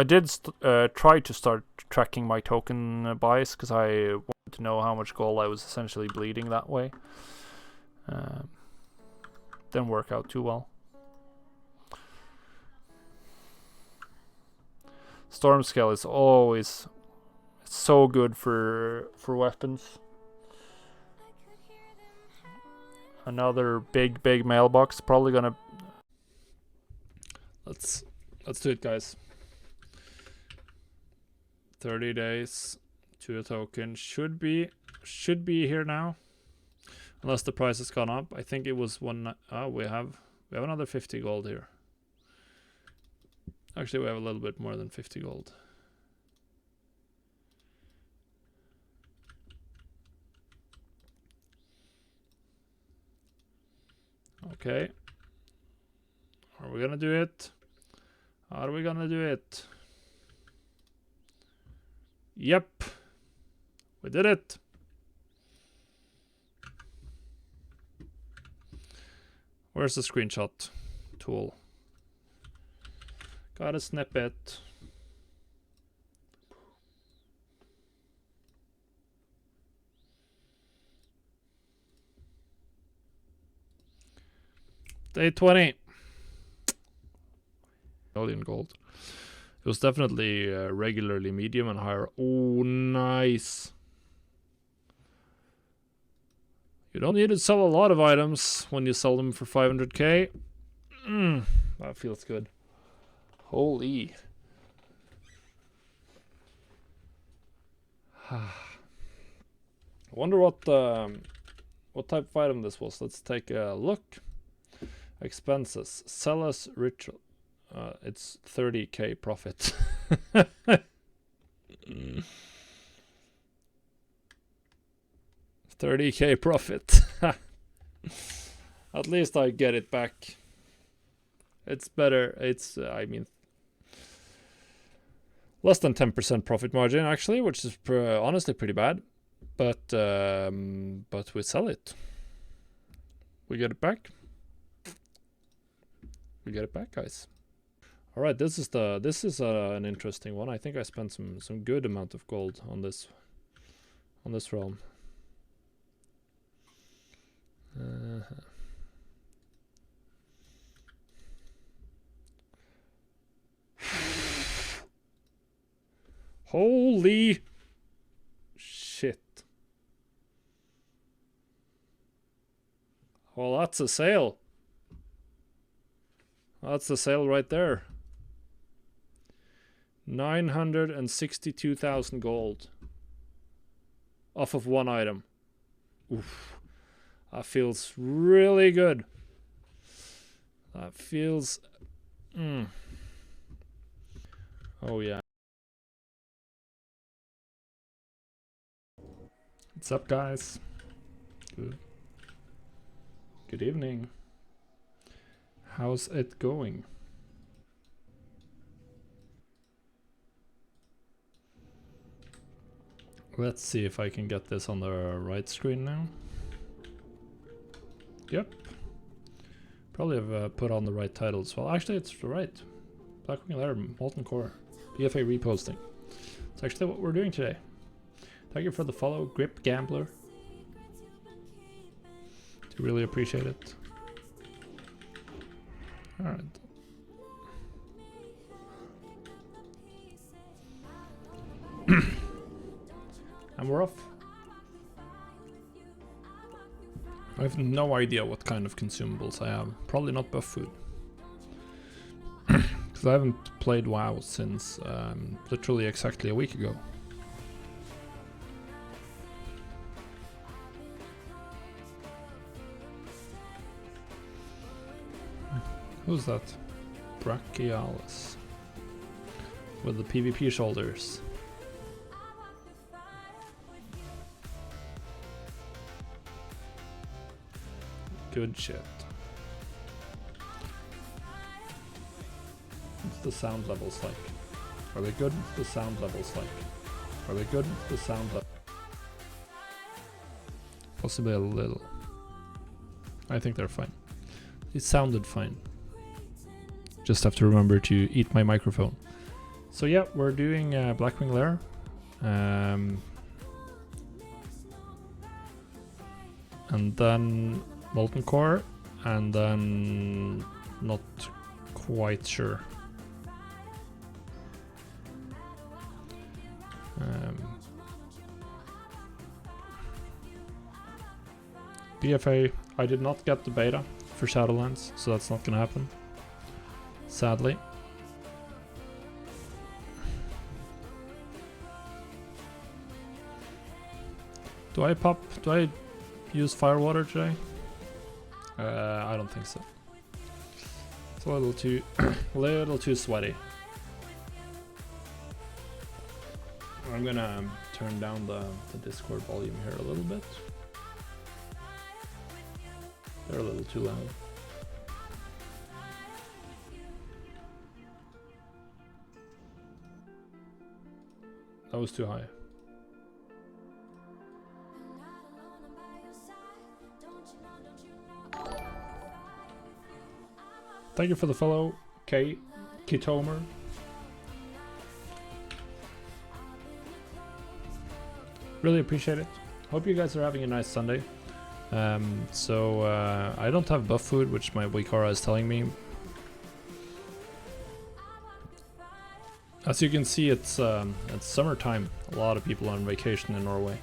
I did try to start tracking my token buys because I wanted to know how much gold I was essentially bleeding that way. Didn't work out too well. Storm scale is always so good for weapons. Another big mailbox. Probably gonna. Let's do it, guys. 30 days to a token should be here now, unless the price has gone up. I think it was one. We have another 50 gold here. Actually, we have a little bit more than 50 gold. Okay. Are we gonna do it? Are we gonna do it? Yep. We did it. Where's the screenshot tool? Got a snippet. Day 20. Million gold. It was definitely regularly medium and higher. Oh, nice. You don't need to sell a lot of items when you sell them for 500k. That feels good. Holy. I wonder what type of item this was. Let's take a look. Expenses. Sell as ritual. It's 30k profit. 30k profit. At least I get it back. It's better. It's I mean, less than 10% profit margin actually, which is honestly pretty bad. But we sell it. We get it back. We get it back, guys. All right, this is an interesting one. I think I spent some good amount of gold on this realm. Holy shit. Well, that's a sale. That's the sale right there. 962,000 gold off of one item. Oof. That feels really good. That feels... Oh, yeah. What's up, guys? Good evening. How's it going? Let's see if I can get this on the right screen now. Yep. Probably have put on the right title as well. Actually, it's right. Blackwing Lair, Molten Core, BfA Reposting. It's actually what we're doing today. Thank you for the follow, Grip Gambler. Do really appreciate it. Alright. And we're off. I have no idea what kind of consumables I have. Probably not buff food. Because I haven't played WoW since literally exactly a week ago. Who's that? Brachialis. With the PvP shoulders. Good shit. What's the sound levels like? Are they good? What's the sound levels like? Are they good? What's the sound level? Possibly a little. I think they're fine. It sounded fine. Just have to remember to eat my microphone. So yeah, we're doing Blackwing Lair. And then Molten Core, and then not quite sure. BfA, I did not get the beta for Shadowlands, so that's not gonna happen, sadly. Do I use Firewater today? I don't think so. It's a little too sweaty. I'm gonna turn down the Discord volume here a little bit. They're a little too loud. That was too high. Thank you for the follow, Kitomer. Really appreciate it. Hope you guys are having a nice Sunday. I don't have buff food, which my Wikara is telling me. As you can see, it's summertime. A lot of people are on vacation in Norway.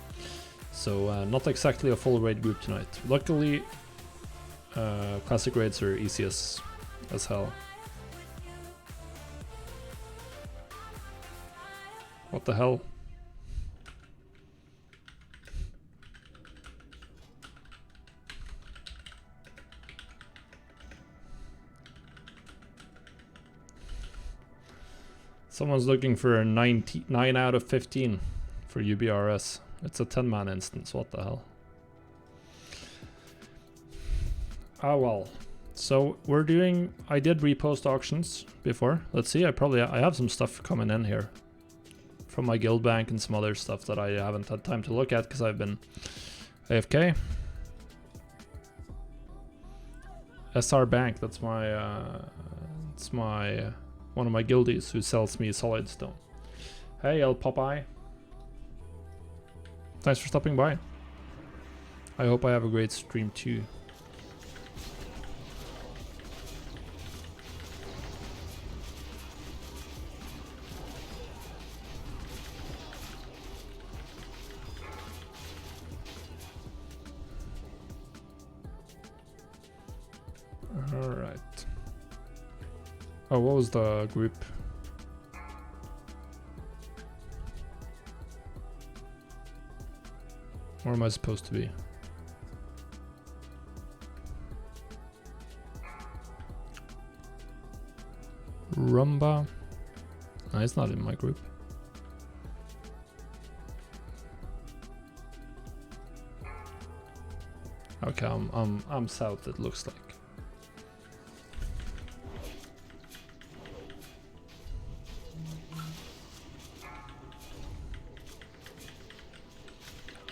So not exactly a full raid group tonight. Luckily, classic raids are easy as hell. What the hell? Someone's looking for a 9 out of 15 for UBRS. It's a 10-man instance, what the hell? Ah well. So we're doing, I did repost auctions before. Let's see, I have some stuff coming in here from my guild bank and some other stuff that I haven't had time to look at because I've been AFK. SR Bank, that's my one of my guildies who sells me solid stone. Hey El Popeye. Thanks for stopping by. I hope I have a great stream too. Alright. Oh, what was the group? Where am I supposed to be? Rumba. No, it's not in my group. Okay, I'm south, it looks like.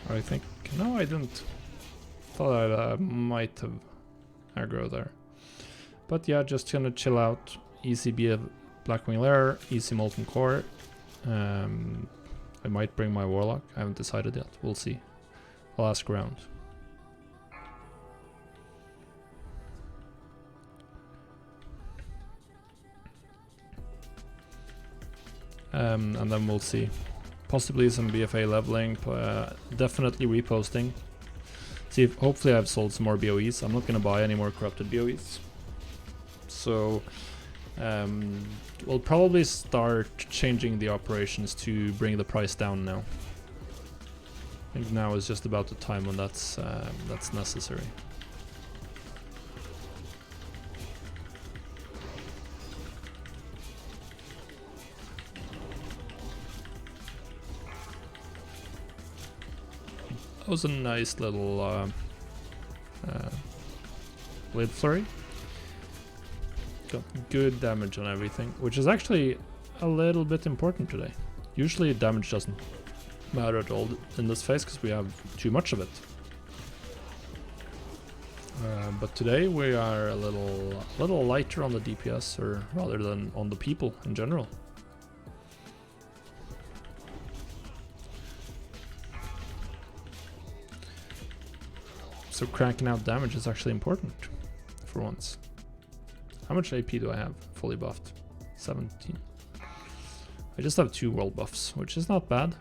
I think, no, I didn't. Thought I might have aggro there. But yeah, just gonna chill out. Easy BF Blackwing Lair, easy Molten Core. I might bring my Warlock, I haven't decided yet, we'll see. I'll ask around. And then we'll see. Possibly some BFA leveling, definitely reposting. See if hopefully I've sold some more BOEs. I'm not gonna buy any more corrupted BOEs. So we'll probably start changing the operations to bring the price down now. I think now is just about the time when that's necessary. That was a nice little blade flurry. Got good damage on everything, which is actually a little bit important today. Usually damage doesn't matter at all in this phase because we have too much of it. But today we are a little lighter on the DPS, or rather than on the people in general. So cranking out damage is actually important for once. How much AP do I have fully buffed? 17. I just have 2 world buffs, which is not bad.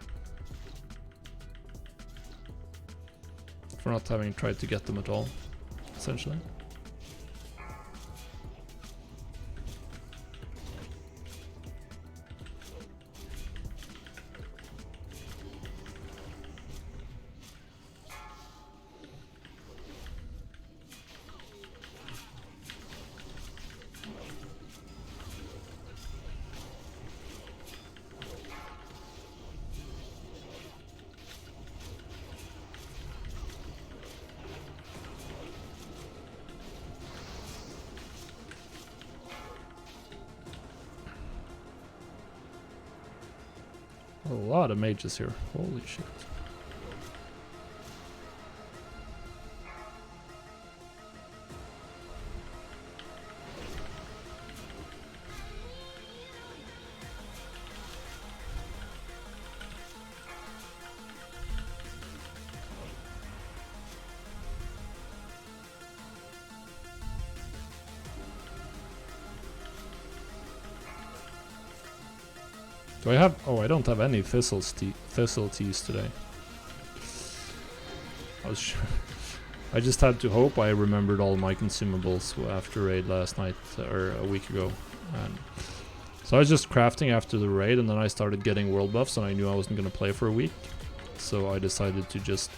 For not having tried to get them at all, essentially. A lot of mages here. Holy shit. Do I have... Oh, I don't have any thistle teas today. I just had to hope I remembered all my consumables after raid last night, or a week ago. And so I was just crafting after the raid, and then I started getting world buffs, and I knew I wasn't going to play for a week. So I decided to just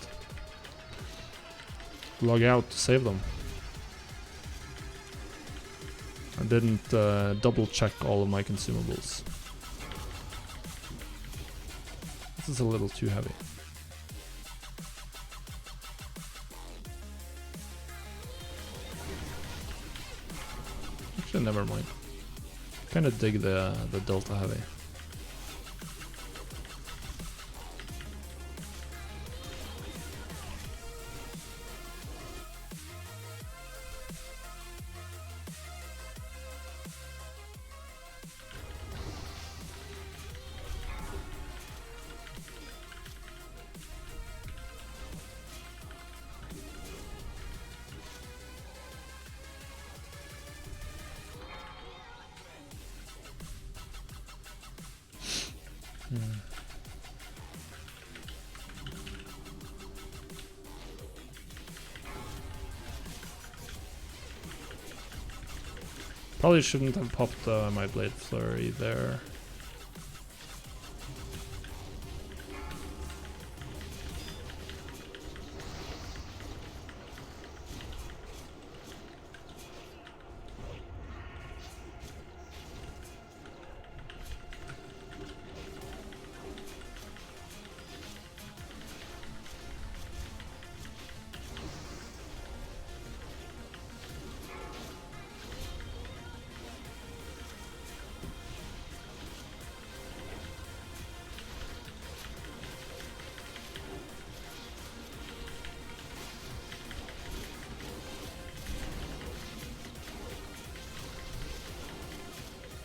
log out to save them. I didn't double check all of my consumables. This is a little too heavy. Actually, never mind. Kinda dig the delta heavy. Probably shouldn't have popped my blade flurry there.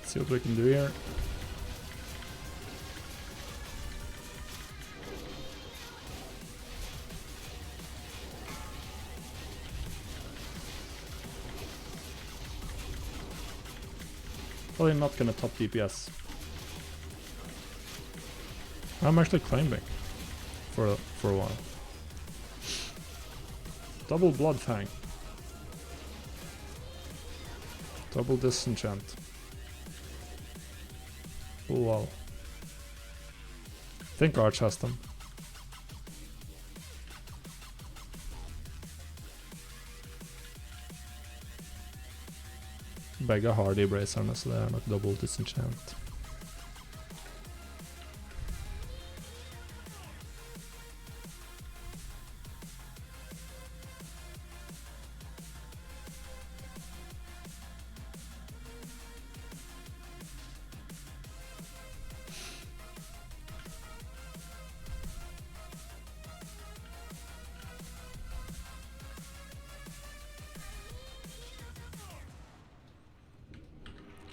See what we can do here. Probably not gonna top DPS. I'm actually climbing for a while. Double blood fang. Double disenchant. Oh wow. I think Arch has them. Begge har de bracerne, så det er nok double disenchant.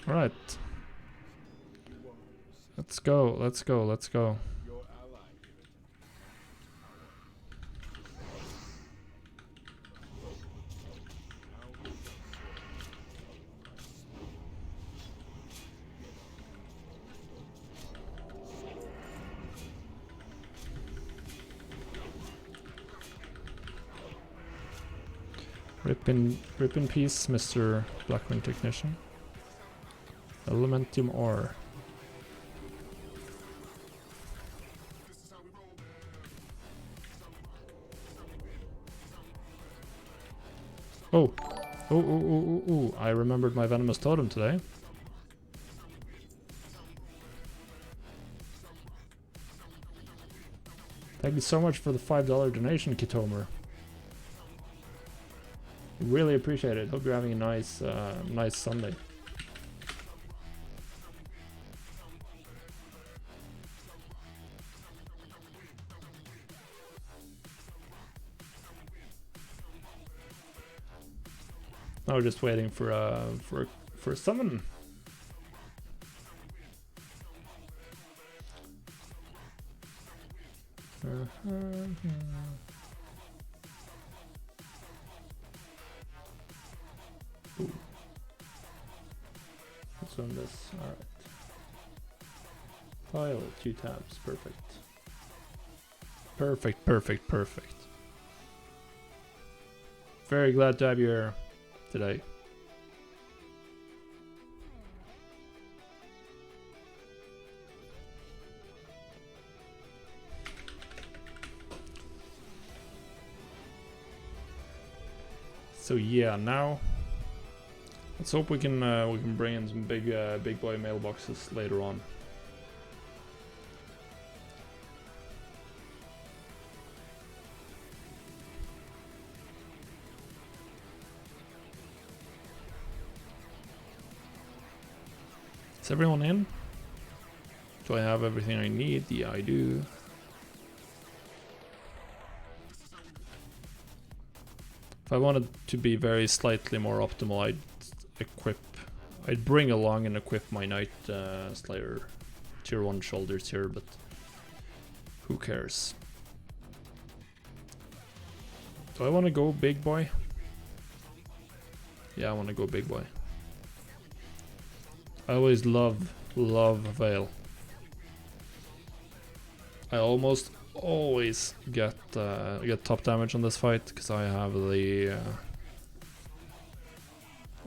Alright. Let's go, let's go, let's go. Rip in peace, Mr. Blackwing Technician. Elementium ore. Oh. Oh, I remembered my venomous totem today. Thank you so much for the $5 donation, Kitomer. Really appreciate it. Hope you're having a nice Sunday. Now we're just waiting for a summon. Ooh. Let's run this. All right. File 2 tabs. Perfect. Perfect. Very glad to have you here today. So yeah, now let's hope we can bring in some big boy mailboxes later on. Is everyone in? Do I have everything I need? Yeah, I do. If I wanted to be very slightly more optimal, I'd bring along and equip my Night Slayer tier 1 shoulders here, but who cares? Do I want to go big boy? Yeah, I want to go big boy. I always love Veil. I almost always get top damage on this fight because I have the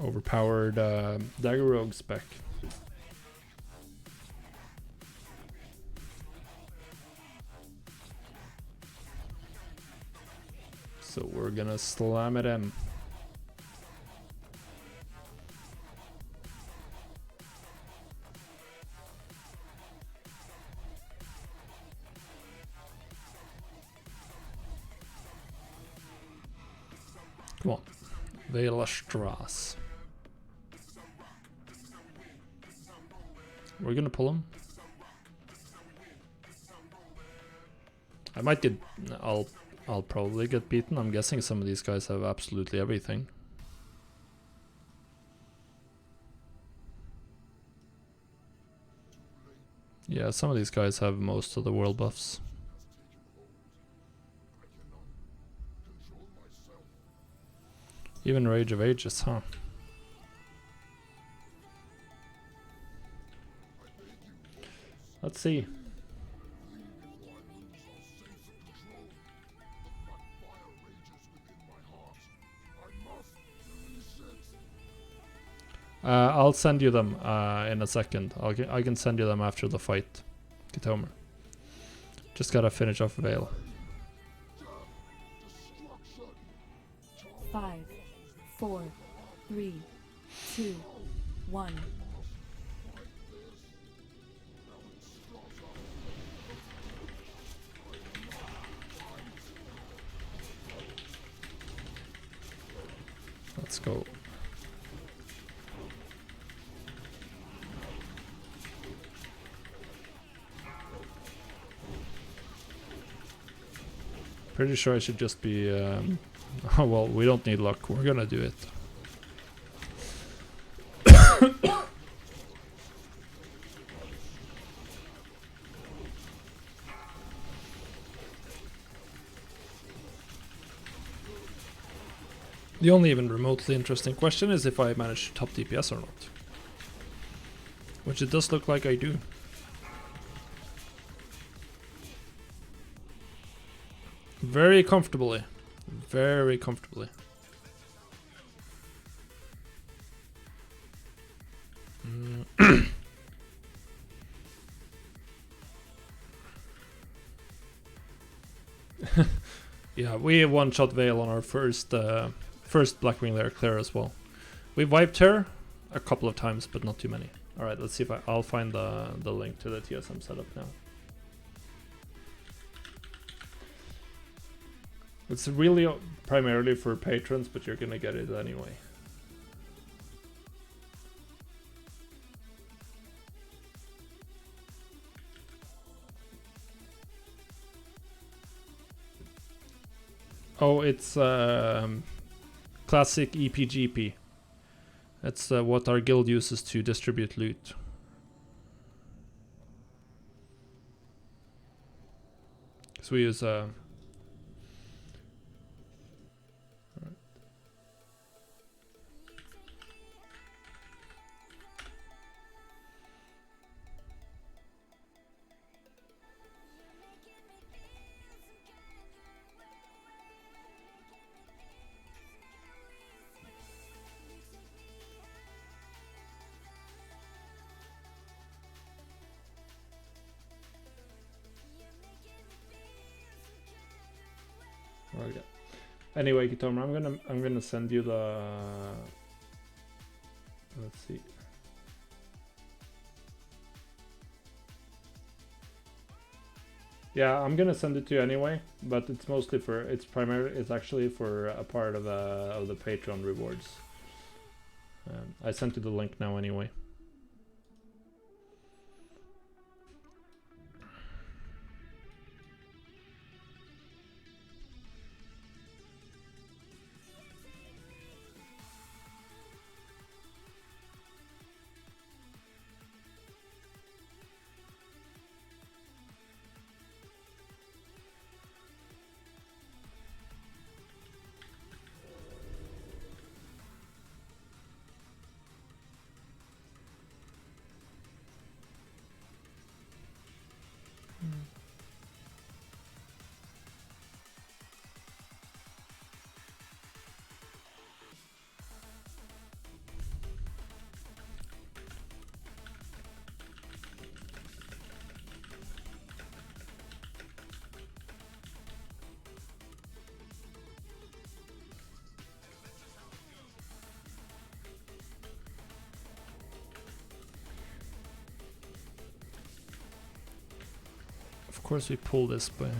overpowered Dagger Rogue spec. So we're gonna slam it in. Come on, Veilastras. We're gonna pull him. I might get. I'll probably get beaten. I'm guessing some of these guys have absolutely everything. Yeah, some of these guys have most of the world buffs. Even Rage of Ages, huh? Let's see. I'll send you them in a second. I can send you them after the fight, Kitomer. Just gotta finish off Veil. 5, 4, 3, 2, 1. Let's go. Pretty sure I should just be oh well, we don't need luck, we're gonna do it. The only even remotely interesting question is if I manage to top DPS or not. Which it does look like I do. Very comfortably. Very comfortably. Yeah, we one-shot Veil on our first Blackwing Lair clear as well. We wiped her a couple of times, but not too many. All right, let's see if I'll find the link to the TSM setup now. It's really primarily for patrons, but you're gonna get it anyway. Oh, it's classic EPGP. That's what our guild uses to distribute loot. So we use okay. Anyway, Kitomer, I'm gonna send you the. Let's see. Yeah, I'm gonna send it to you anyway, but it's mostly for it's actually for a part of the Patreon rewards. I sent you the link now anyway. Of course we pull this, but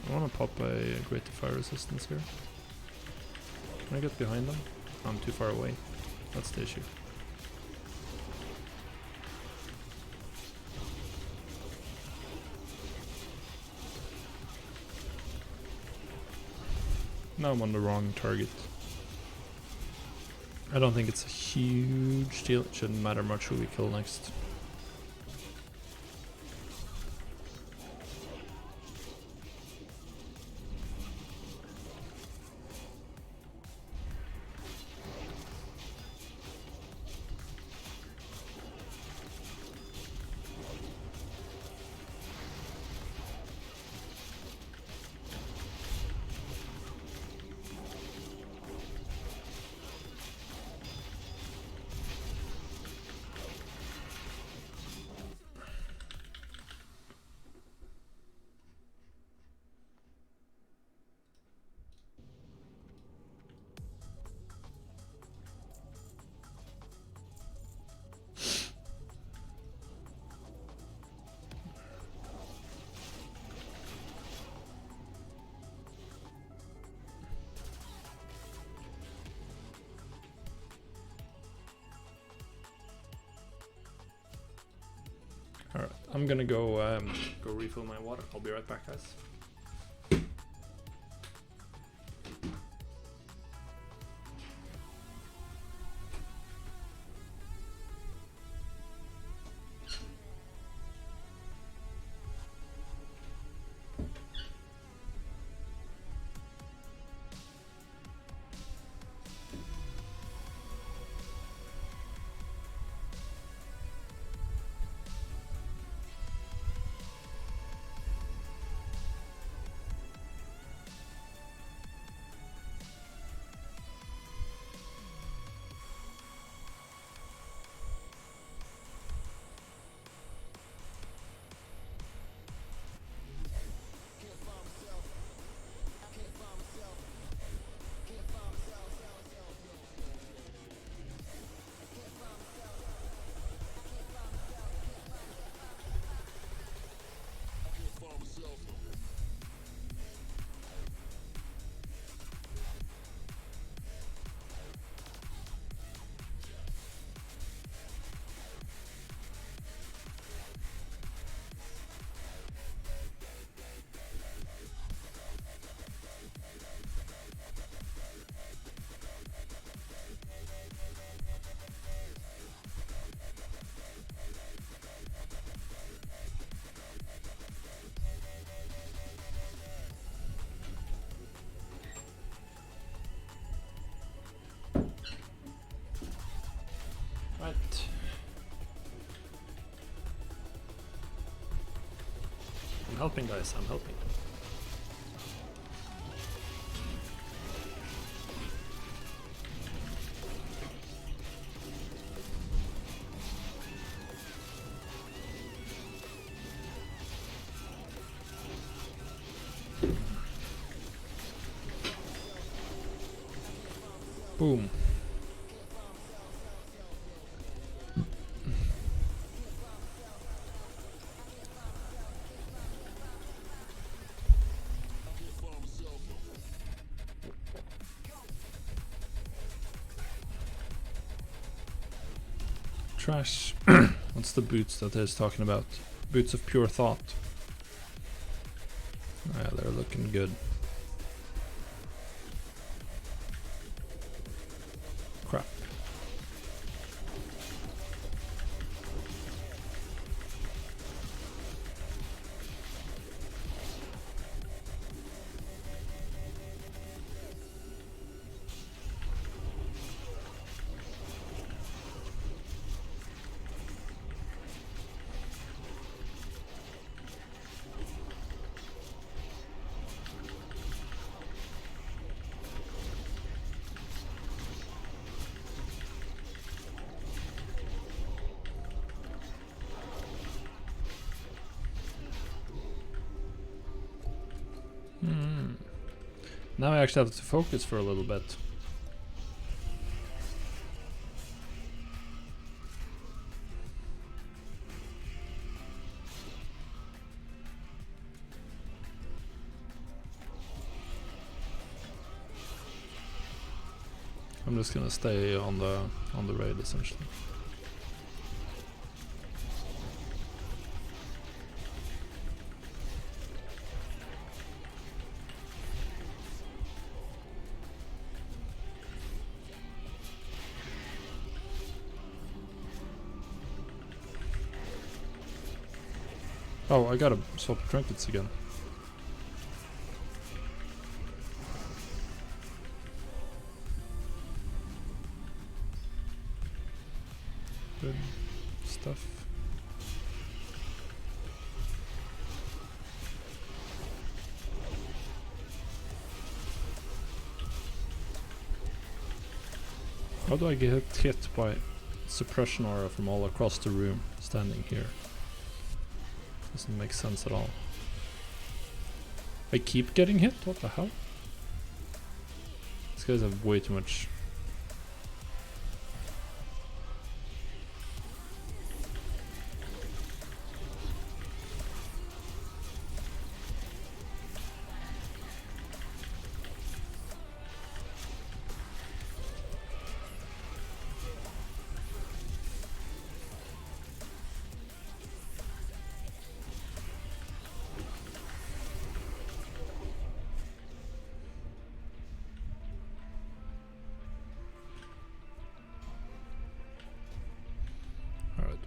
I want to pop a Great Defy Resistance here. Can I get behind them? I'm too far away. That's the issue. Now I'm on the wrong target. I don't think it's a huge deal. It shouldn't matter much who we kill next. Alright, I'm gonna go refill my water. I'll be right back, guys. I'm helping, guys. I'm helping. Boom. Trash. What's the boots that he's talking about? Boots of pure thought. Yeah, they're looking good. Crap. Now I actually have to focus for a little bit. I'm just gonna stay on the raid essentially. Oh, I gotta swap trinkets again. Good stuff. How do I get hit by suppression aura from all across the room standing here? Doesn't make sense at all. I keep getting hit? What the hell? These guys have way too much.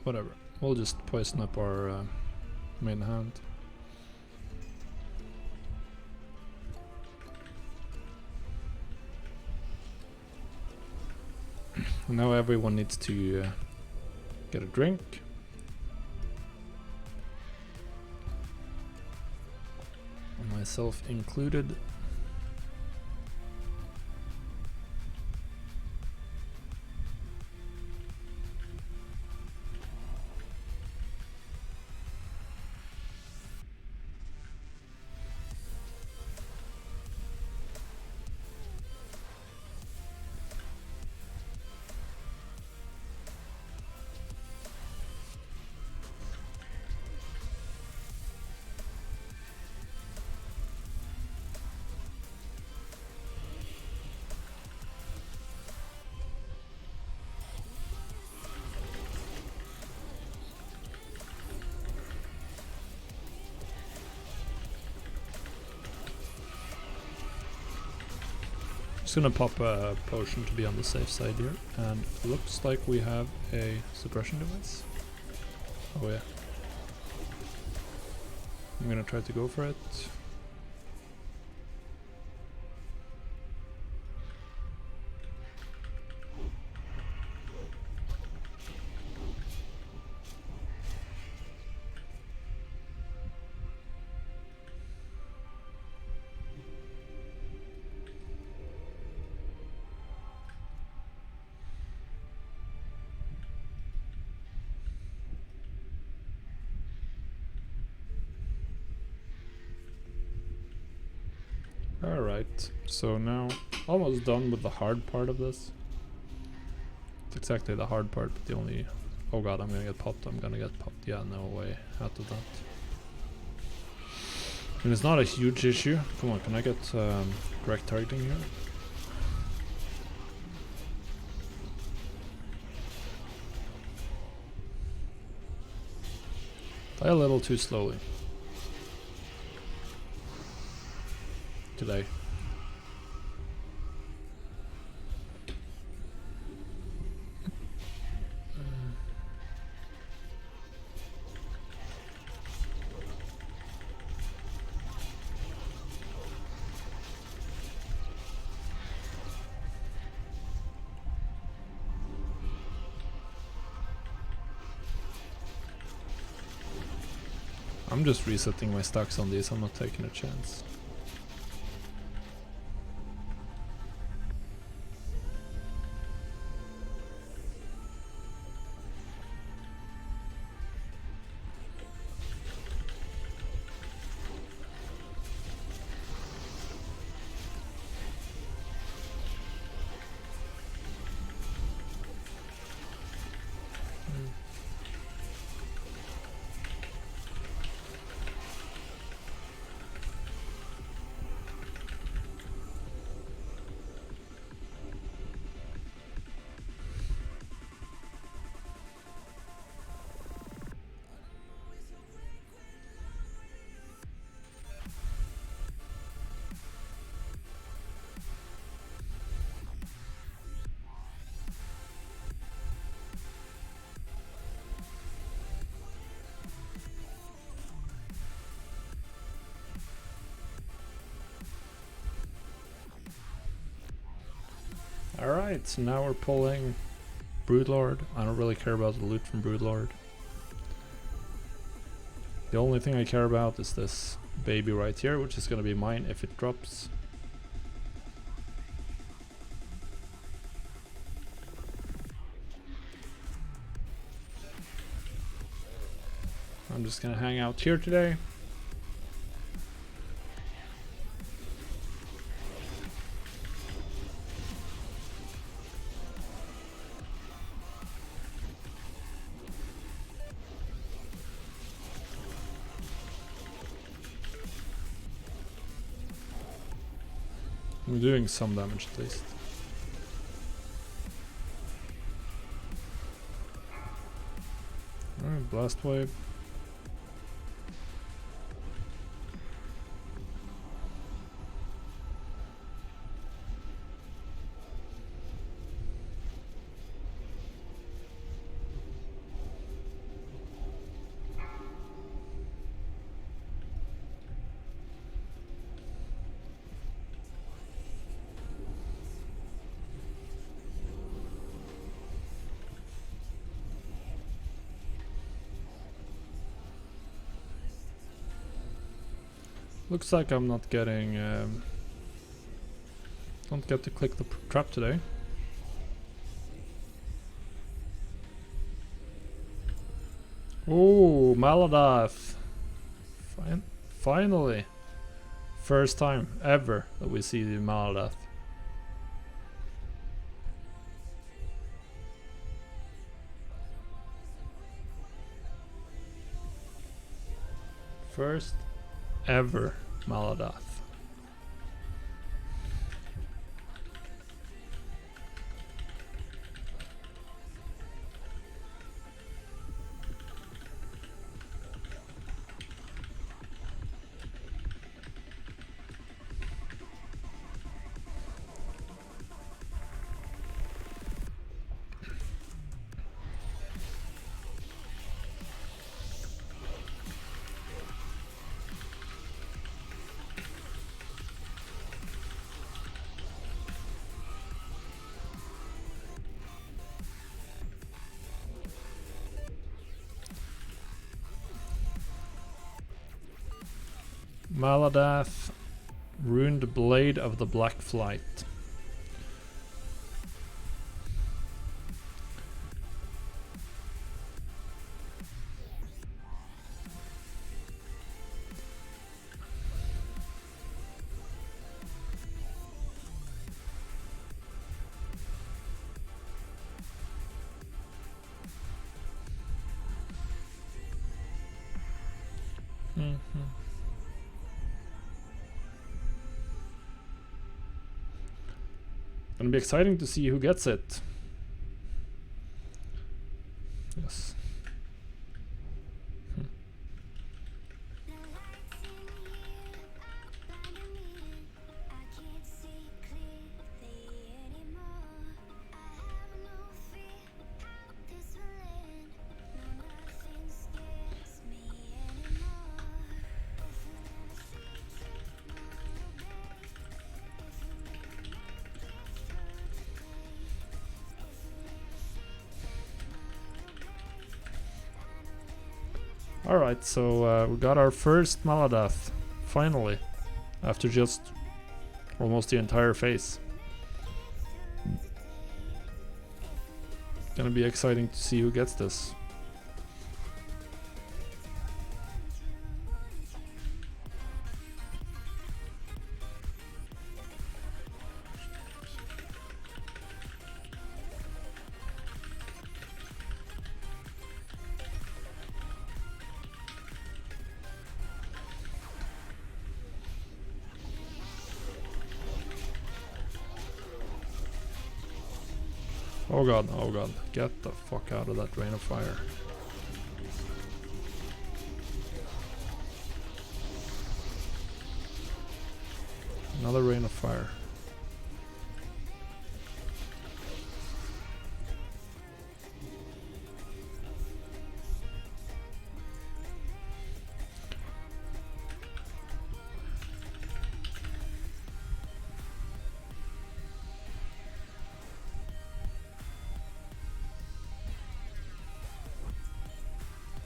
Whatever. We'll just poison up our main hand. Now everyone needs to get a drink. Myself included. Just gonna pop a potion to be on the safe side here, and looks like we have a suppression device. Oh yeah. I'm gonna try to go for it. Alright, so now almost done with the hard part of this. It's exactly the hard part, but the only... Oh god, I'm gonna get popped, Yeah, no way out of that. And it's not a huge issue. Come on, can I get correct targeting here? Die a little too slowly. Today. I'm just resetting my stacks on these, I'm not taking a chance. Alright, so now we're pulling Broodlord. I don't really care about the loot from Broodlord. The only thing I care about is this baby right here, which is gonna be mine if it drops. I'm just gonna hang out here today. I'm doing some damage at least. Alright, blast wave. Looks like I'm not getting... don't get to click the trap today. Oh, Maladath! Finally! First time ever that we see the Maladath. First ever Maladath. Maladath, Ruined Blade of the Black Flight. Gonna be exciting to see who gets it. Yes. Alright, so we got our first Maladeath, finally, after just almost the entire phase. Gonna be exciting to see who gets this. Oh god, get the fuck out of that rain of fire. Another rain of fire.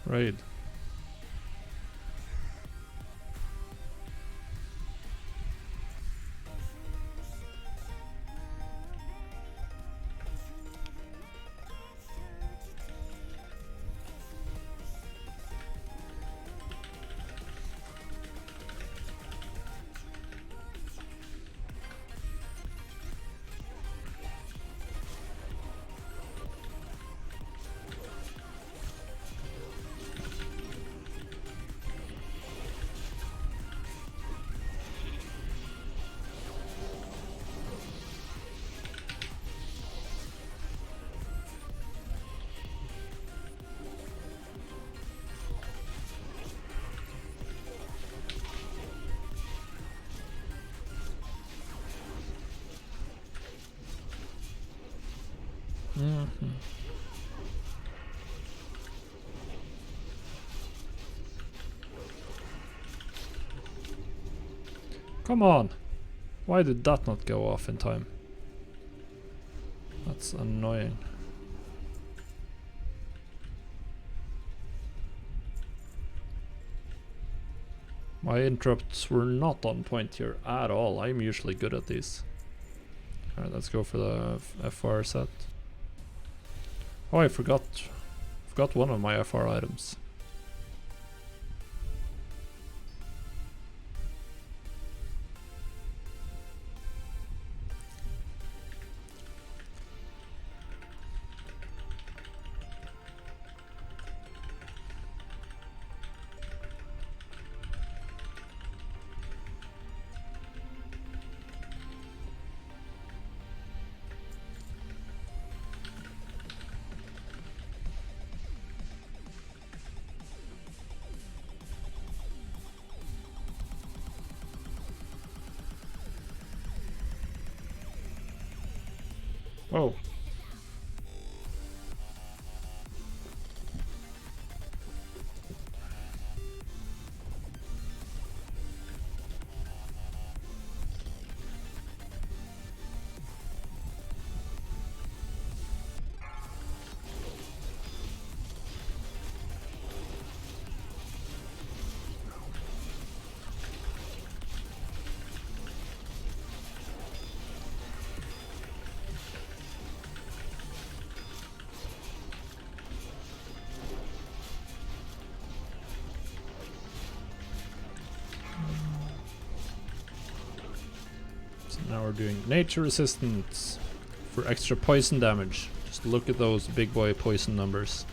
Raid. Come on! Why did that not go off in time? That's annoying. My interrupts were not on point here at all. I'm usually good at these. Alright, let's go for the FR set. Oh, I forgot one of my FR items. Oh. Now we're doing nature resistance for extra poison damage. Just look at those big boy poison numbers.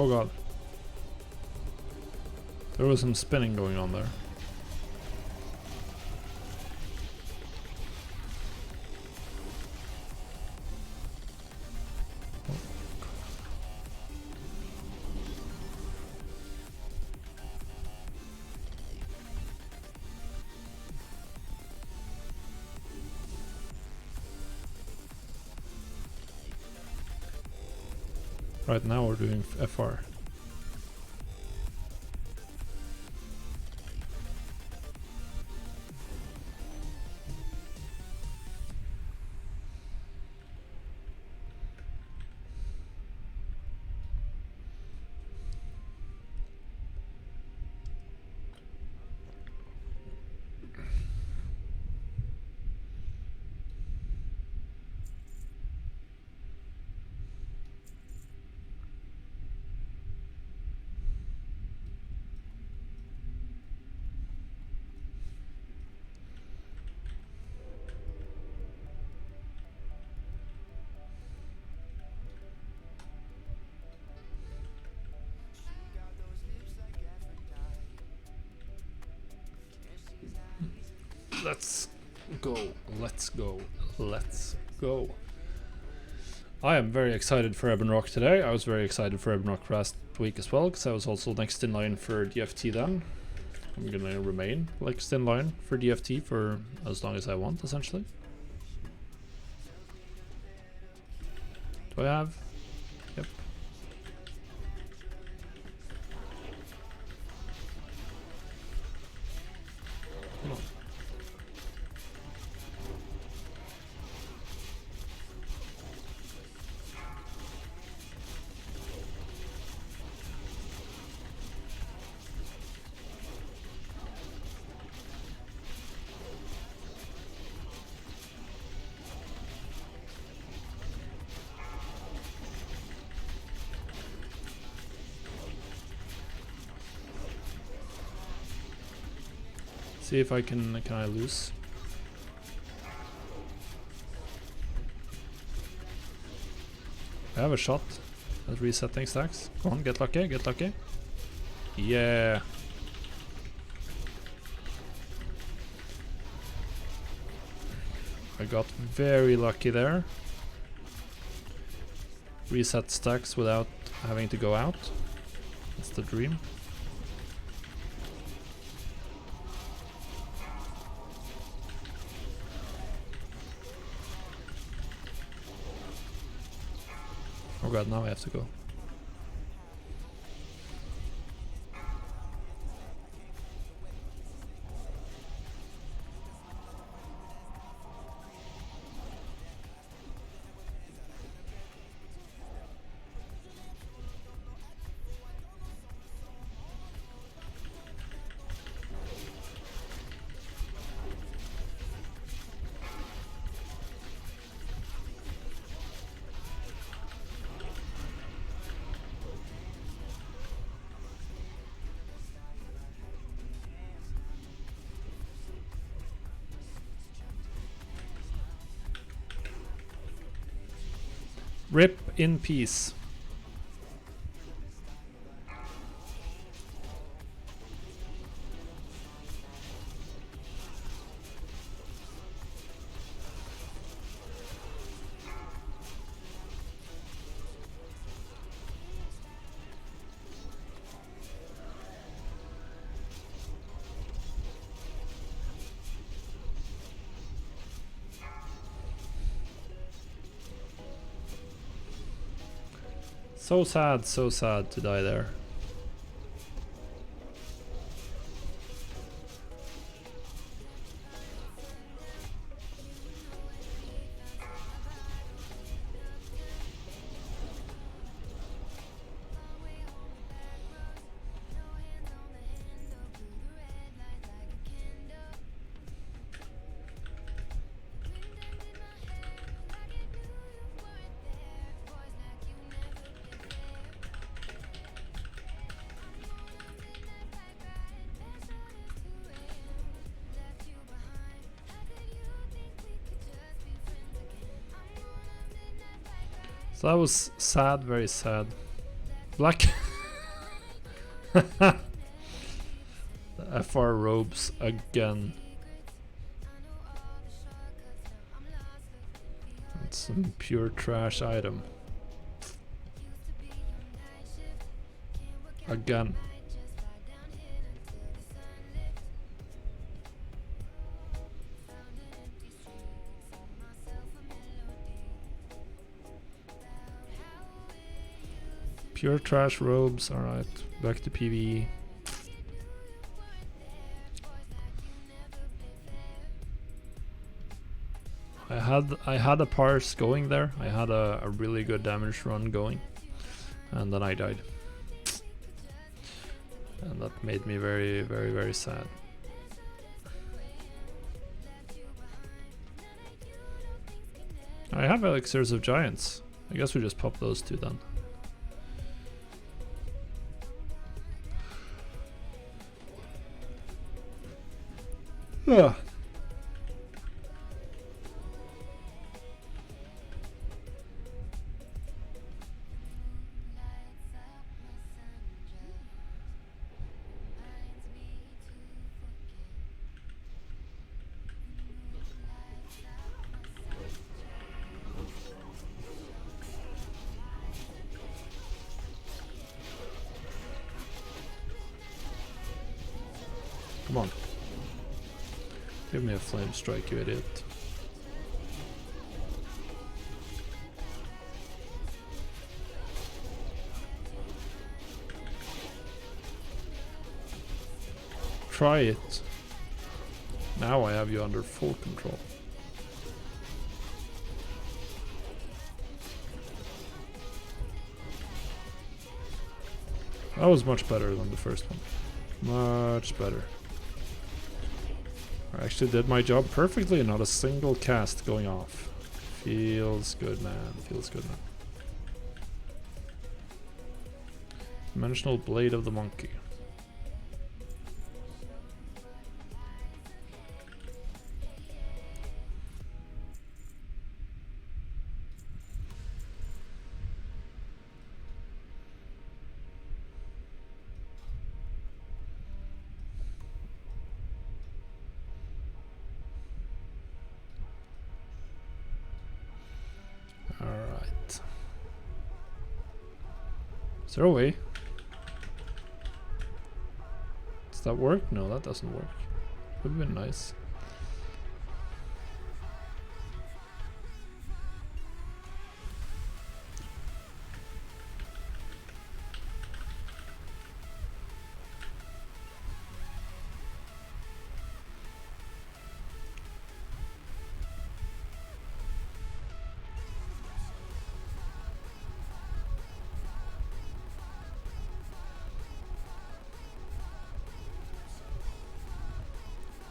Oh god. There was some spinning going on there. Right now we're doing FR. Let's go, let's go, let's go. I am very excited for Ebon Rock today. I was very excited for Ebon Rock last week as well, because I was also next in line for DFT then. I'm gonna remain next in line for DFT for as long as I want, essentially. Do I have? Yep. Come on. See if I can I lose? I have a shot at resetting stacks. Go on, get lucky, get lucky. Yeah. I got very lucky there. Reset stacks without having to go out. That's the dream. Oh god, now I have to go. Rip in peace. So sad to die there. So that was sad, very sad. Black The FR robes again. It's some pure trash item. Again. Pure trash robes, alright. Back to PvE. I had a parse going there. I had a really good damage run going. And then I died. And that made me very, very, very sad. I have elixirs of giants. I guess we just pop those two then. Ah. Come on. Give me a flame strike, you idiot. Try it. Now I have you under full control. That was much better than the first one. Much better. I actually did my job perfectly, not a single cast going off. Feels good, man. Feels good, man. Dimensional Blade of the Monkey. Alright. Is there a way? Does that work? No, that doesn't work. Would have been nice.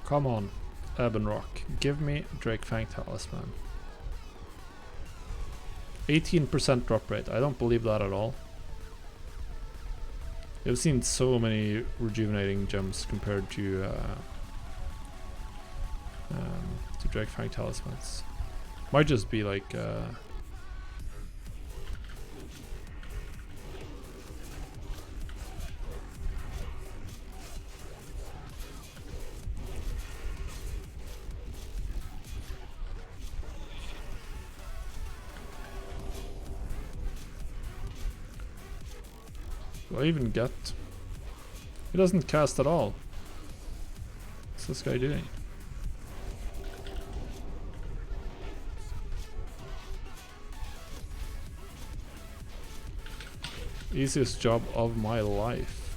Come on, Urban Rock. Give me Drake Fang Talisman. 18% drop rate. I don't believe that at all. I've seen so many rejuvenating gems compared to Drake Fang Talismans. Might just be like do I even get? He doesn't cast at all. What's this guy doing? Easiest job of my life.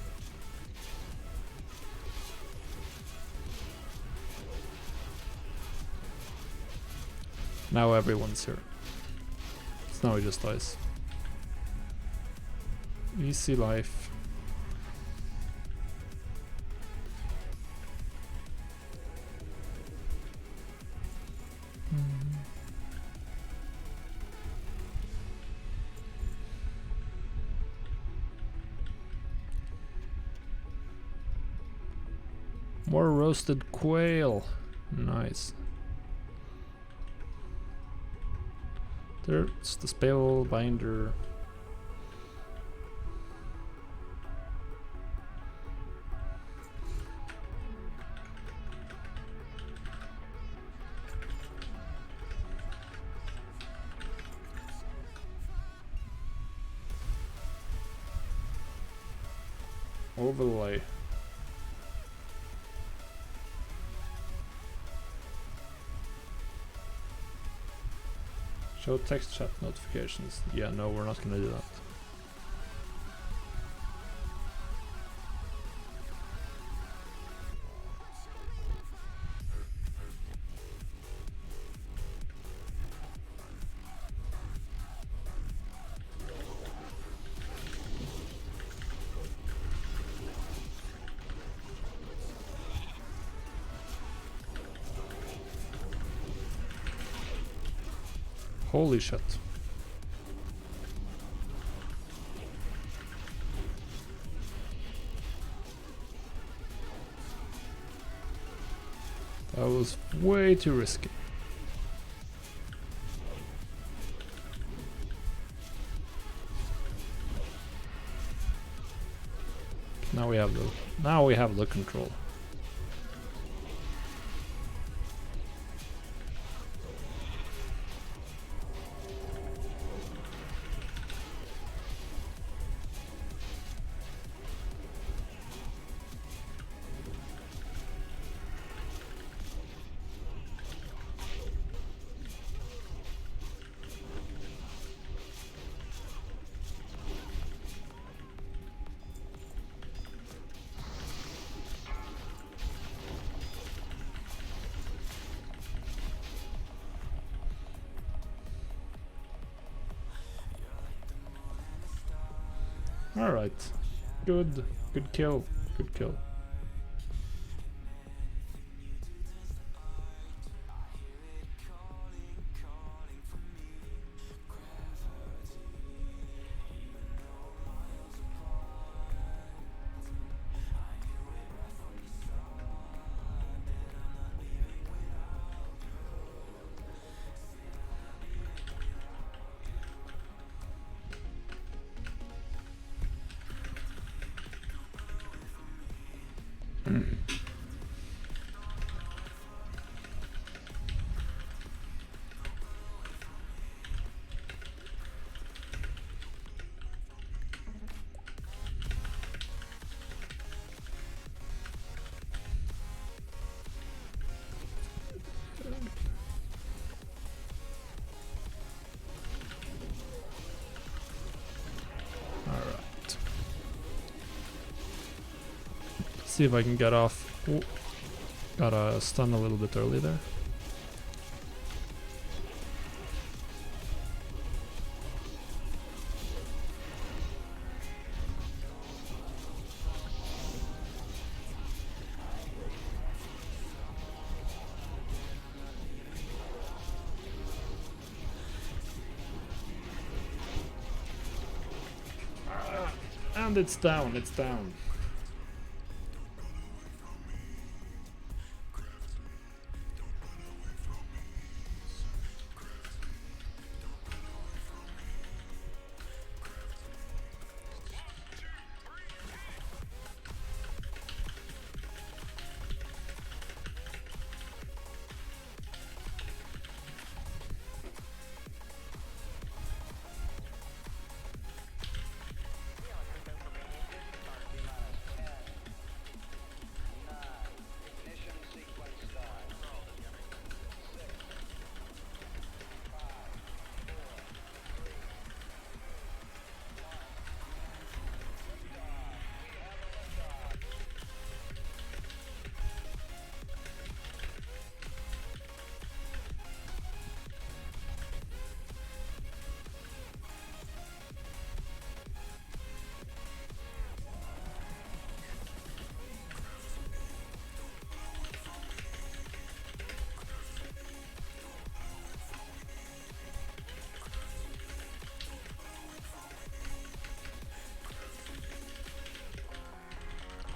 Now everyone's here. So now he just dies. Easy life. More roasted quail. Nice. There's the spellbinder. Overlay. Show text chat notifications. Yeah, no, we're not gonna do that. Holy shit. That was way too risky. Now we have the control. Alright. Good kill. Good kill. See if I can get off. Ooh. Got a stun a little bit early there. And it's down, it's down.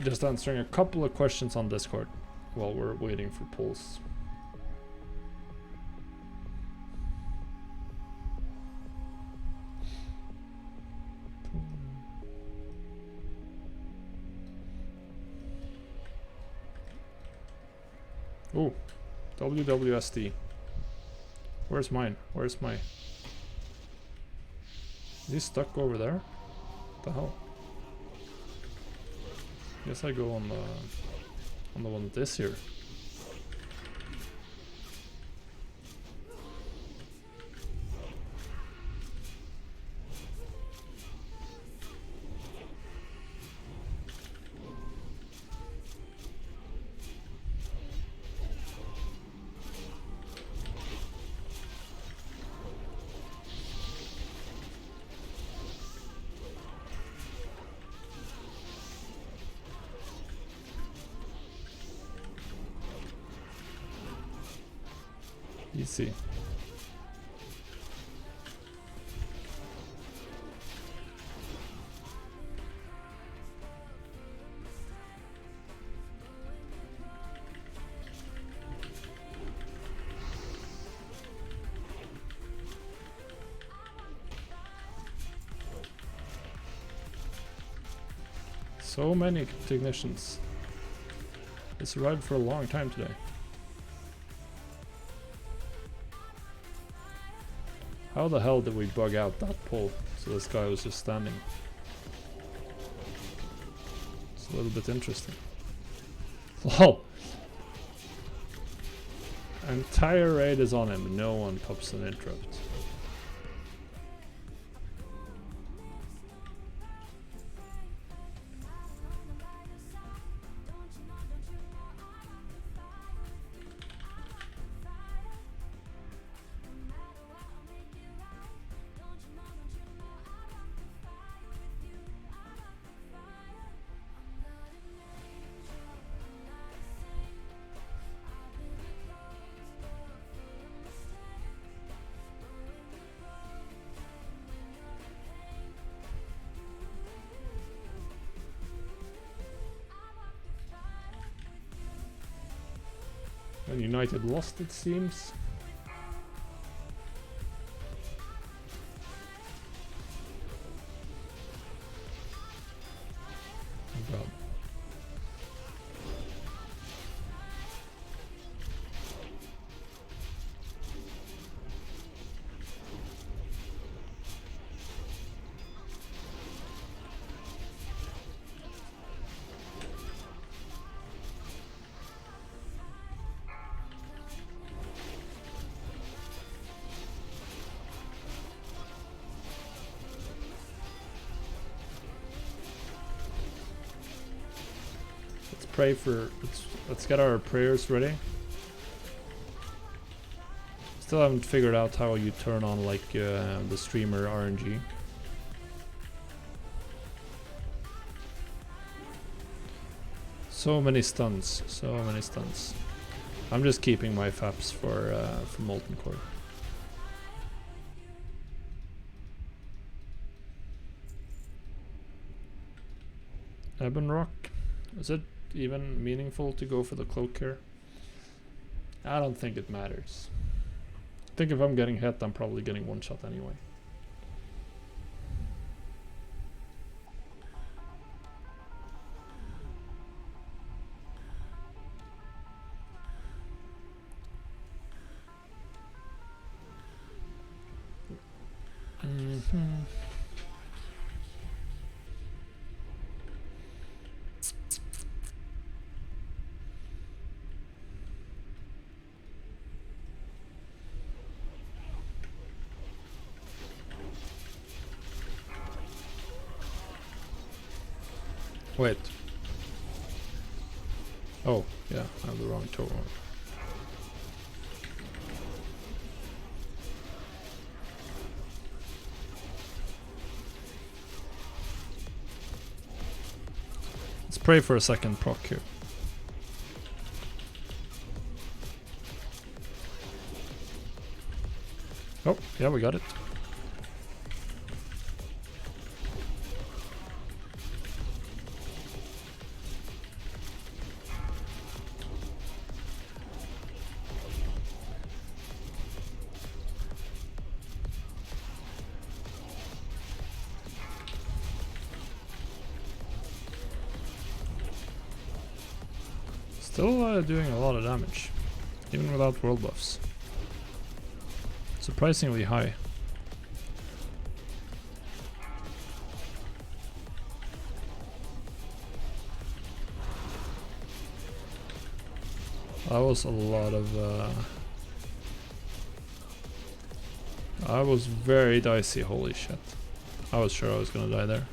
Just answering a couple of questions on Discord while we're waiting for Pulse. Oh, WWSD. Where's mine? Where's my... Is he stuck over there? What the hell? Guess I go on the one this year. Easy. So many technicians. They survived for a long time today. How the hell did we bug out that pole so this guy was just standing? It's a little bit interesting. Lol! Entire raid is on him, no one pops an interrupt. And United lost, it seems. Oh god. Pray for let's get our prayers ready. Still haven't figured out how you turn on like the streamer RNG. So many stuns, so many stuns. I'm just keeping my faps for Molten Core. Ebon Rock, is it even meaningful to go for the cloak here? I don't think it matters. I think if I'm getting hit, I'm probably getting one shot anyway. Wait. Oh, yeah, I have the wrong toe on. Let's pray for a second proc here. Oh, yeah, we got it. Still doing a lot of damage, even without world buffs. Surprisingly high. That was a lot of... I was very dicey, holy shit. I was sure I was gonna die there.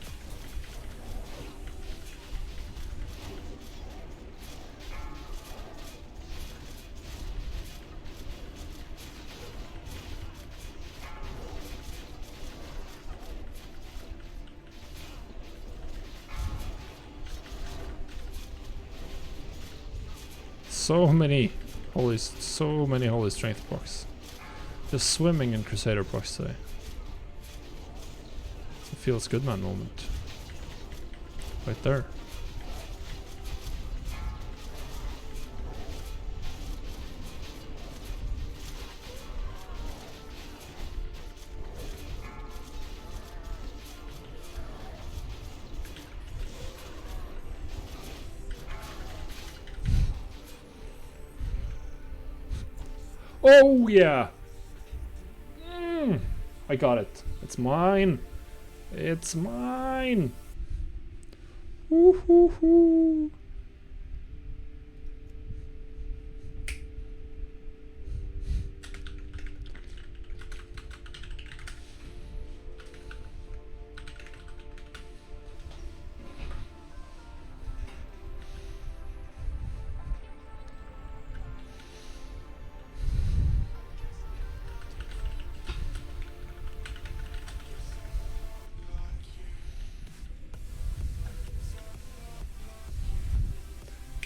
So many holy strength procs. Just swimming in Crusader procs today. It's a feels good man moment. Right there. Oh yeah! I got it. It's mine. It's mine. Woo-hoo-hoo.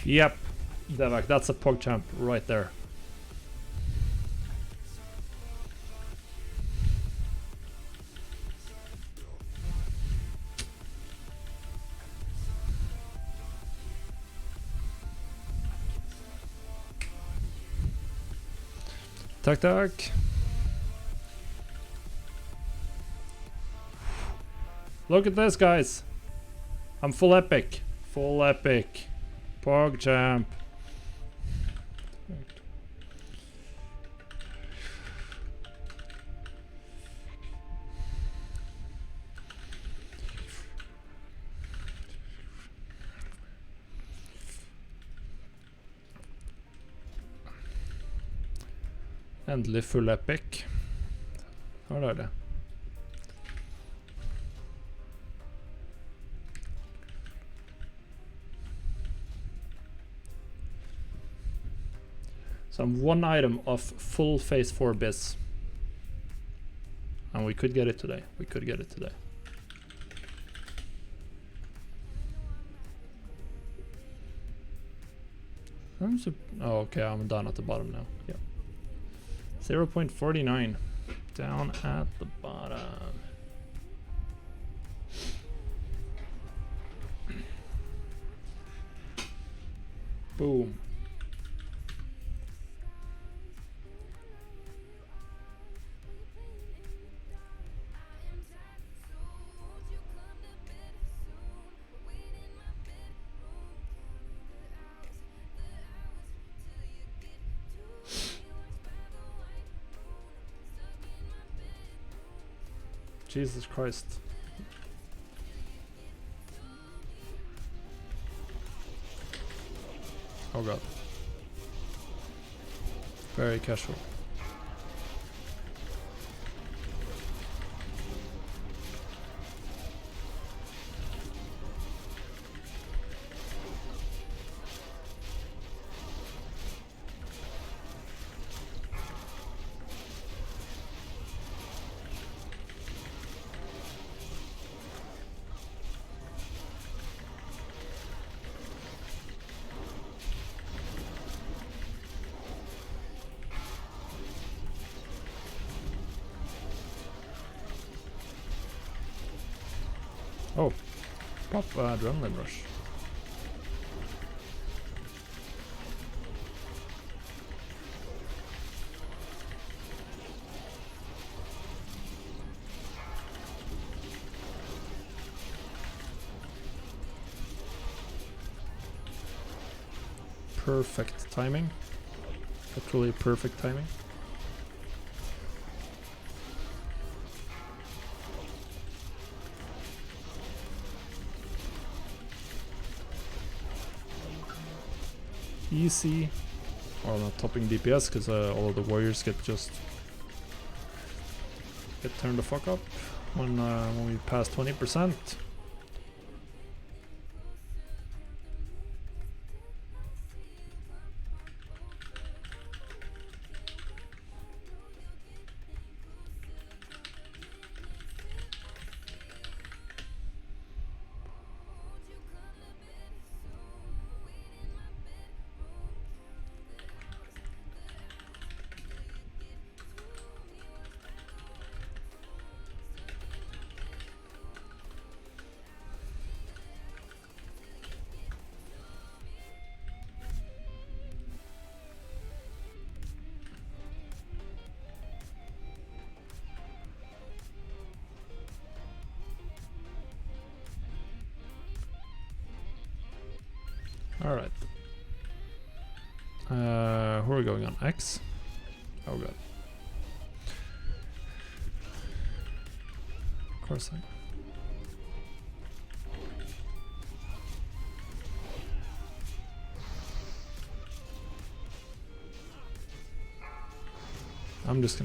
Yep, Devak, that's a PogChamp right there. Tack, tack. Look at this, guys. I'm full epic. Full epic. PogChamp. Endelig full epic. Her er det. So I'm one item off full phase 4 biz. And we could get it today. We could get it today. Oh, okay, I'm down at the bottom now. Yeah. 0.49. Down at the bottom. Boom. Jesus Christ. Oh god. Very casual. Oh, pop adrenaline rush. Perfect timing. Actually perfect timing. Easy. Or not topping DPS, because all of the warriors get turned the fuck up when we pass 20%. Alright. Who are we going on? X? Oh god. Of course I'm just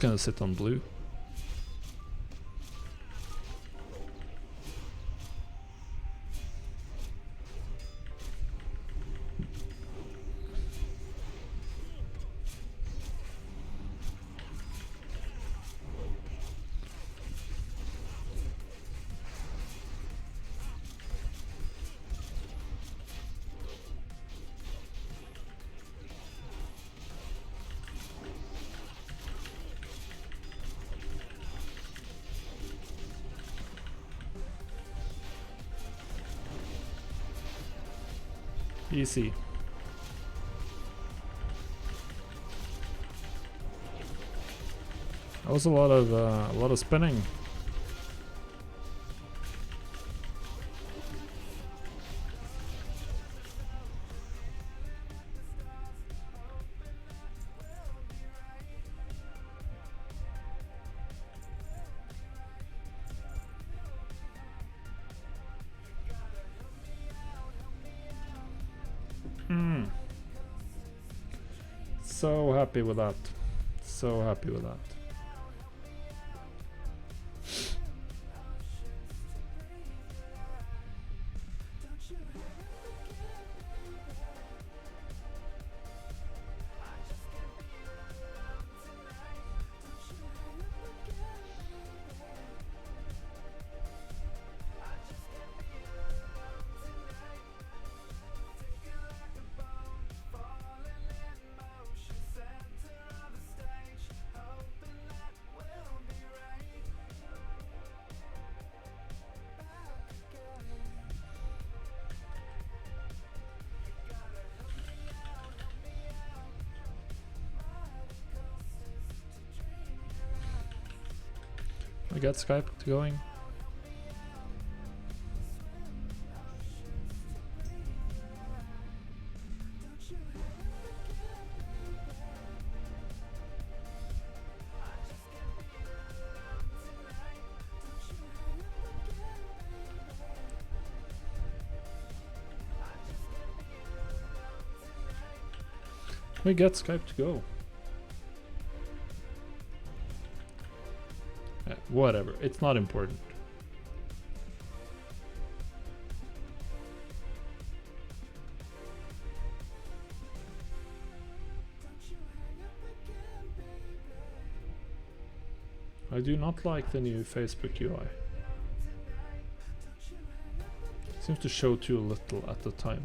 gonna sit on blue. Easy. That was a lot of spinning. So happy with that. So happy with that. I got Skype going. We get Skype to go. Whatever, it's not important. I do not like the new Facebook UI. Seems to show too little at the time.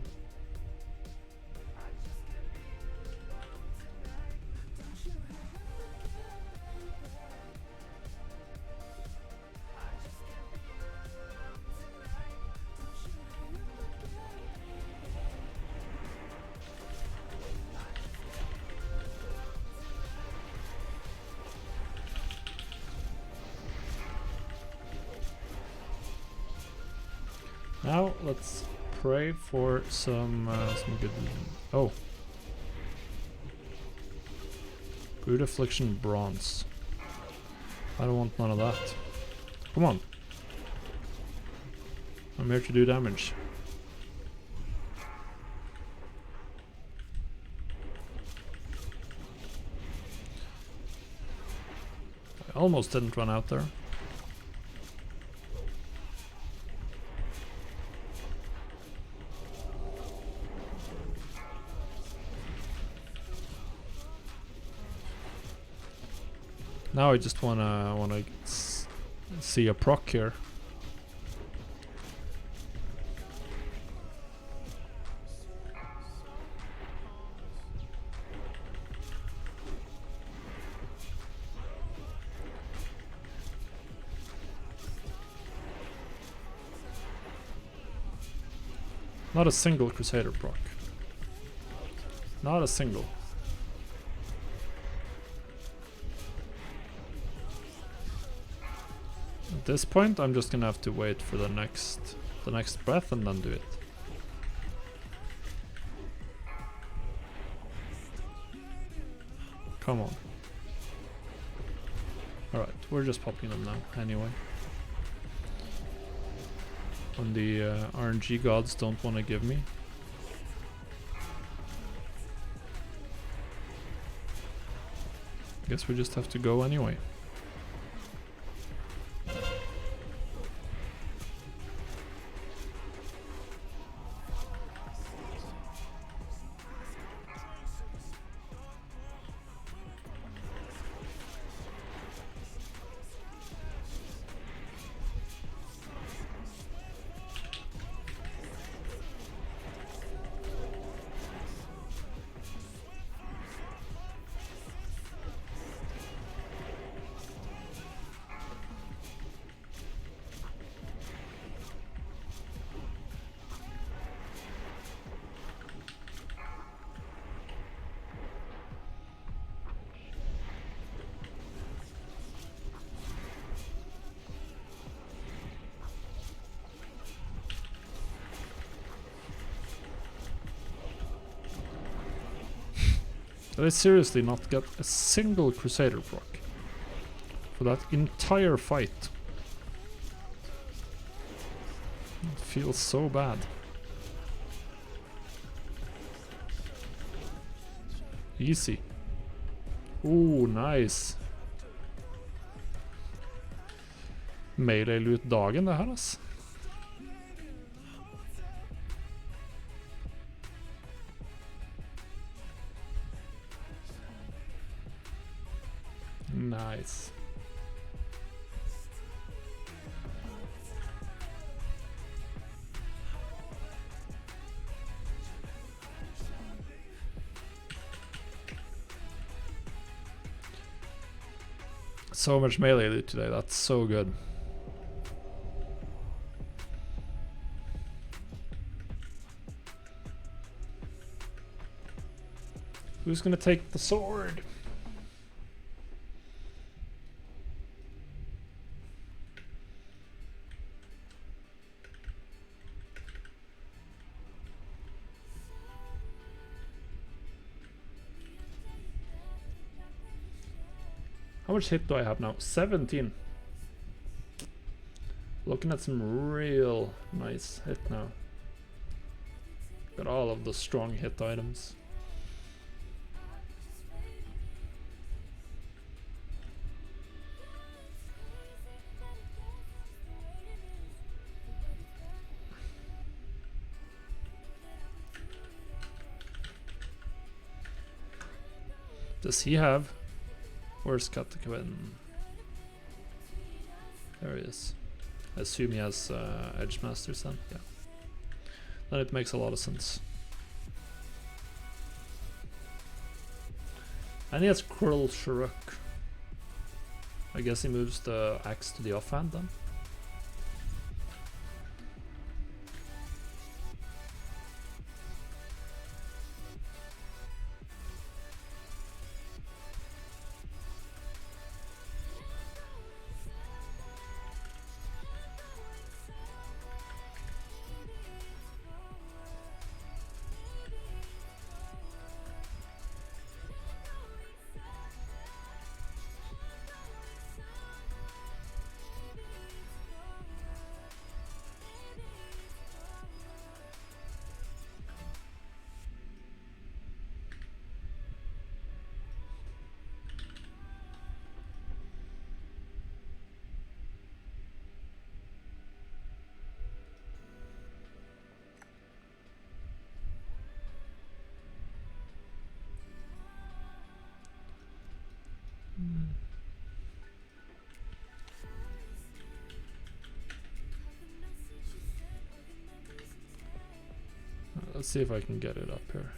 Now let's pray for some good. Oh, Brute Affliction Bronze. I don't want none of that. Come on, I'm here to do damage. Almost didn't run out there. Now I just wanna see a proc here. Not a single Crusader proc. Not a single. At this point, I'm just gonna have to wait for the next breath and then do it. Come on. Alright, we're just popping them now, anyway. When the RNG gods don't want to give me. Guess we just have to go anyway. Did I seriously not get a single Crusader proc for that entire fight? It feels so bad. Easy. Ooh, nice. Melee loot dagen det her, ass. Nice. So much melee loot today, that's so good. Who's gonna take the sword? How much hit do I have now? 17. Looking at some real nice hit now. Got all of the strong hit items. Does he have? Where's Katakavin? There he is. I assume he has Edge Masters then. Yeah. Then it makes a lot of sense. And he has Kurl Sharuk. I guess he moves the axe to the offhand then. Let's see if I can get it up here.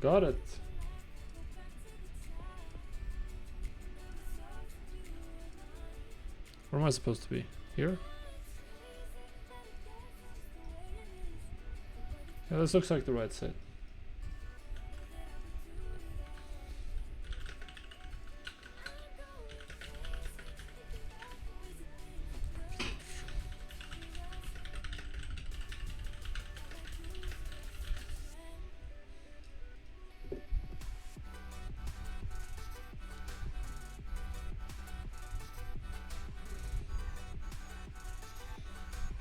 Got it. Where am I supposed to be? Here? Yeah, this looks like the right side.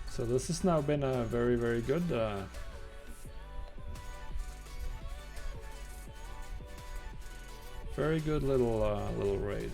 So this has now been a very, very good very good little raid.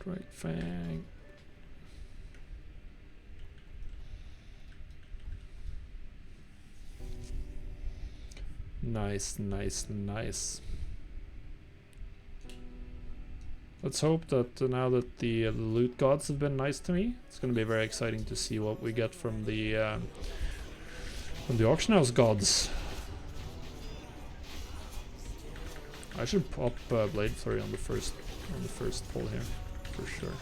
Right fang. Nice, nice, nice. Let's hope that now that the loot gods have been nice to me, it's going to be very exciting to see what we get from the auction house gods. I should pop Blade Flurry on the first pull here, for sure.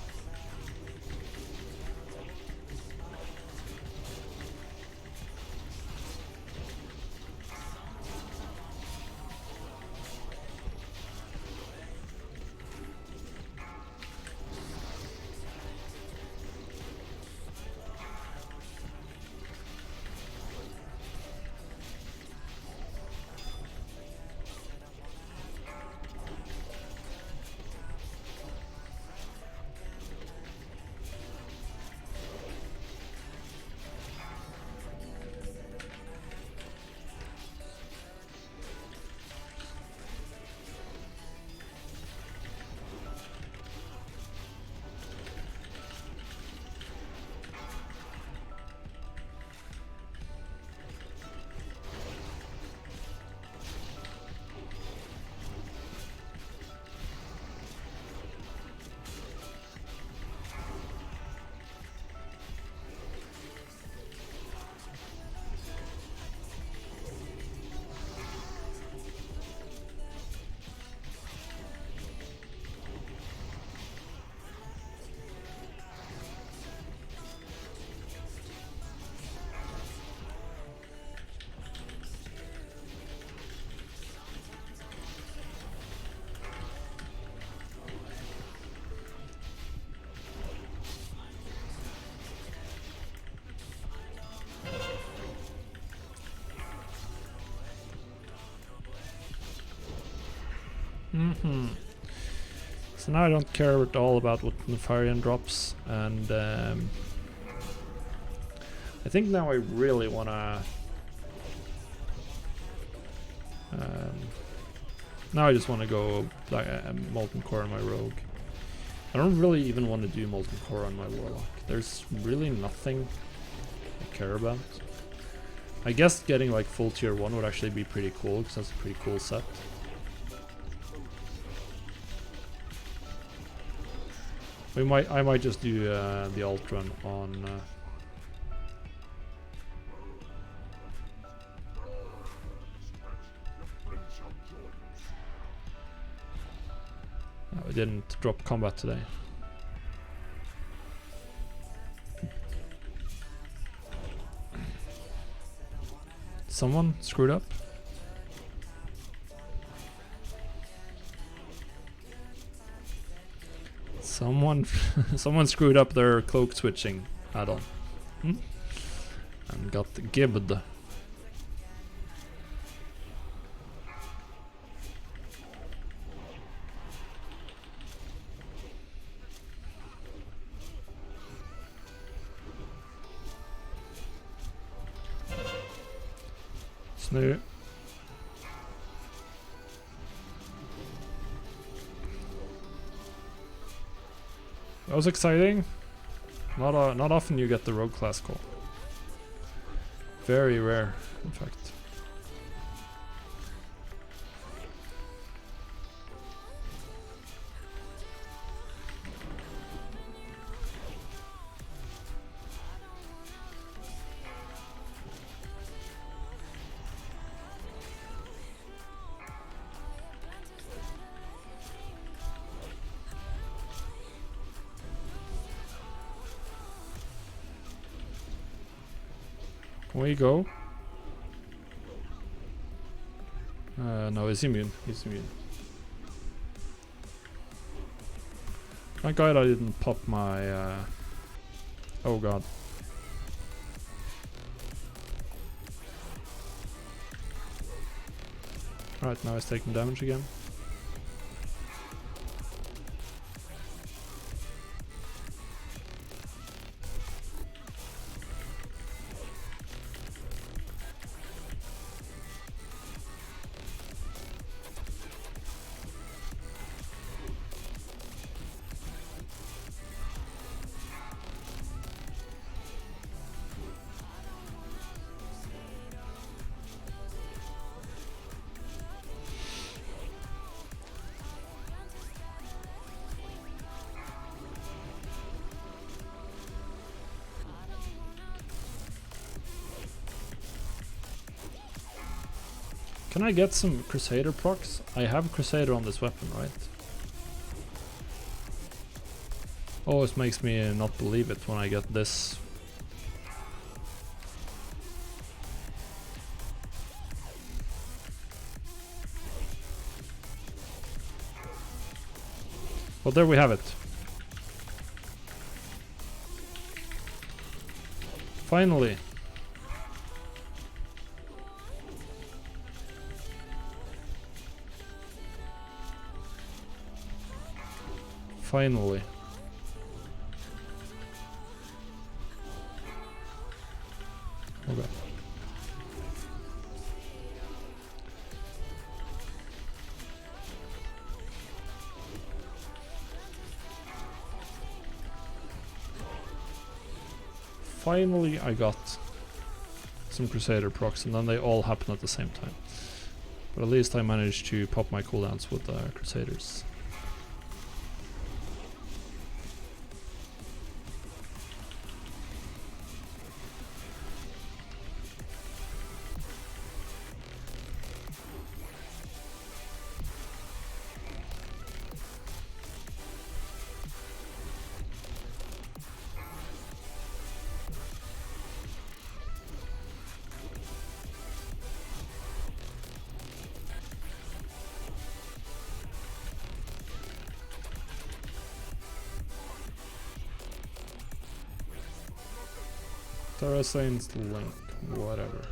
So now I don't care at all about what Nefarian drops, and I think now I really wanna. Now I just want to go like a Molten Core on my Rogue. I don't really even want to do Molten Core on my Warlock. There's really nothing I care about. I guess getting like full tier 1 would actually be pretty cool, because that's a pretty cool set. I might just do the alt run on. I didn't drop combat today. Someone screwed up. Someone screwed up their cloak switching add-on and got gibbed. No. That was exciting. Not often you get the rogue class call. Very rare, in fact. Can we go? No, he's immune. He's immune. Thank God I didn't pop my... Oh god. Alright, now he's taking damage again. Can I get some Crusader procs? I have Crusader on this weapon, right? Always makes me not believe it when I get this. Well, there we have it. Finally. Finally. Okay. Finally I got some Crusader procs, and then they all happen at the same time. But at least I managed to pop my cooldowns with Crusaders. Terrasain's Link, whatever.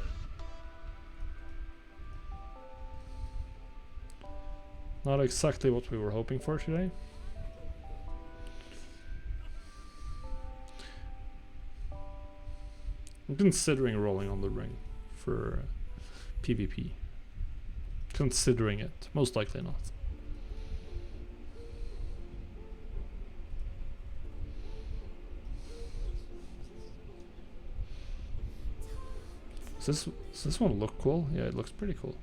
Not exactly what we were hoping for today. I'm considering rolling on the ring for PvP. Considering it, most likely not. Does this one look cool? Yeah, it looks pretty cool.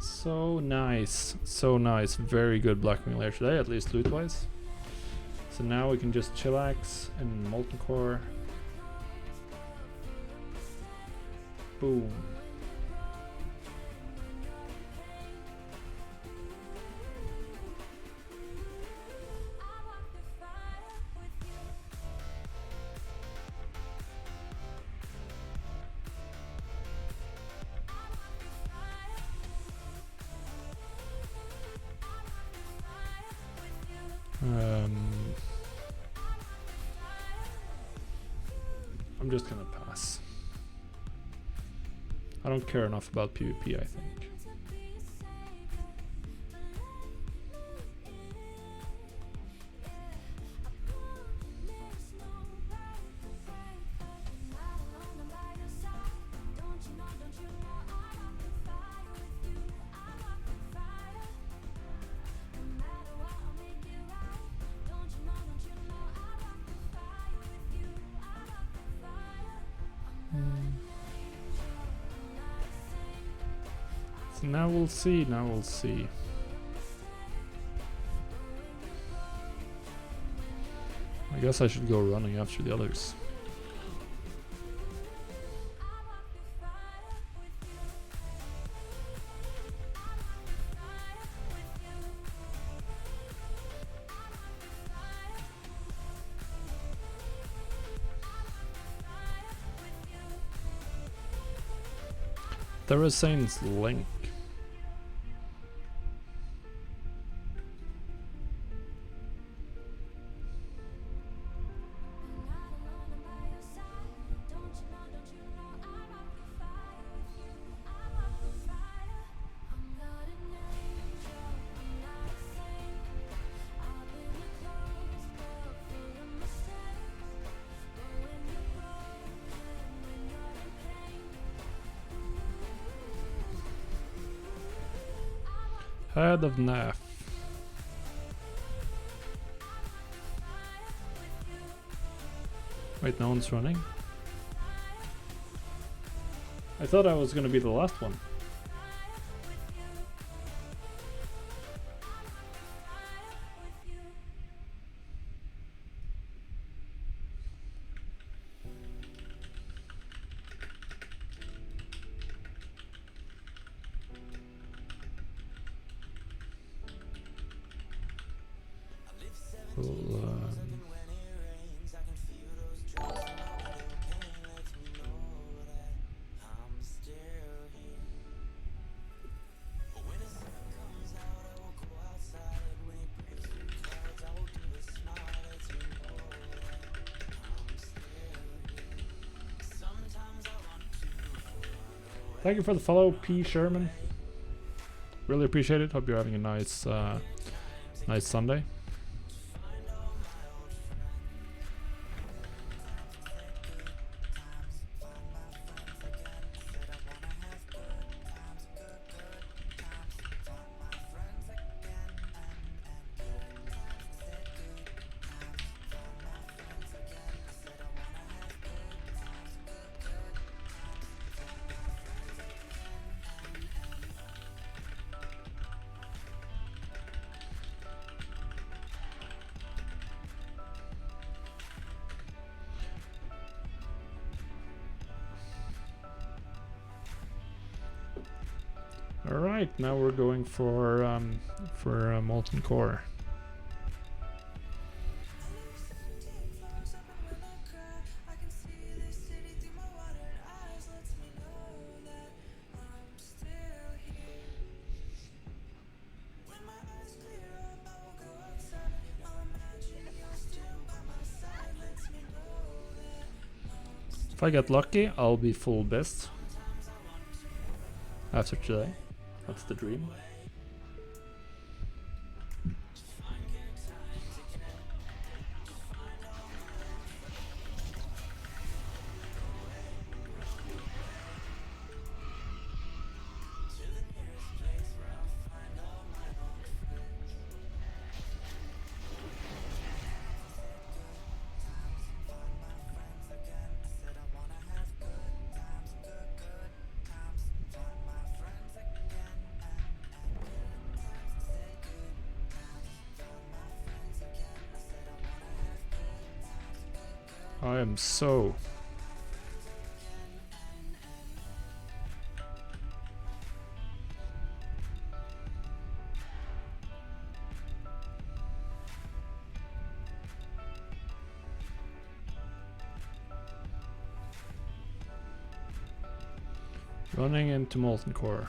So nice, so nice. Very good Blackwing Lair today, at least loot wise. So now we can just chillax in Molten Core. Boom. I'm just gonna pass. I don't care enough about PvP, I think. So now we'll see, now we'll see. I guess I should go running after the others. There is Saint's Link. Head of NAF. Wait, no one's running? I thought I was gonna be the last one. We'll, thank you for the follow, P. Sherman. Really appreciate it. Hope you're having a nice, nice Sunday. All right, now we're going for Molten Core. If I get lucky, I'll be full best after today. That's the dream. I am so running into Molten Core.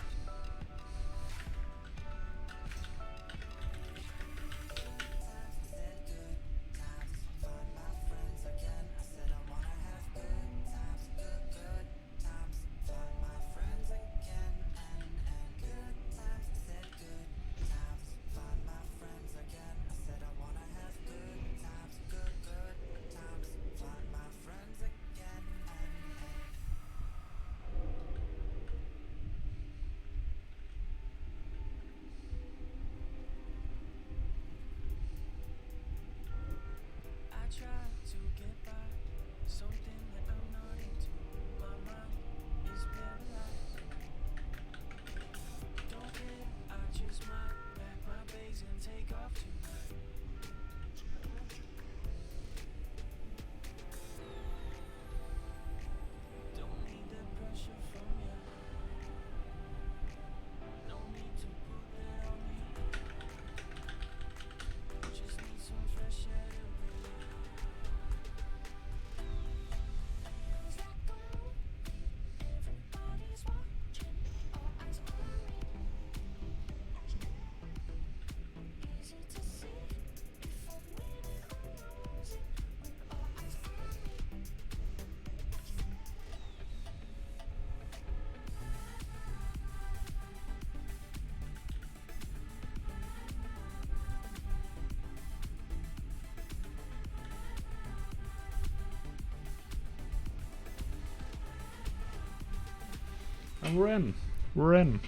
we're in. We're in.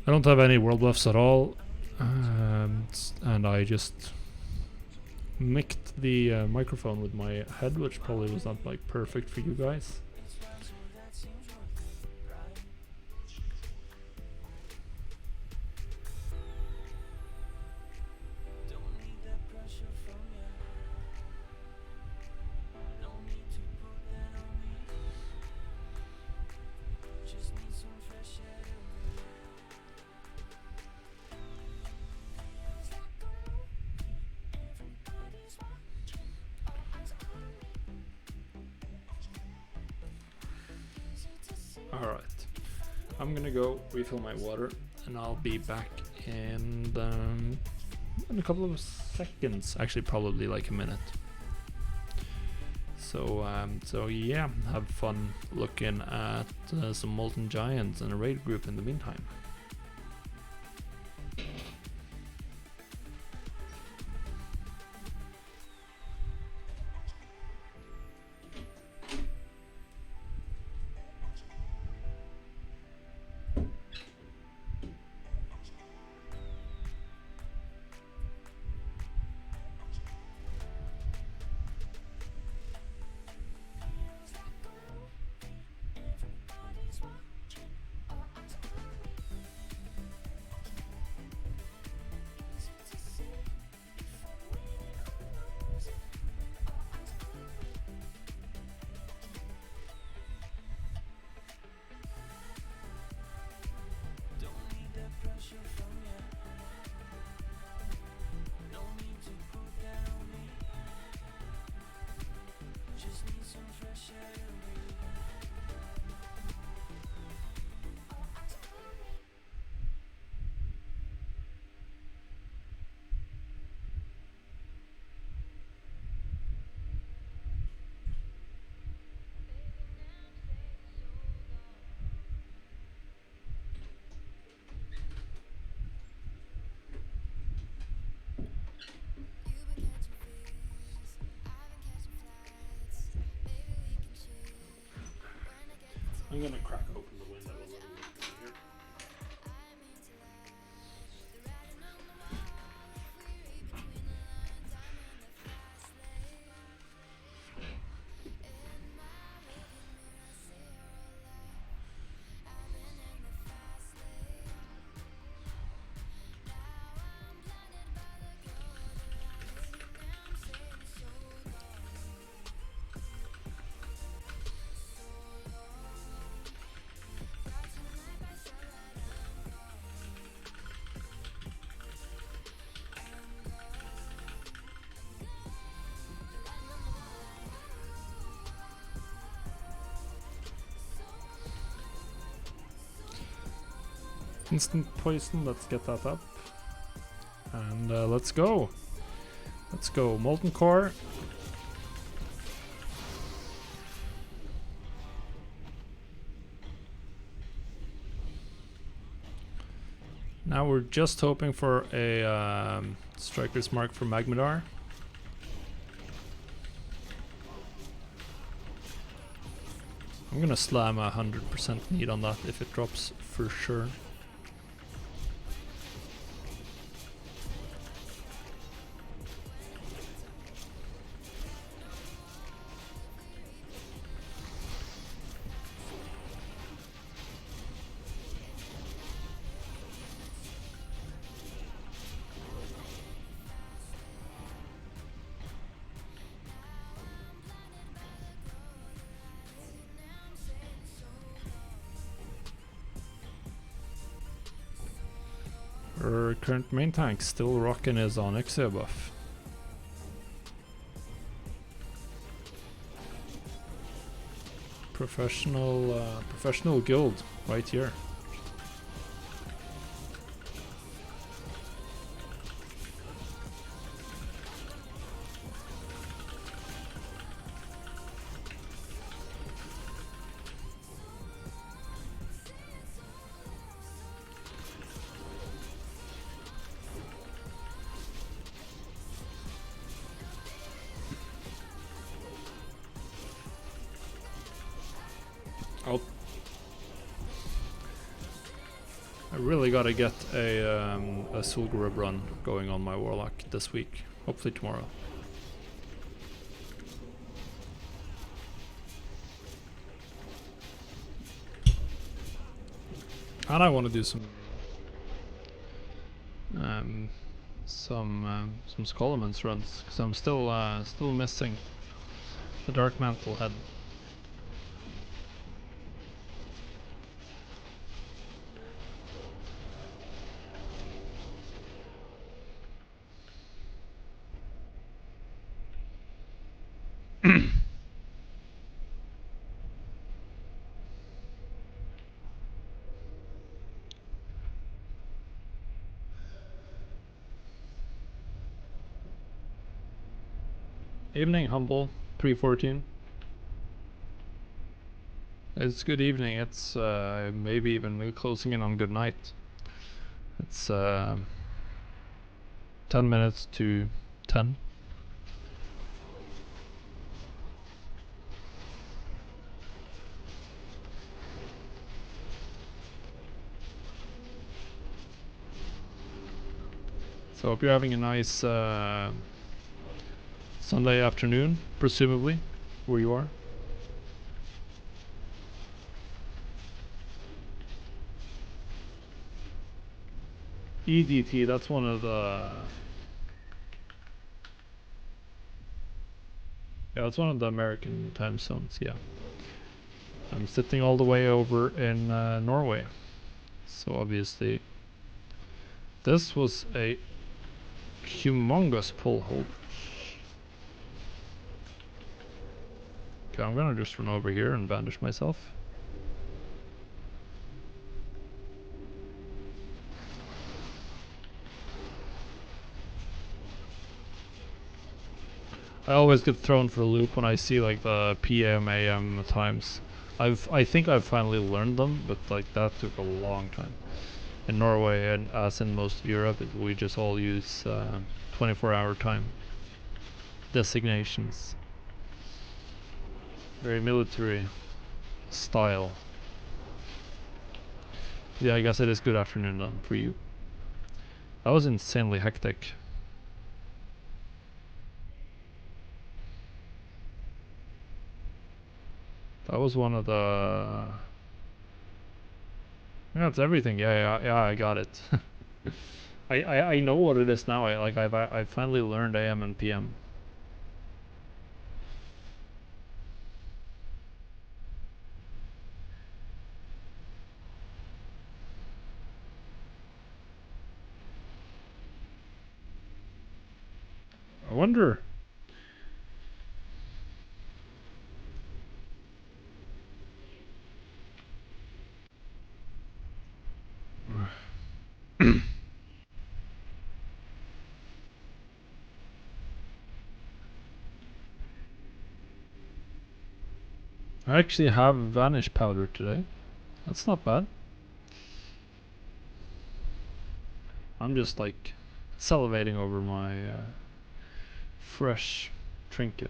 I don't have any world buffs at all, and I just micked the microphone with my head, which probably was not like perfect for you guys. Alright, I'm gonna go refill my water and I'll be back in a couple of seconds, actually probably like a minute. So yeah, have fun looking at some Molten Giants and a raid group in the meantime. I'm gonna crack open the window a little bit here. Instant poison, let's get that up. And let's go. Let's go. Molten core. Now we're just hoping for a Striker's Mark for Magmadar. I'm gonna slam 100% need on that if it drops for sure. Our current main tank still rocking his Onyxia buff. Professional guild right here. really gotta get a Sulgrub run going on my Warlock this week. Hopefully tomorrow. And I want to do some Skolomans runs, because I'm still missing the Dark Mantle head. Evening, Humble 314. It's good evening. It's maybe even closing in on good night. It's 10 minutes to 10. So hope you're having a nice Sunday afternoon, presumably, where you are. EDT, that's one of the... Yeah, that's one of the American time zones, yeah. I'm sitting all the way over in Norway. So obviously, this was a humongous pull hold. Okay, I'm gonna just run over here and bandage myself. I always get thrown for a loop when I see like the PM AM times. I think I've finally learned them, but like that took a long time. In Norway, and as in most of Europe, we just all use 24-hour time designations. Very military style. Yeah, I guess it is good afternoon then for you. That was insanely hectic. That was one of the... Yeah, it's everything. Yeah, I got it. I know what it is now. I finally learned AM and PM. I wonder. I actually have Vanish powder today. That's not bad. I'm just like salivating over my fresh trinket.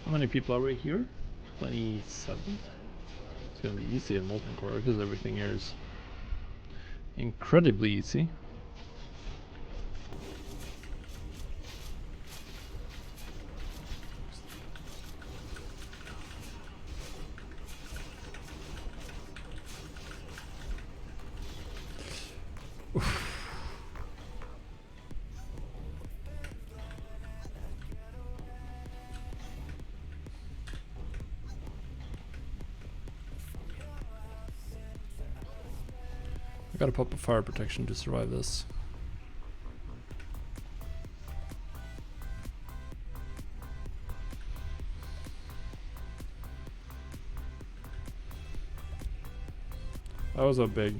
How many people are we here? 27? It's gonna be easy in Molten Core because everything here is incredibly easy. I gotta pop a fire protection to survive this. That was a big...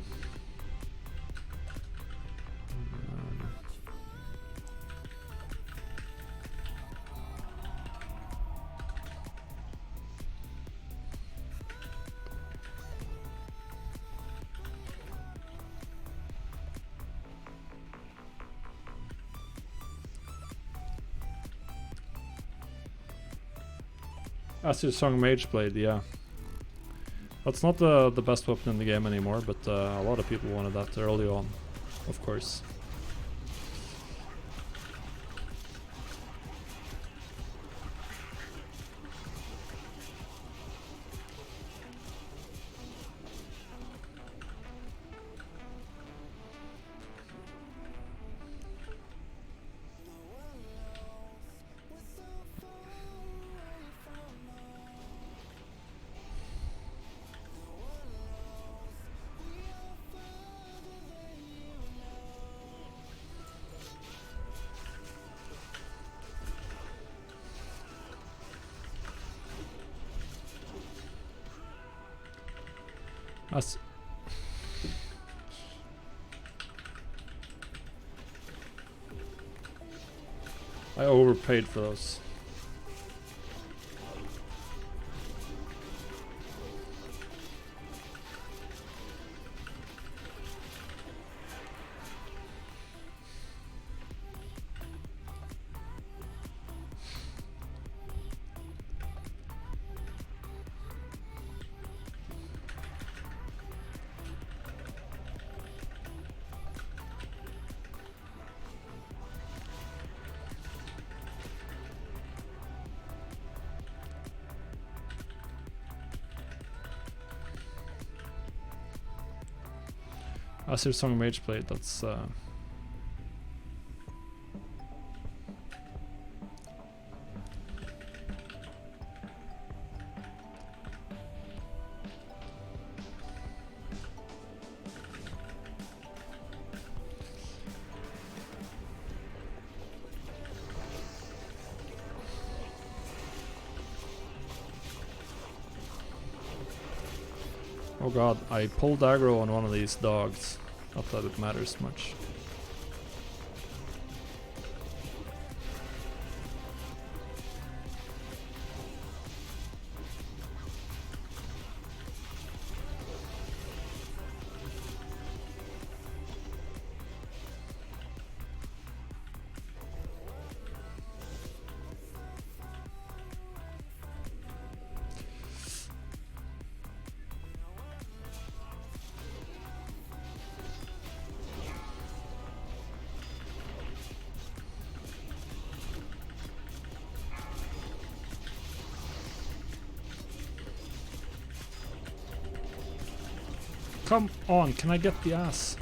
As your Song Mage Blade, yeah. That's not the best weapon in the game anymore, but a lot of people wanted that early on, of course. As I overpaid for those. As your Song Mage Blade, that's oh god, I pulled aggro on one of these dogs. Not that it matters much. Come on, can I get the ass?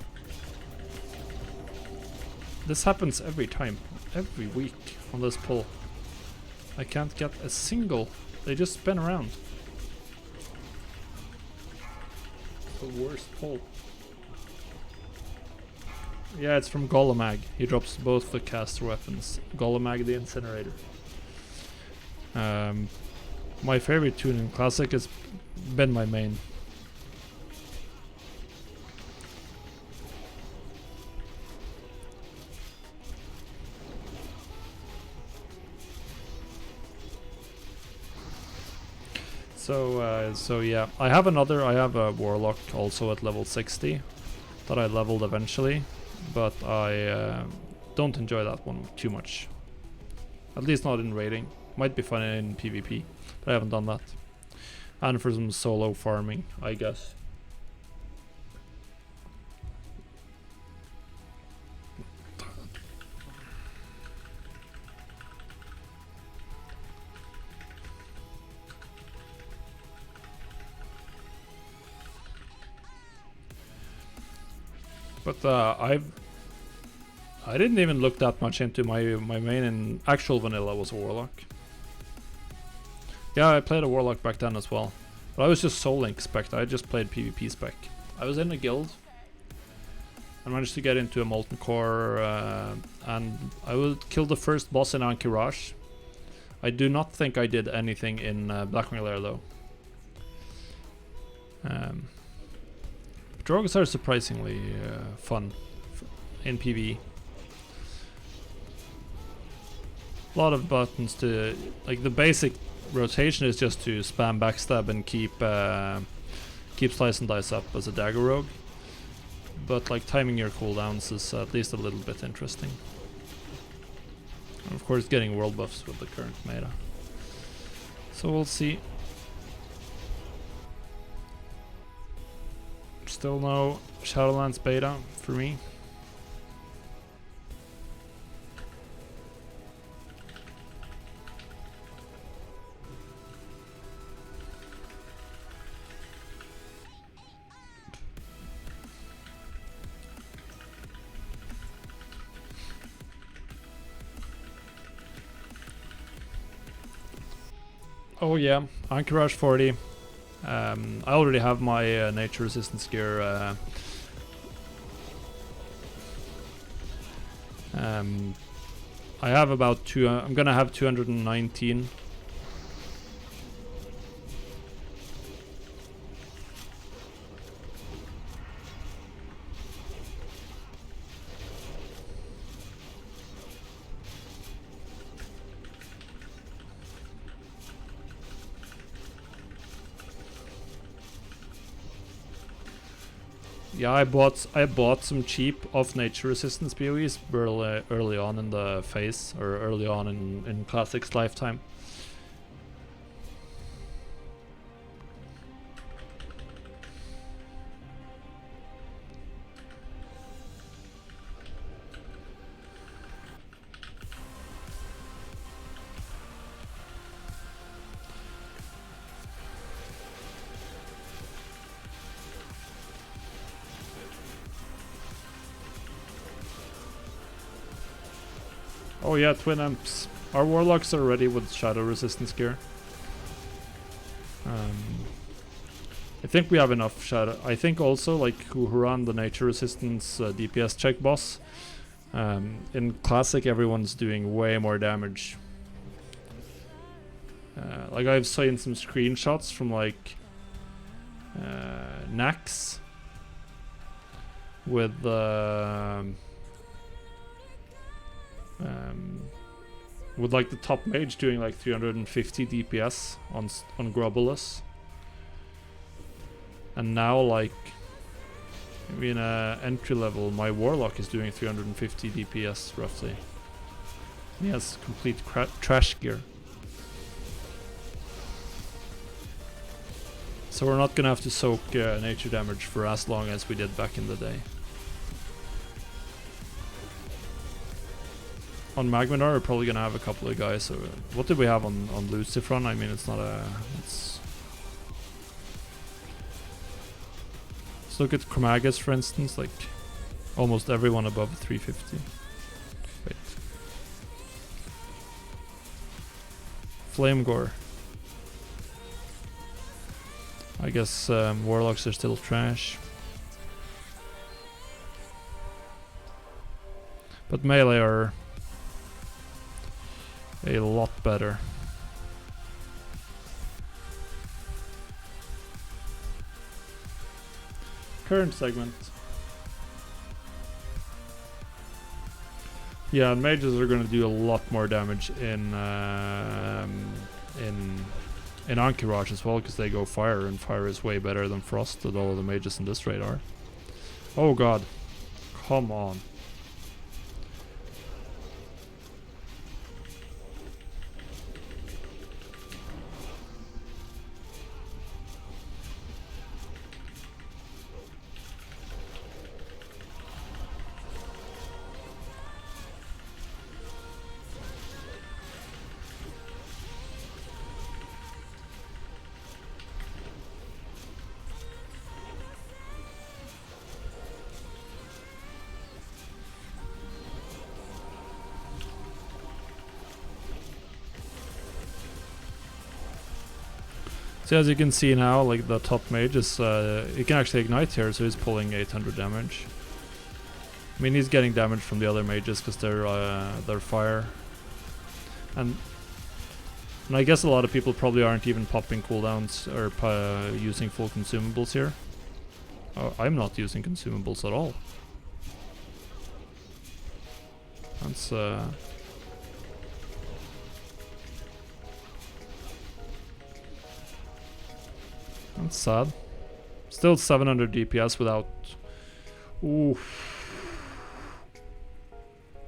This happens every time, every week on this pull. I can't get a single. They just spin around. The worst pull. Yeah, it's from Golemag. He drops both the caster weapons. Golemag the Incinerator. My favorite tune in Classic has been my main. So yeah, I have a Warlock also at level 60 that I leveled eventually, but I don't enjoy that one too much. At least not in raiding. Might be fun in PvP, but I haven't done that. And for some solo farming, I guess. But I didn't even look that much into my main in actual vanilla was a Warlock. Yeah, I played a Warlock back then as well. But I was just Soul Link spec. I just played PvP spec. I was in a guild. I managed to get into a Molten Core and I would kill the first boss in Ankiraj. I do not think I did anything in Blackwing Lair though. Drogs are surprisingly fun in PvE. A lot of buttons to, like the basic rotation is just to spam backstab and keep slice and dice up as a dagger rogue. But like timing your cooldowns is at least a little bit interesting. And of course getting world buffs with the current meta. So we'll see. Still no Shadowlands beta for me. Oh yeah, Anchorage 40. I already have my nature resistance gear. I have about I'm gonna have 219. Yeah, I bought some cheap off nature resistance BOEs early on in the phase, or early on in Classic's lifetime. Oh yeah, twin amps. Our warlocks are ready with shadow resistance gear. I think we have enough shadow. I think also like who run the nature resistance DPS check boss. In classic, everyone's doing way more damage. Like I've seen some screenshots from like Nax with like the top mage doing like 350 DPS on Grobulus, and now like in entry level my warlock is doing 350 DPS roughly. He has complete trash gear, so we're not gonna have to soak nature damage for as long as we did back in the day. On Magmadar, we're probably gonna have a couple of guys. So what did we have on Lucifron? I mean, it's not a. Let's look at Chromagus, for instance. Like almost everyone above 350. Wait. Flamegore. I guess warlocks are still trash. But melee are a lot better. Current segment. Yeah, mages are going to do a lot more damage in Entourage as well, because they go fire, and fire is way better than frost, that all of the mages in this raid are. Oh god. Come on. So as you can see now, like the top mage is, he can actually ignite here, so he's pulling 800 damage. I mean, he's getting damage from the other mages because they're fire. And I guess a lot of people probably aren't even popping cooldowns or using full consumables here. Oh, I'm not using consumables at all. That's that's sad. Still 700 DPS without... Ooh.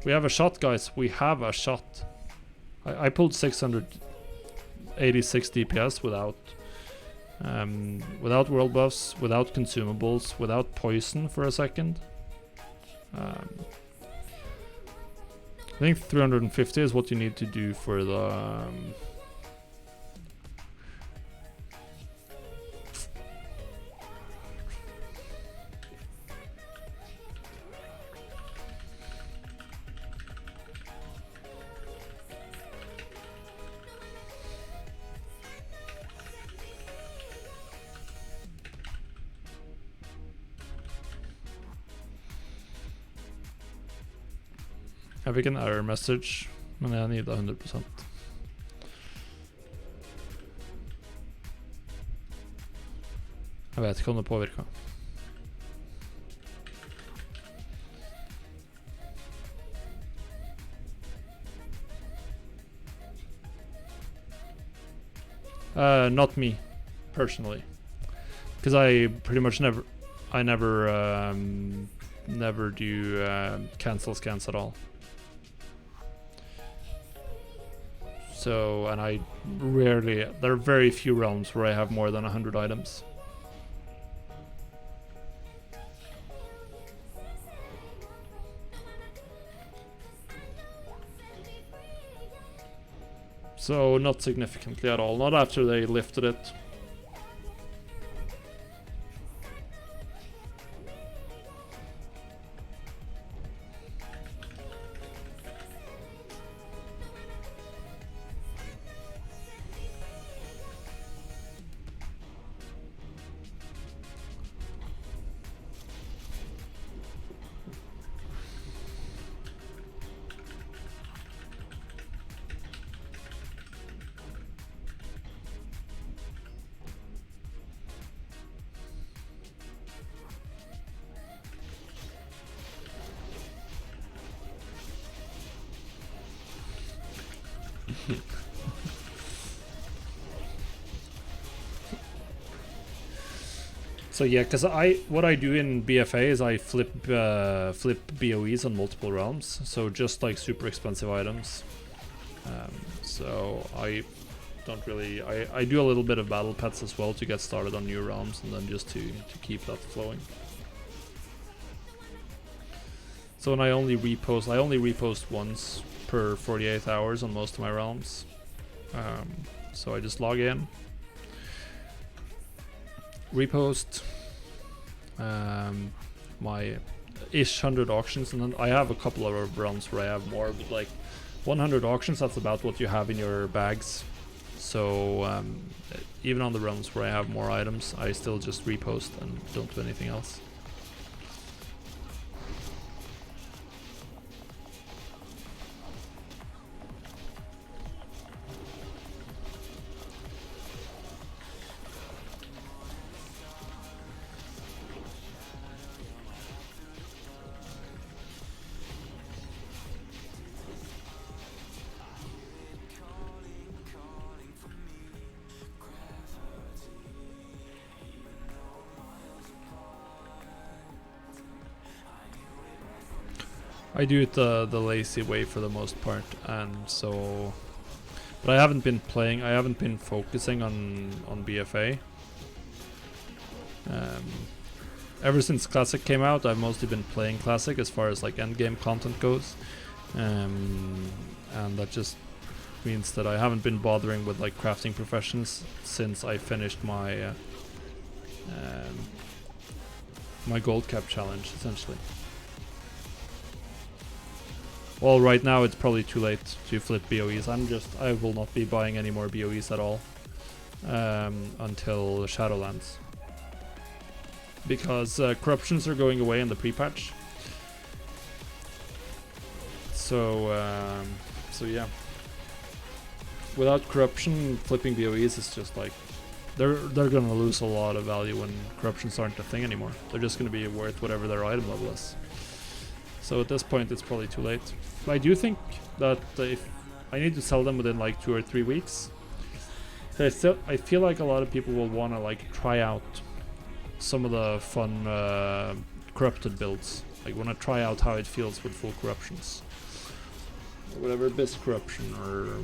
We have a shot, guys. We have a shot. I pulled 600. 86 DPS without world buffs, without consumables, without poison for a second. I think 350 is what you need to do for the jeg fikk en error message, men jeg need 100%. Jeg vet ikke om det påvirker. Not me, personally, because I pretty much never do cancel scans at all. So, and I rarely, there are very few realms where I have more than 100 items. So not significantly at all, not after they lifted it. So yeah, because what I do in BfA is I flip BOEs on multiple realms, so just like super expensive items. So I don't really, I do a little bit of battle pets as well to get started on new realms, and then just to keep that flowing. So when I only repost once per 48 hours on most of my realms. So I just log in, repost my ish 100 auctions, and then I have a couple of realms where I have more, but like 100 auctions, that's about what you have in your bags. So even on the realms where I have more items, I still just repost and don't do anything else. I do it the lazy way for the most part, and so, but I haven't been focusing on BfA. Ever since Classic came out, I've mostly been playing Classic as far as like endgame content goes, and that just means that I haven't been bothering with like crafting professions since I finished my my gold cap challenge, essentially. Well, right now it's probably too late to flip BOEs. I will not be buying any more BOEs at all until Shadowlands, because corruptions are going away in the pre-patch. So yeah, without corruption, flipping BOEs is just like they're gonna lose a lot of value when corruptions aren't a thing anymore. They're just gonna be worth whatever their item level is. So at this point, it's probably too late. But I do think that if I need to sell them within like 2 or 3 weeks, so I feel like a lot of people will want to like try out some of the fun corrupted builds. Like want to try out how it feels with full corruptions, or whatever, best corruption or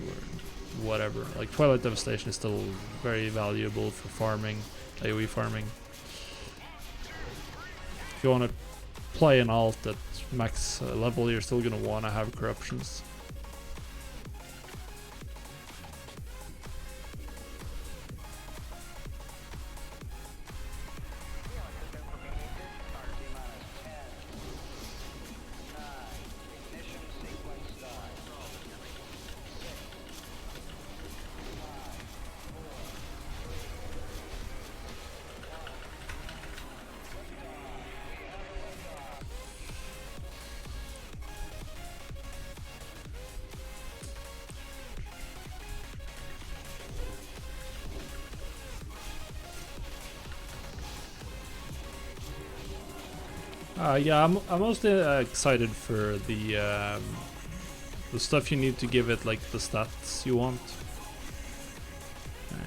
whatever. Like Twilight Devastation is still very valuable for farming, AoE farming. If you want to play an alt at max level, you're still going to want to have corruptions. Yeah, I'm mostly excited for the stuff you need to give it like the stats you want.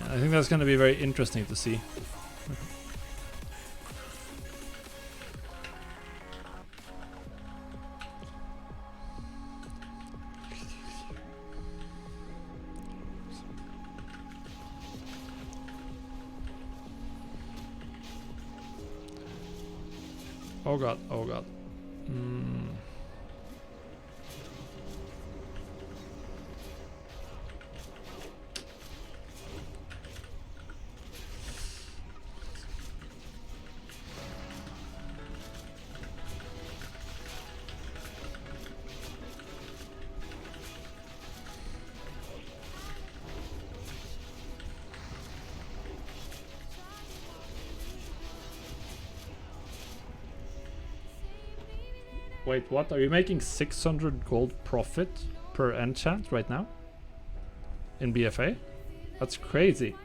I think that's going to be very interesting to see. Oh god, oh god. Wait, what? Are you making 600 gold profit per enchant right now? In BfA? That's crazy.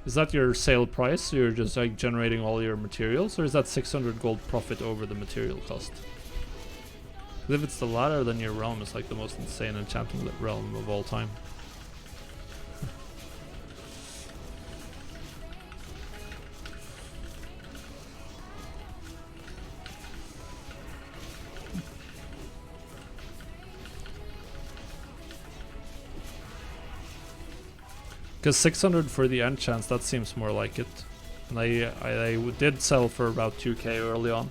Is that your sale price? So you're just like generating all your materials? Or is that 600 gold profit over the material cost? If it's the latter, then your realm is like the most insane enchanting realm of all time. Because 600 for the enchants, that seems more like it. And I did sell for about 2k early on.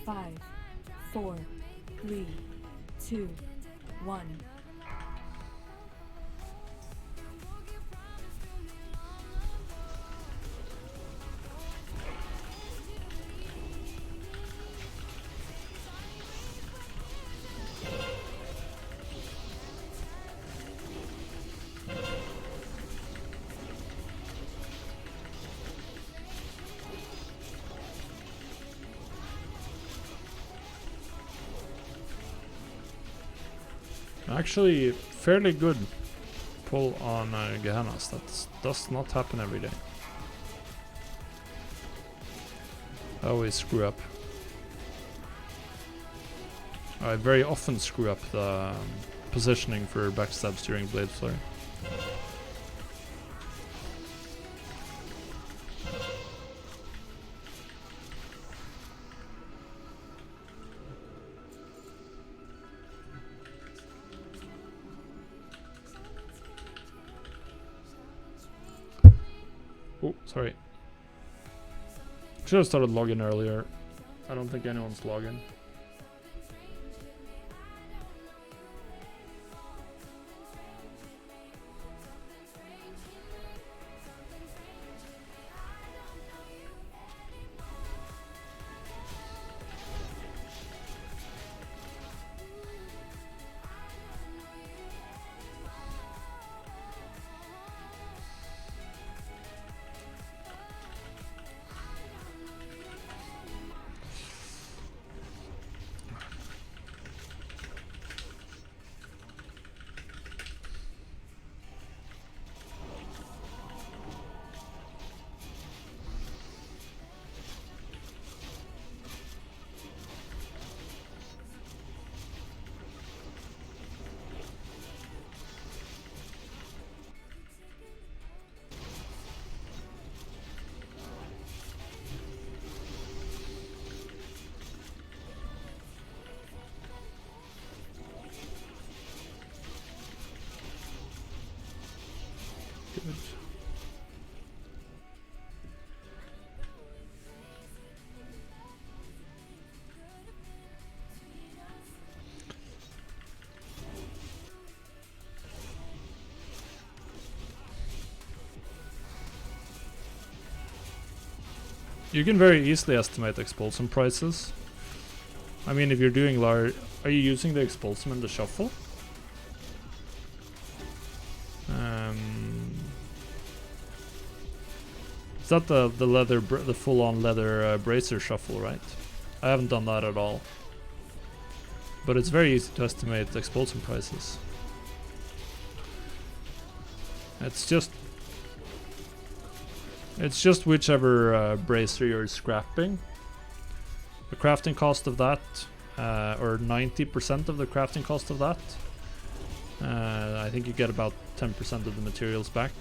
Five, 4, 3, 2, 1. Actually, fairly good pull on Gehennas. That does not happen every day. I always screw up. I very often screw up the positioning for backstabs during Blade Flurry. Oh, sorry. Should have started logging earlier. I don't think anyone's logging. You can very easily estimate expulsum prices. I mean, if you're doing large... Are you using the expulsum in the shuffle? Is that the leather, the full-on leather bracer shuffle, right? I haven't done that at all. But it's very easy to estimate expulsum prices. It's just whichever bracer you're scrapping. The crafting cost of that, or 90% of the crafting cost of that. I think you get about 10% of the materials back.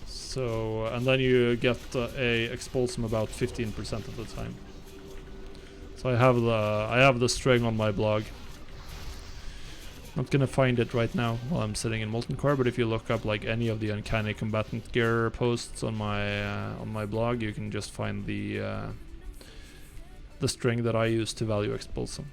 So, and then you get a expulsum about 15% of the time. So I have the string on my blog. Not gonna find it right now while I'm sitting in Molten Core, but if you look up like any of the Uncanny Combatant gear posts on my blog, you can just find the string that I use to value expulsum.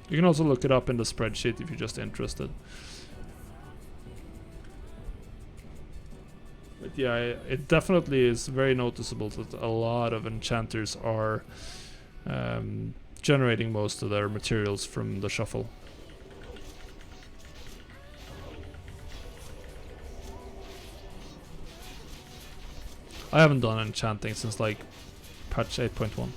You can also look it up in the spreadsheet if you're just interested. But yeah, it definitely is very noticeable that a lot of enchanters are generating most of their materials from the shuffle. I haven't done enchanting since like patch 8.1.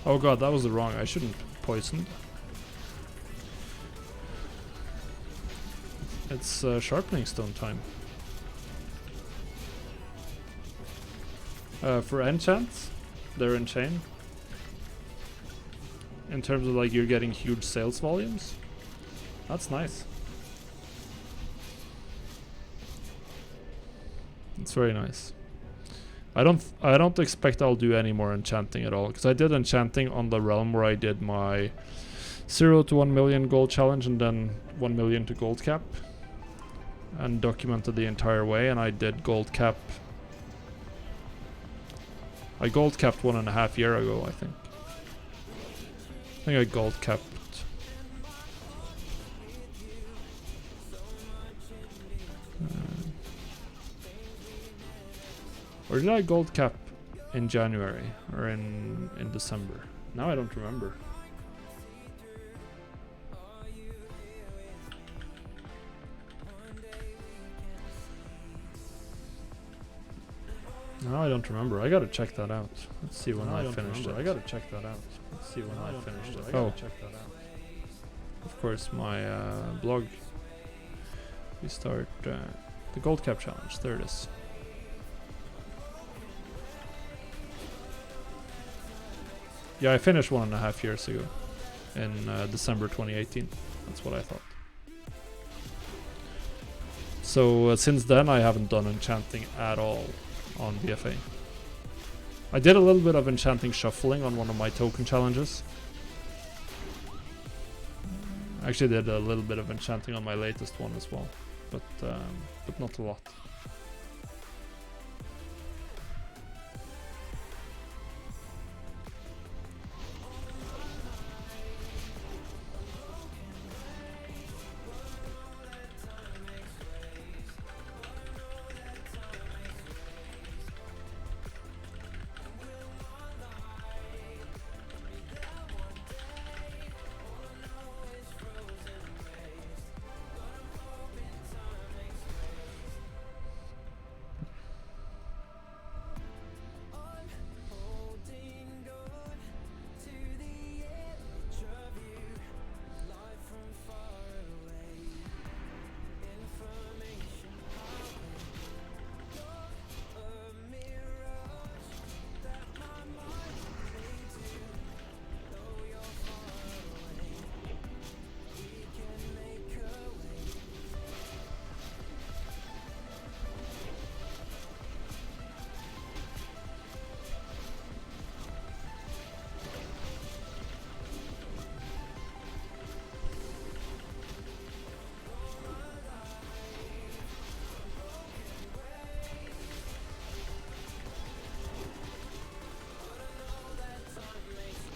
Oh god, that was the wrong. I shouldn't poisoned. It's sharpening stone time. For enchants, they're in chain. In terms of like you're getting huge sales volumes. That's nice. It's very nice. I don't expect I'll do any more enchanting at all, because I did enchanting on the realm where I did my 0 to 1 million gold challenge and then 1 million to gold cap, and documented the entire way. And I did gold cap. I gold capped 1.5 years ago, I think. I think I gold capped. Or did I gold cap in January or in December? Now I don't remember. No, I don't remember. I gotta check that out. Let's see when I finished it. I gotta check that out. Let's see when I finished it. Oh, check that out. Of course, my blog. We start the gold cap challenge. There it is. Yeah, I finished 1.5 years ago in December 2018. That's what I thought. So since then I haven't done enchanting at all on BfA. I did a little bit of enchanting shuffling on one of my token challenges. I actually did a little bit of enchanting on my latest one as well, but not a lot.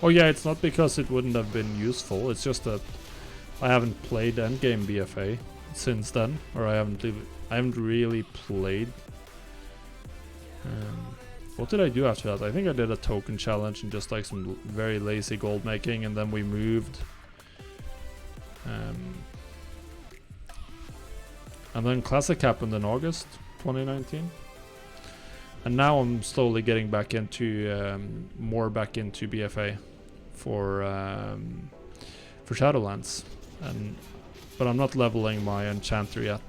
Oh yeah, it's not because it wouldn't have been useful. It's just that I haven't played endgame BFA since then, or I haven't really played. What did I do after that? I think I did a token challenge and just like some very lazy gold making, and then we moved. And then Classic happened in August 2019. And now I'm slowly getting back into more back into BFA for Shadowlands, but I'm not leveling my enchanter yet.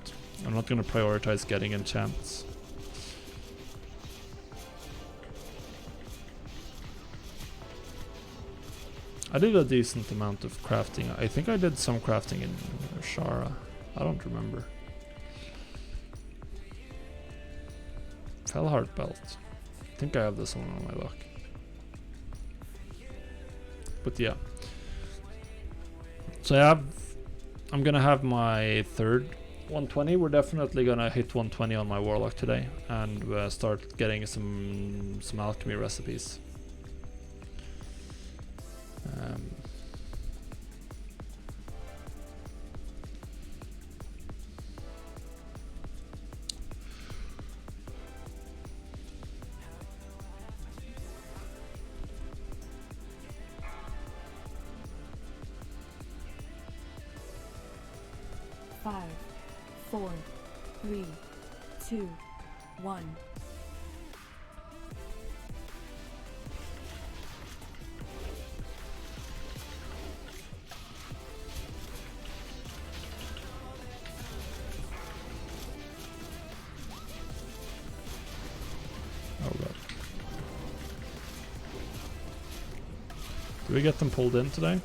I'm not going to prioritize getting enchants. I did a decent amount of crafting. I think I did some crafting in Shara. I don't remember. Fellheart belt. I think I have this one on my luck. But yeah. So I'm gonna have my third 120. We're definitely gonna hit 120 on my warlock today and start getting some alchemy recipes. Five, 4, 3, 2, 1. Oh god. Do we get them pulled in today?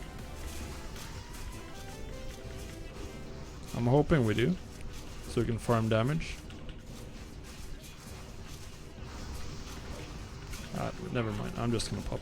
I'm hoping we do, so we can farm damage. Never mind, I'm just gonna pop.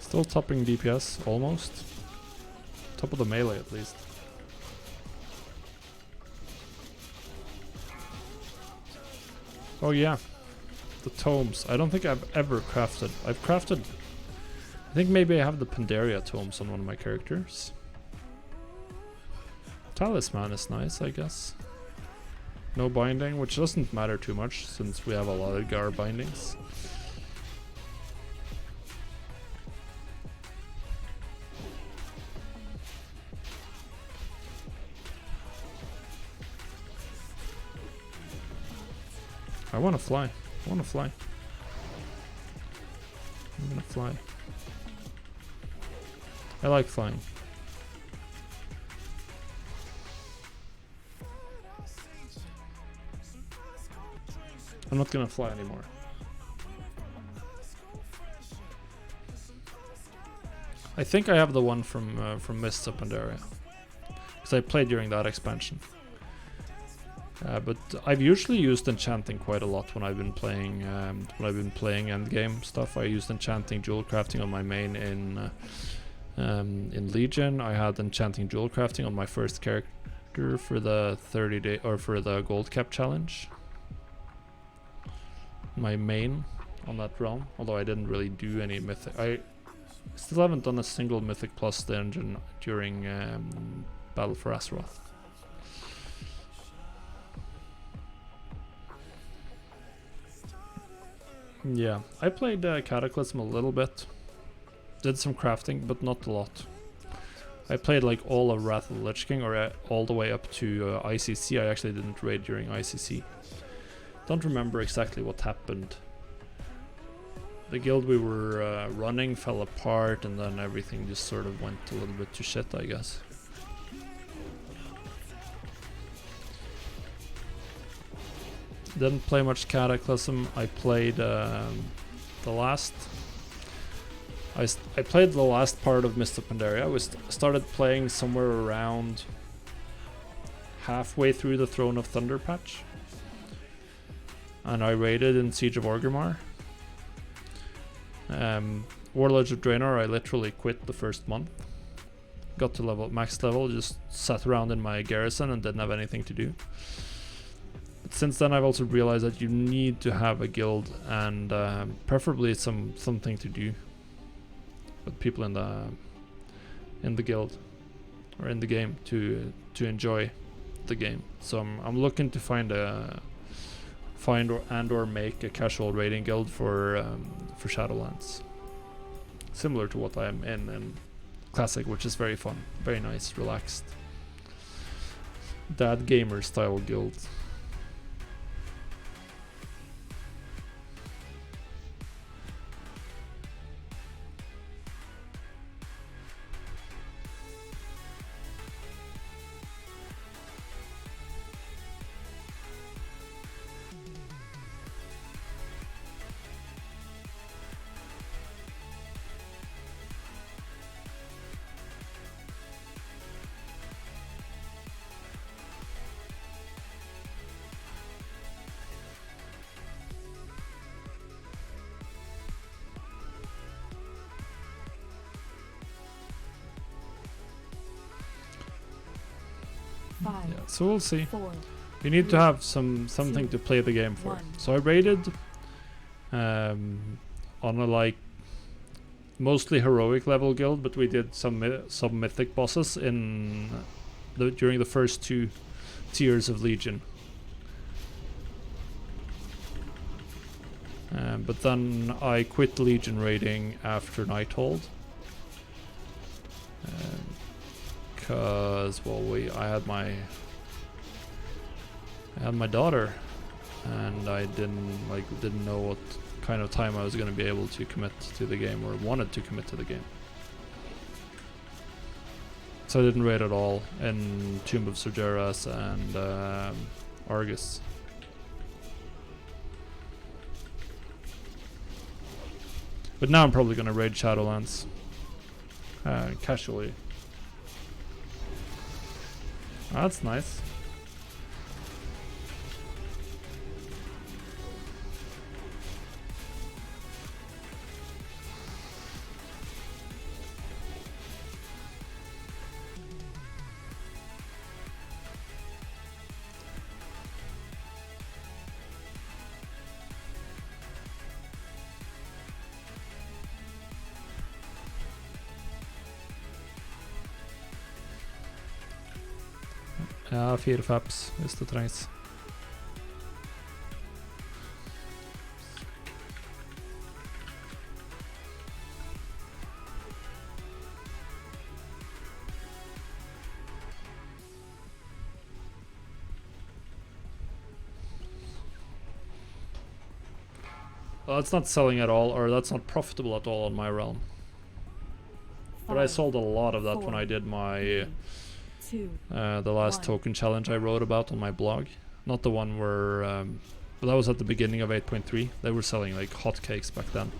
Still topping DPS, almost. Top of the melee at least. Oh yeah, the tomes. I don't think I've ever crafted. I've crafted... I think maybe I have the Pandaria tomes on one of my characters. Talisman is nice, I guess. No binding, which doesn't matter too much since we have a lot of Gar bindings. I wanna fly. I wanna fly. I'm gonna fly. I like flying. I'm not gonna fly anymore. I think I have the one from Mists of Pandaria, because I played during that expansion. But I've usually used enchanting quite a lot when I've been playing endgame stuff. I used enchanting jewel crafting on my main in Legion. I had enchanting jewel crafting on my first character for the 30-day or for the gold cap challenge. My main on that realm, although I didn't really do any mythic. I still haven't done a single mythic plus the engine during Battle for Azeroth. Yeah, I played Cataclysm a little bit. Did some crafting, but not a lot. I played like all of Wrath of the Lich King, or all the way up to ICC. I actually didn't raid during ICC. Don't remember exactly what happened. The guild we were running fell apart, and then everything just sort of went a little bit to shit, I guess. Didn't play much Cataclysm. I played the last I played the last part of Mist of Pandaria. Started playing somewhere around halfway through the Throne of Thunder patch, and I raided in Siege of Orgrimmar. Warlords of Draenor, I literally quit the first month. Got to max level, just sat around in my garrison and didn't have anything to do. But since then I've also realized that you need to have a guild, and preferably something to do with people in the guild or in the game to enjoy the game. So I'm looking to find or make a casual raiding guild for Shadowlands, similar to what I'm in Classic, which is very fun, very nice, relaxed, dad gamer style guild. Yeah, so we'll see. 4, You need to have something to play the game for. 1. So I raided on a like mostly heroic level guild, but we did some mythic bosses during the first 2 tiers of Legion. But then I quit Legion raiding after Nighthold. Because I had my daughter, and I didn't know what kind of time I was going to be able to commit to the game, or wanted to commit to the game. So I didn't raid at all in Tomb of Sergeras and Argus. But now I'm probably going to raid Shadowlands casually. Oh, that's nice. Ja, 4 faps hvis det trengs. Well, that's not selling at all, or that's not profitable at all on my realm. But I sold a lot of that when I did my the last token challenge I wrote about on my blog. Not the one where but that was at the beginning of 8.3. They were selling like hotcakes back then.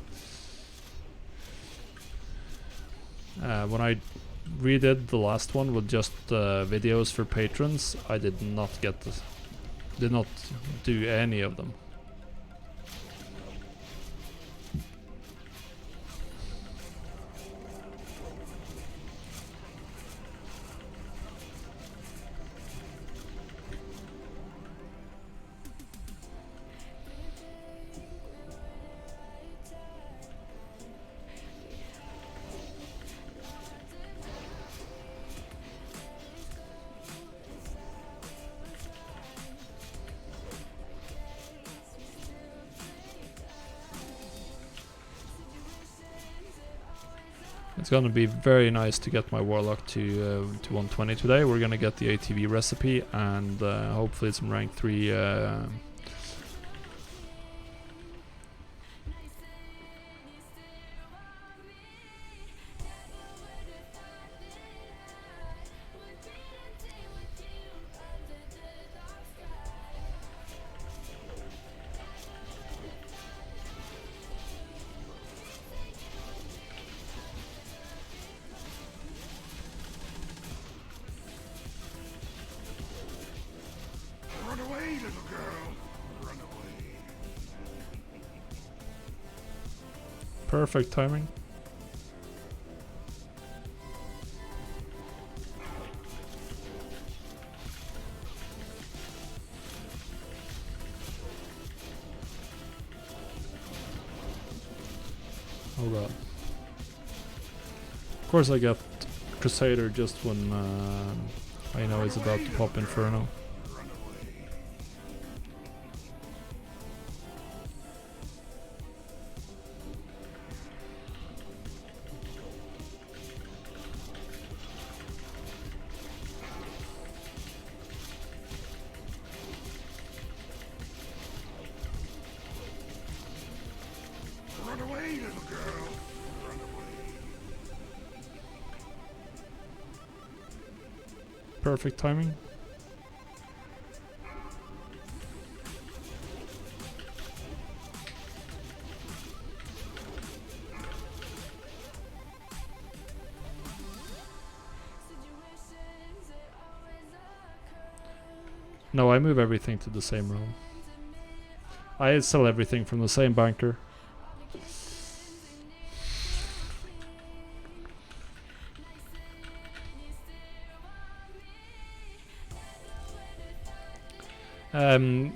When I redid the last one with just videos for patrons, I did not do any of them. It's gonna be very nice to get my Warlock to 120 today. We're gonna get the ATV recipe and hopefully some rank 3 Perfect timing. Oh god. Of course I get Crusader just when I know it's about to pop Inferno. Run away, little girl. Run away. Perfect timing. No, I move everything to the same room. I sell everything from the same banker.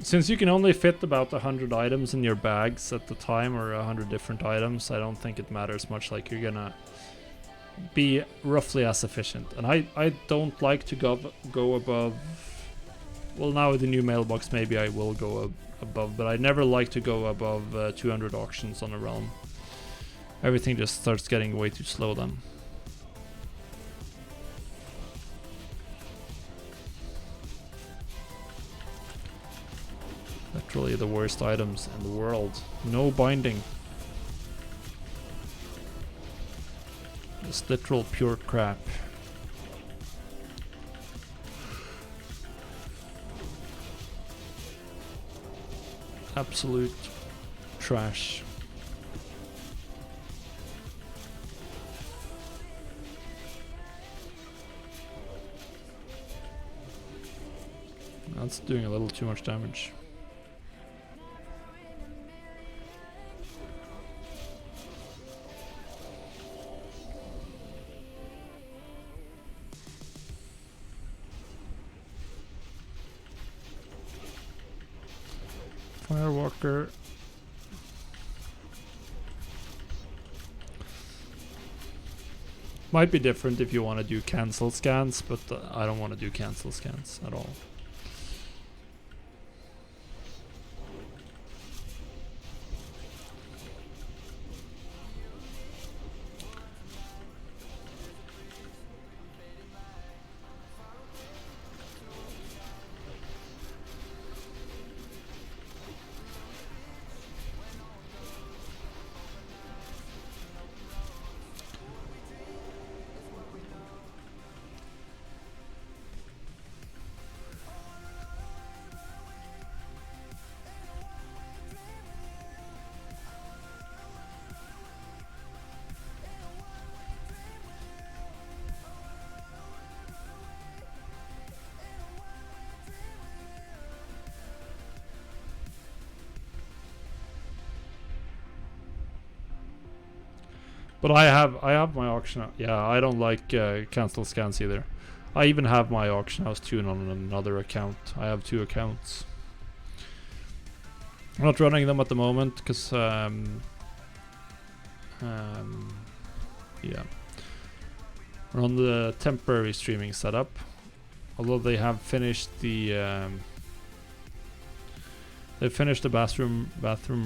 Since you can only fit about 100 items in your bags at the time, or 100 different items, I don't think it matters much. Like, you're gonna be roughly as efficient. And I don't like to go above. Well, now with the new mailbox, maybe I will go above, but I never like to go above 200 auctions on a realm. Everything just starts getting way too slow then. Literally the worst items in the world. No binding. Just literal pure crap. Absolute trash. That's doing a little too much damage. Firewalker. Might be different if you want to do cancel scans, but I don't want to do cancel scans at all. But I have my auction. Yeah, I don't like cancel scans either. I even have my auction house tuned on another account. I have 2 accounts. I'm not running them at the moment because yeah, we're on the temporary streaming setup. Although they have finished the bathroom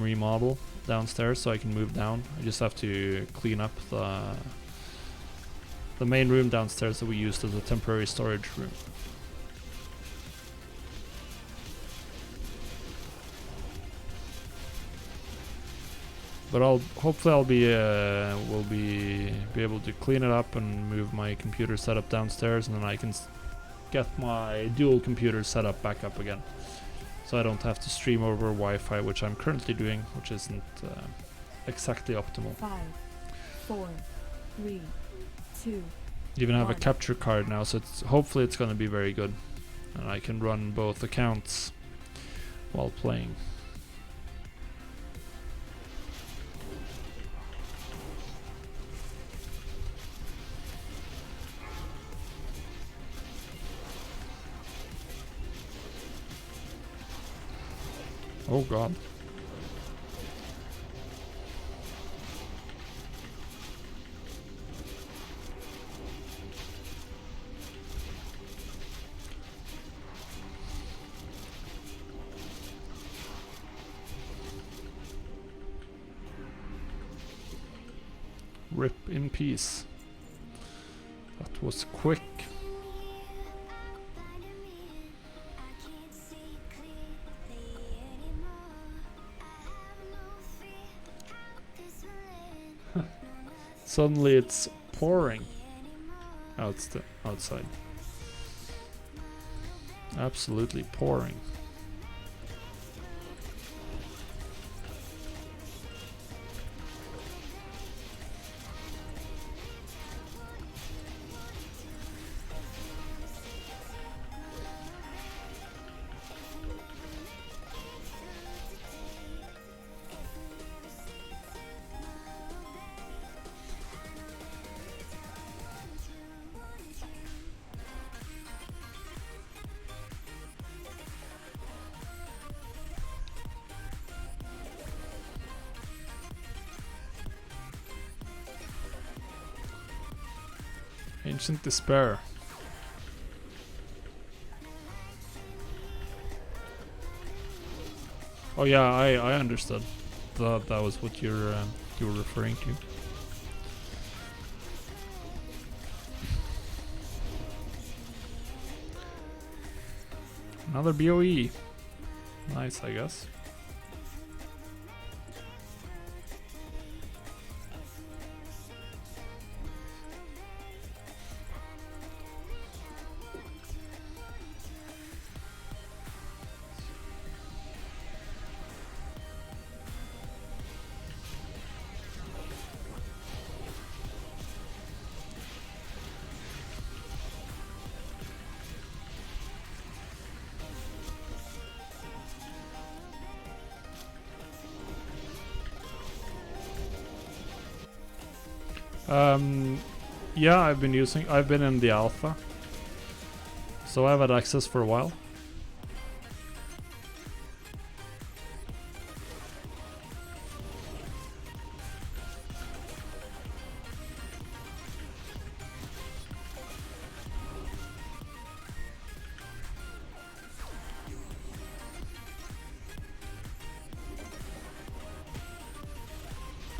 remodel downstairs, so I can move down. I just have to clean up the main room downstairs that we used as a temporary storage room. But hopefully I'll be will be able to clean it up and move my computer setup downstairs, and then I can get my dual computer setup back up again. So I don't have to stream over Wi-Fi, which I'm currently doing, which isn't exactly optimal. 5, 4, 3, 2. Even have a 1. capture card now, so hopefully it's going to be very good, and I can run both accounts while playing. Oh god. Rip in peace. That was quick. Suddenly it's pouring outside. Absolutely pouring. Ancient Despair. Oh yeah, I understood. Thought that was what you were referring to. Another BOE. Nice, I guess. Yeah, I've been in the alpha, so I've had access for a while.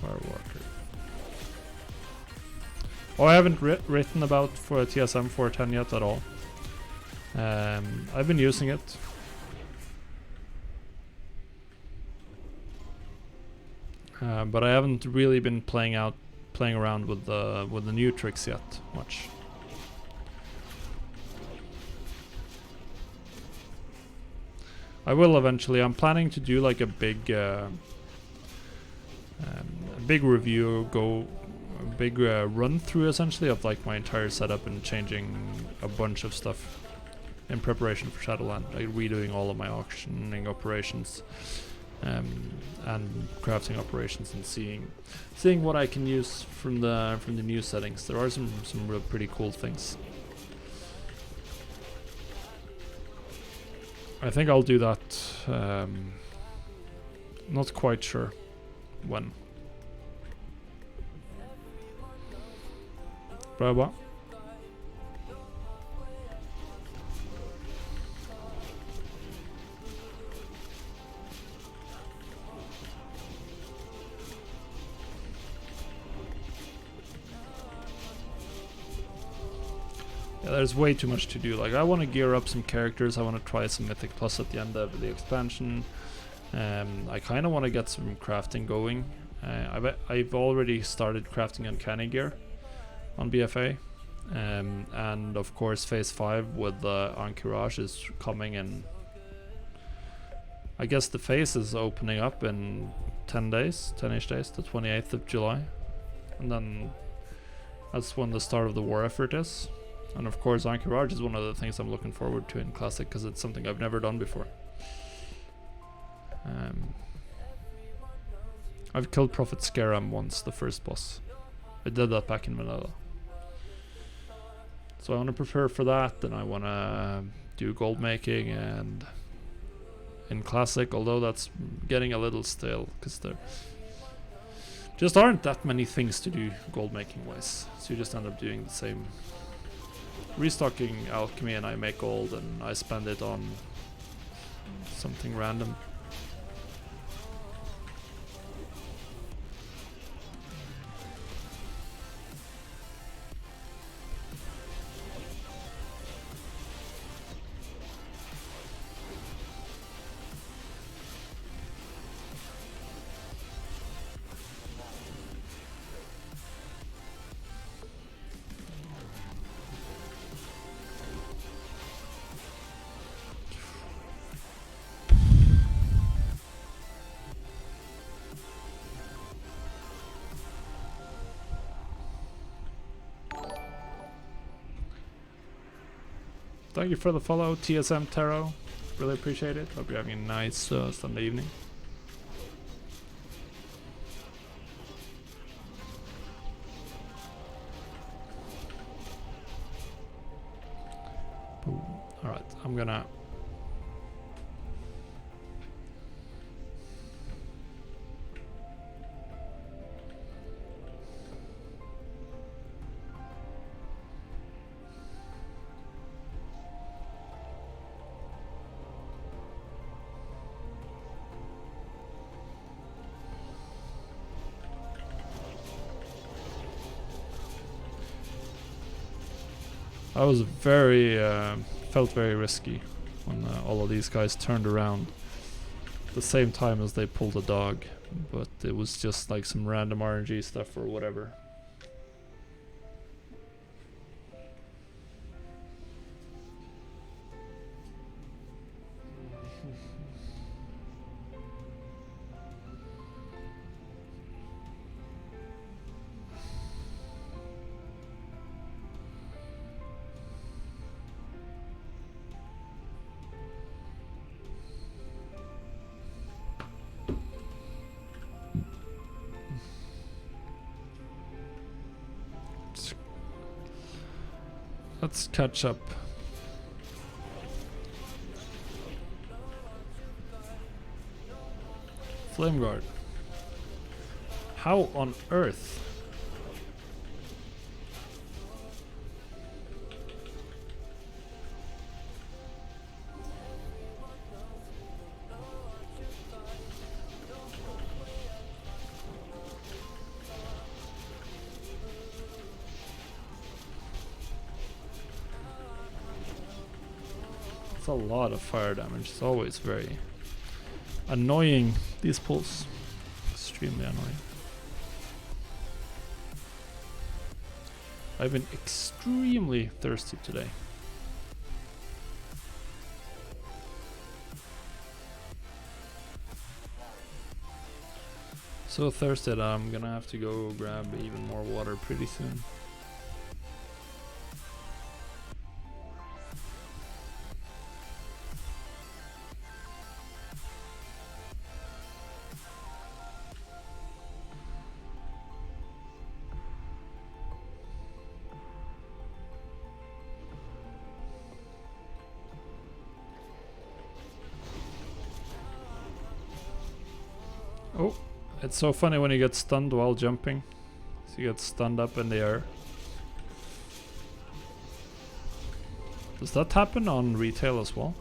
Firewalker. Oh, I haven't written about for TSM 410 yet at all. I've been using it. But I haven't really been playing around with the new tricks yet much. I will eventually. I'm planning to do like a big review, a big run through essentially of like my entire setup and changing a bunch of stuff in preparation for Shadowland, like redoing all of my auctioning operations and crafting operations, and seeing what I can use from the new settings. There are some real pretty cool things. I think I'll do that. Not quite sure when. Bra. Yeah, there's way too much to do. Like, I want to gear up some characters. I want to try some Mythic Plus at the end of the expansion. I kind of want to get some crafting going. I've already started crafting Uncanny gear on BfA. And of course phase 5 with the Encourage is coming in. I guess the phase is opening up in 10-ish days, the 28th of July. And then that's when the start of the war effort is. And of course Encourage is one of the things I'm looking forward to in Classic, because it's something I've never done before. I've killed Prophet Scaram once, the first boss. I did that back in Manila. So I want to prepare for that, and I want to do gold making and in Classic, although that's getting a little stale because there just aren't that many things to do gold making wise. So you just end up doing the same. Restocking alchemy and I make gold and I spend it on something random. Thank you for the follow, TSM Tarot. Really appreciate it. Hope you're having a nice Sunday evening. Boom. Alright, I'm gonna... I was very, felt very risky when all of these guys turned around at the same time as they pulled a dog, but it was just like some random RNG stuff or whatever. Let's catch up. Flame Guard. How on earth? It's a lot of fire damage. It's always very annoying, these pulls. Extremely annoying. I've been extremely thirsty today. So thirsty that I'm gonna have to go grab even more water pretty soon. Oh, it's so funny when you get stunned while jumping. So you get stunned up in the air. Does that happen on retail as well?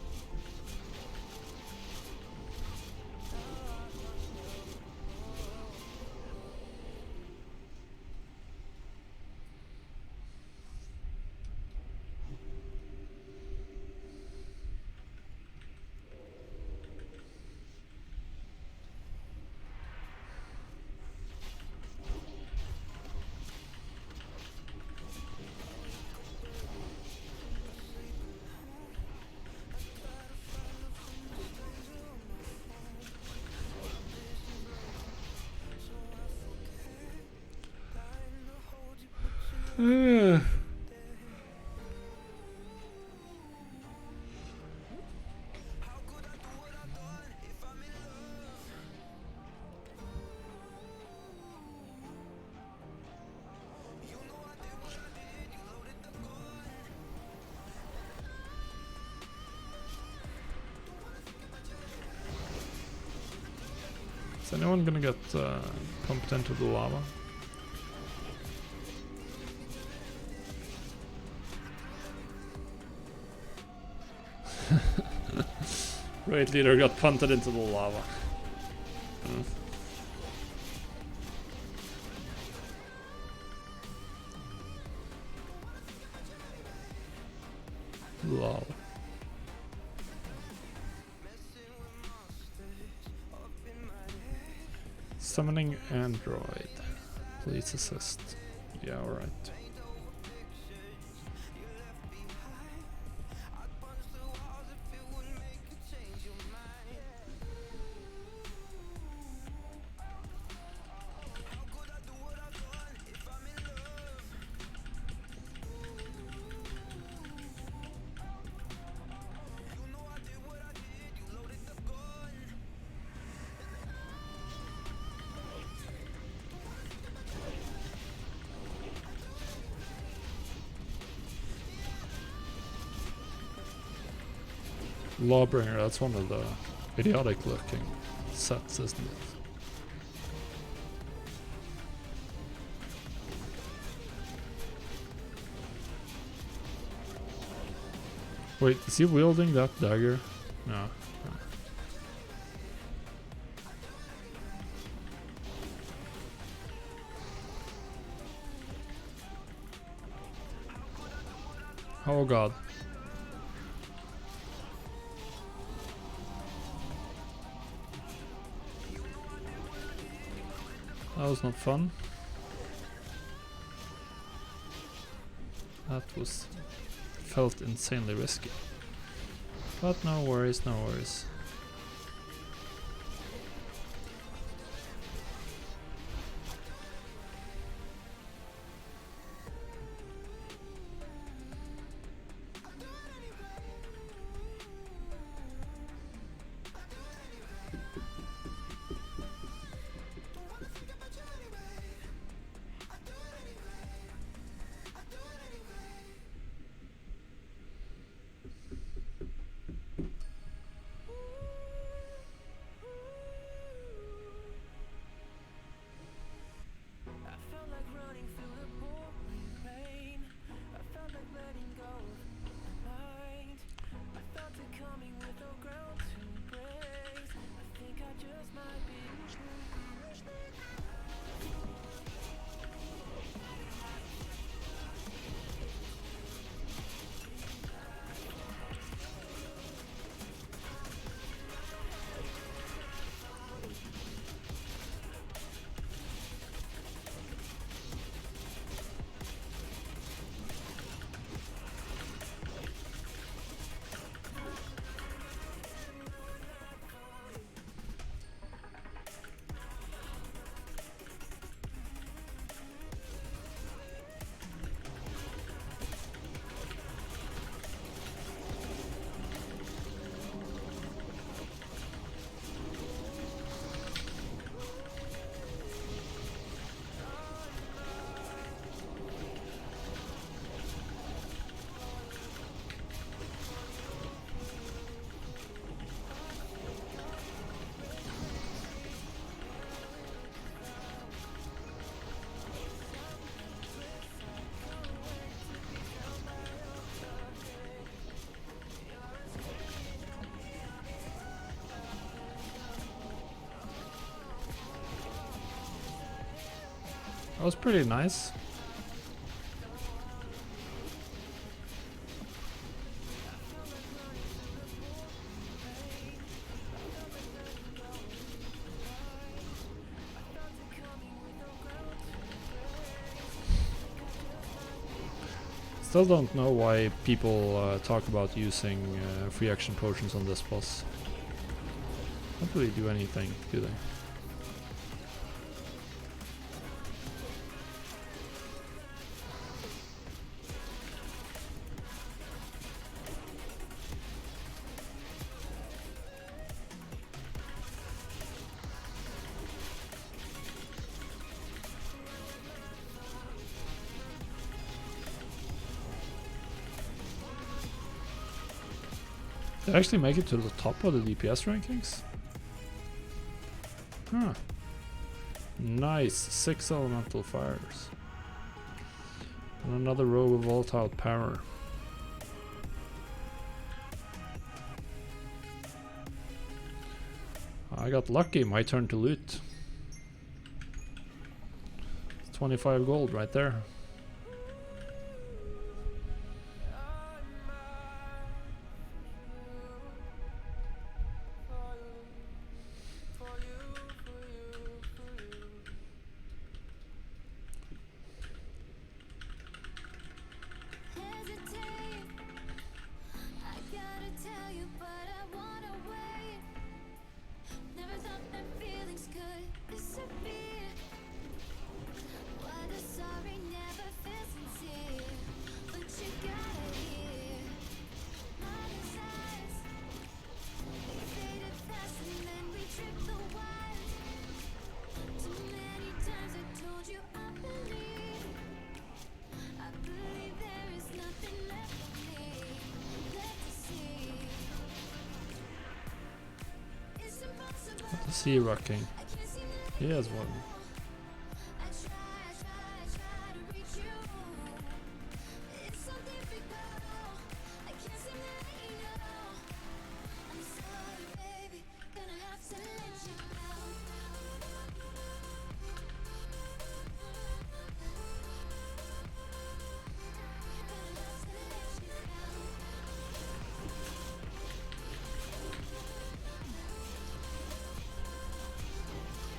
Is anyone gonna get pumped into the lava? Raid leader got punted into the lava. Lol. Summoning android. Please assist. Yeah, alright. Lawbringer, that's one of the idiotic looking sets, isn't it? Wait, is he wielding that dagger? No. Oh god. That was not fun. That was felt insanely risky. But no worries, no worries. That was pretty nice. Still don't know why people talk about using free action potions on this boss. Don't really do anything, do they? Did I actually make it to the top of the DPS rankings? Huh. Nice. 6 elemental fires. And another row of volatile power. I got lucky. My turn to loot. 25 gold right there. Sea rocking. He has one.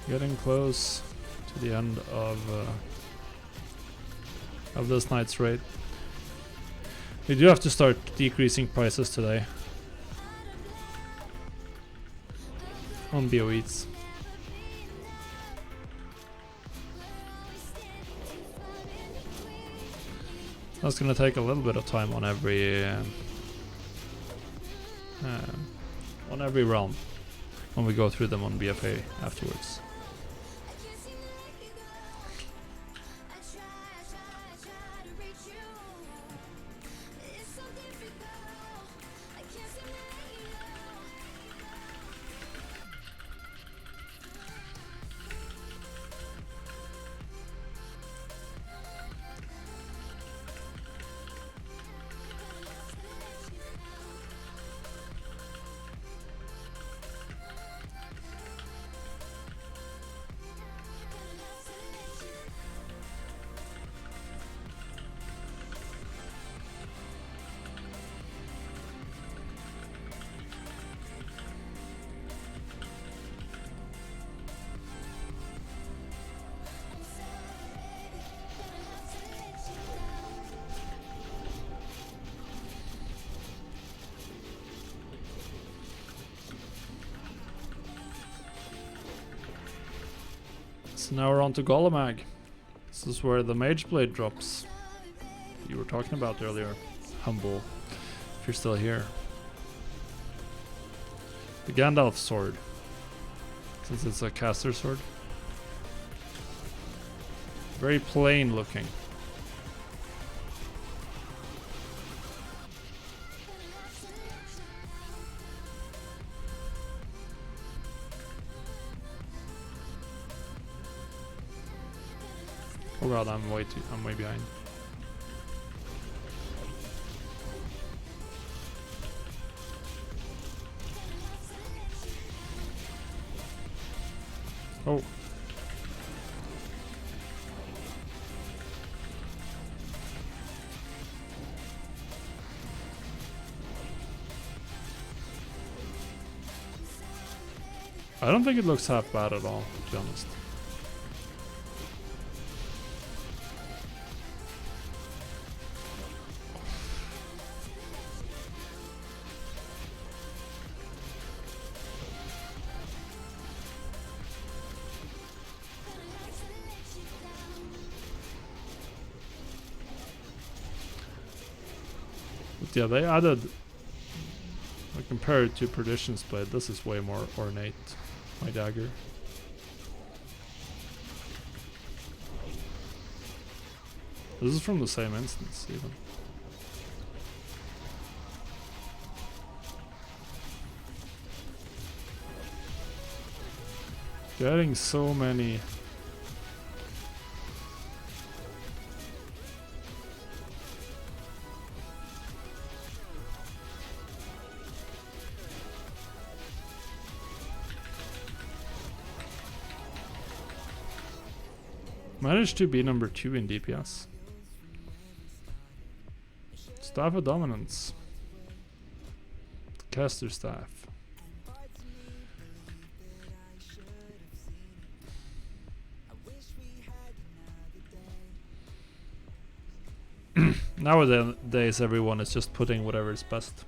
Getting close to the end of this night's raid. We do have to start decreasing prices today on BOEs. That's gonna take a little bit of time on every realm when we go through them on BfA afterwards. So now we're on to Golemag. This is where the Mage Blade drops. You were talking about earlier, Humble, if you're still here. The Gandalf sword, since it's a caster sword. Very plain looking. Oh god, I'm way behind. Oh. I don't think it looks half bad at all, to be honest. But yeah, they added, compared to Perdition's Blade, this is way more ornate, my dagger. This is from the same instance, even. Getting so many. Managed to be number 2 in DPS. Staff of Dominance. Caster Staff. Nowadays everyone is just putting whatever is best.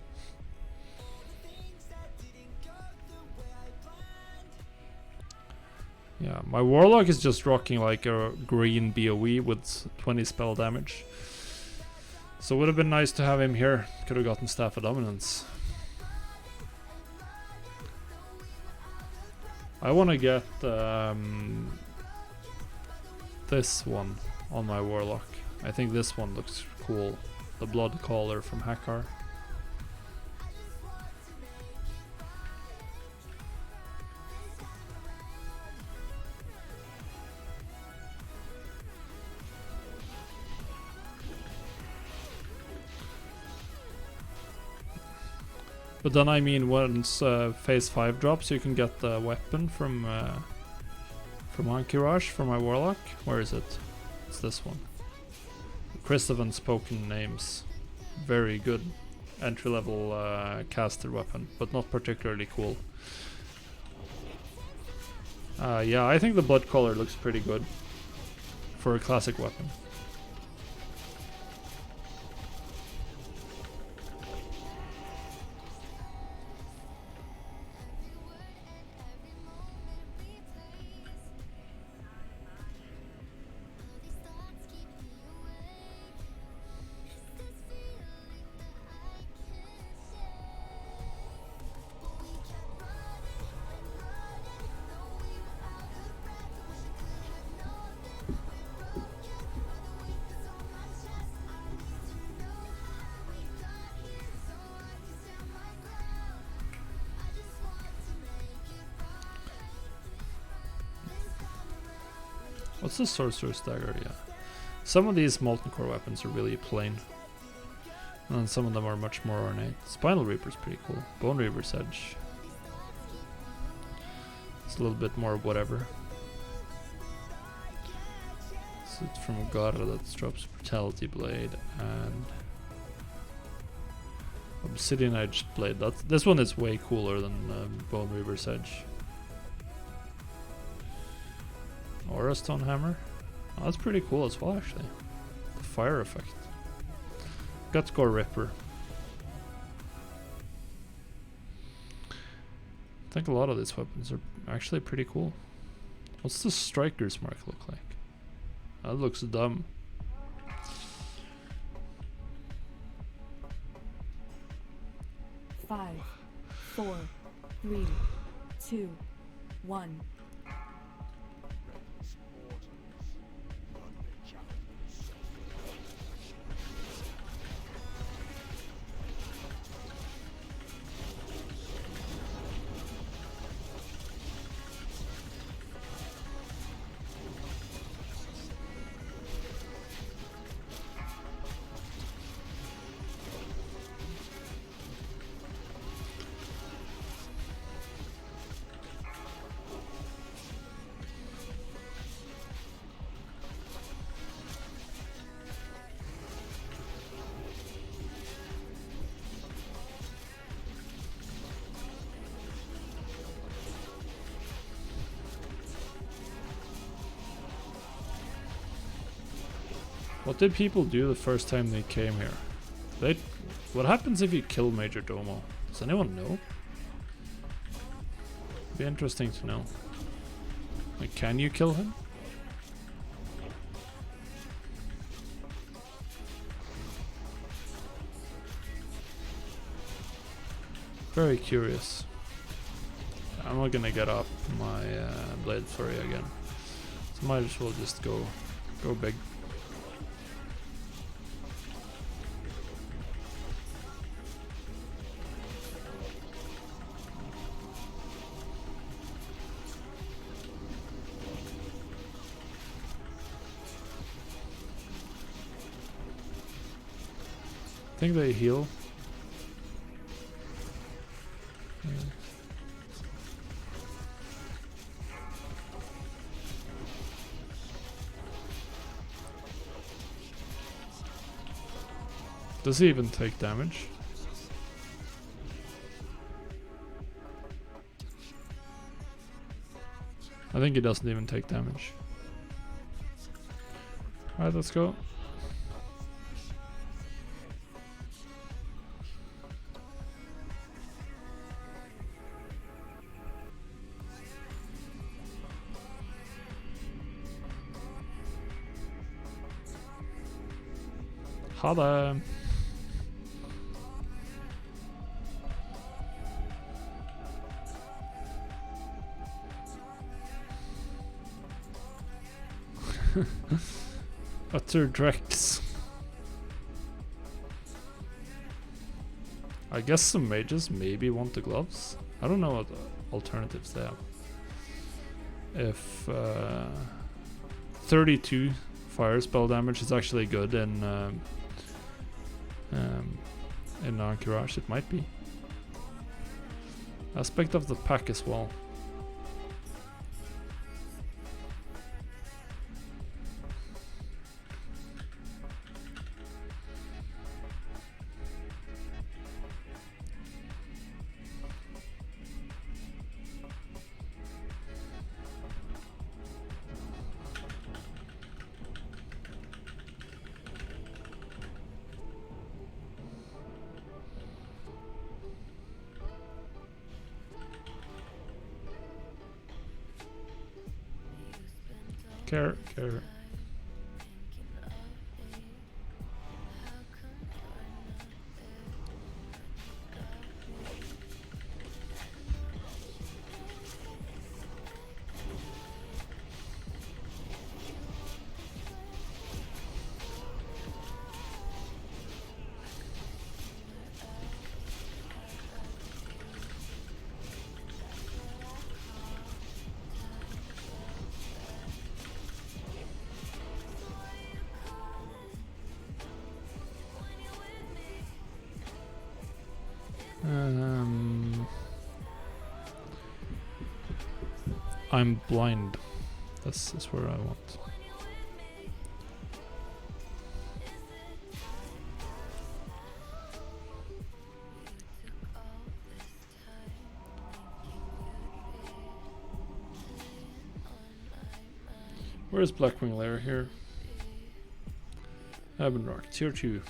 Yeah, my Warlock is just rocking like a green BOE with 20 spell damage. So it would have been nice to have him here. Could have gotten Staff of Dominance. I want to get this one on my Warlock. I think this one looks cool. The Blood Caller from Hakkar. But then I mean, once phase 5 drops, you can get the weapon from Ankiraj for my Warlock. Where is it? It's this one. Chris of Unspoken Names. Very good entry level caster weapon, but not particularly cool. Yeah, I think the Blood Collar looks pretty good for a classic weapon. What's the Sorcerer's Dagger? Yeah. Some of these Molten Core weapons are really plain. And then some of them are much more ornate. Spinal Reaper's pretty cool. Bone Reaper's Edge. It's a little bit more whatever. So it's from Gara that drops Brutality Blade and Obsidian Edged Blade. This one is way cooler than Bone Reaper's Edge. Aura Stone Hammer. Oh, that's pretty cool as well, actually. The fire effect. Gutscore Ripper. I think a lot of these weapons are actually pretty cool. What's the Striker's Mark look like? That looks dumb. Five, 4, 3, 2, 1. What did people do the first time they came here? What happens if you kill Major Domo? Does anyone know? Be interesting to know. Like, can you kill him? Very curious. I'm not gonna get up my Blade Flurry again, so might as well just go big. think they heal. Yeah. Does he even take damage? I think he doesn't even take damage. Alright, let's go. Holla! Utter Drex. I guess some mages maybe want the gloves. I don't know what alternatives they have. If 32 fire spell damage is actually good in non-Kirash, it might be. Aspect of the pack as well. Care. I'm blind. This is where I want. Where's Blackwing Lair here? Rock, tier 2.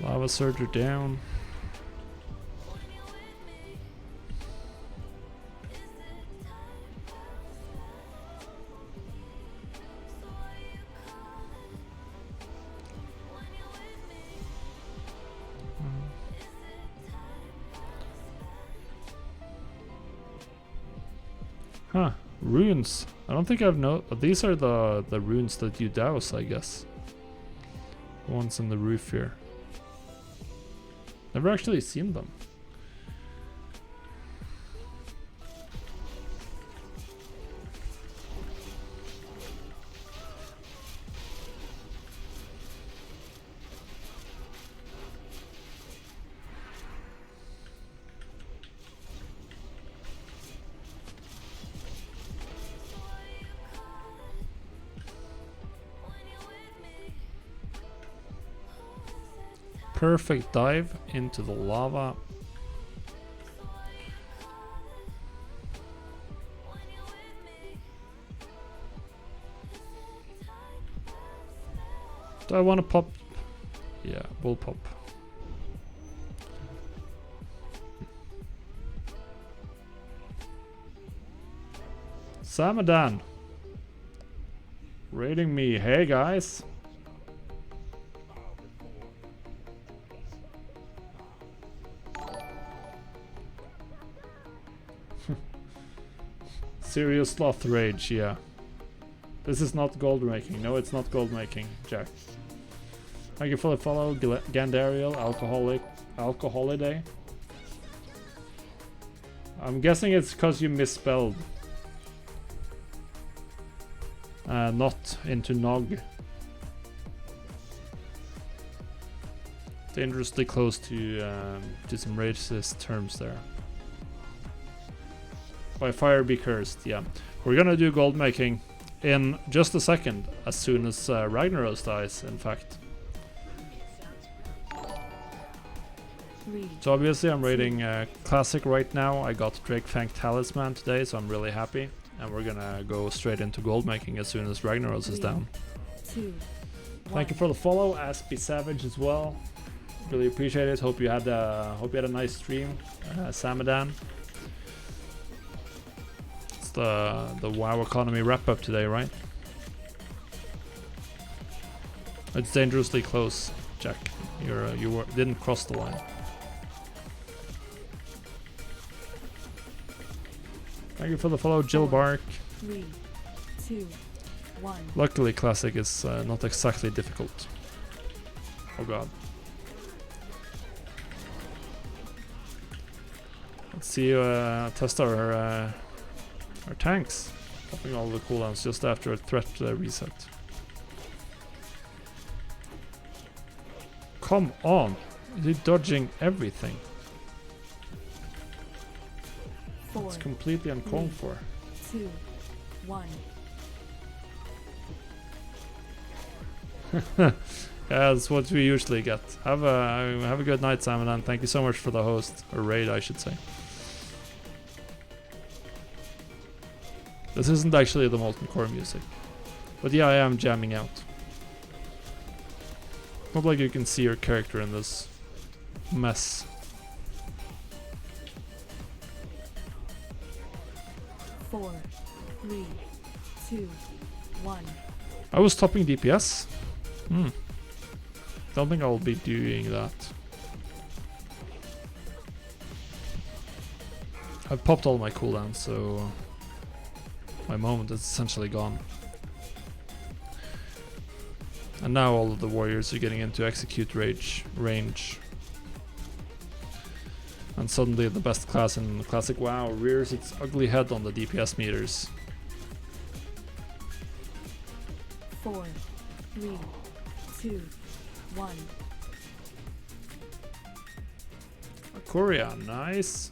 Lava Surger down. Huh, runes. I don't think I've these are the runes that you douse, I guess. The ones in the roof here. Never actually seen them. Perfect dive into the lava. Do I want to pop? Yeah, we'll pop. Samadan raiding me. Hey guys. Serious sloth rage, yeah. This is not gold making. No, it's not gold making, Jack. Thank you for the follow, Gandariel, Alcoholiday. I'm guessing it's because you misspelled. Not into nog. Dangerously close to some racist terms there. By fire be cursed, yeah. We're gonna do gold making in just a second, as soon as Ragnaros dies, in fact. So obviously I'm rating Classic right now. I got Drake Fang Talisman today, so I'm really happy. And we're gonna go straight into gold making as soon as Ragnaros is down. 2, Thank you for the follow, Aspie Savage as well. Really appreciate it. Hope you had a nice stream, Samadan. It's the WoW economy wrap up today, right? It's dangerously close, Jack. You didn't cross the line. Thank you for the follow, Jill Bark. 3, 2, 1. Luckily, Classic is not exactly difficult. Oh god. Let's see test our tanks. Popping all the cooldowns just after a threat reset. Come on! Is he dodging everything? 4, It's completely uncalled for. 2, 1. Yeah, that's what we usually get. Have a good night, Simon, and thank you so much for the host, or raid, I should say. This isn't actually the Molten Core music, but yeah, I am jamming out. Not like you can see your character in this mess. 4, 3, 2, 1. I was topping DPS. Don't think I'll be doing that. I've popped all my cooldowns, so my moment is essentially gone. And now all of the warriors are getting into execute range. And suddenly the best class in Classic WoW rears its ugly head on the DPS meters. 4, 3, 2, 1. Korea, nice.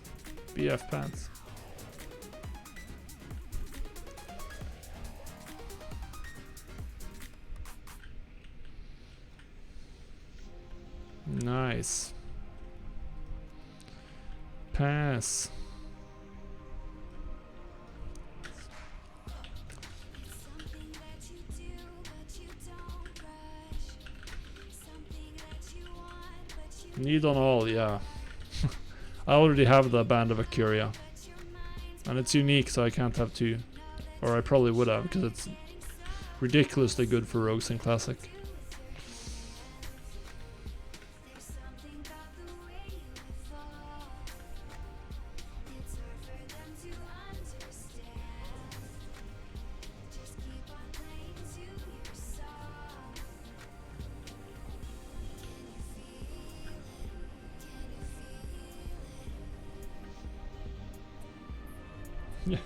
BF pants. Nice. Pass. Need on all, yeah. I already have the Band of Akuria. And it's unique, so I can't have two. Or I probably would have, because it's ridiculously good for rogues in Classic.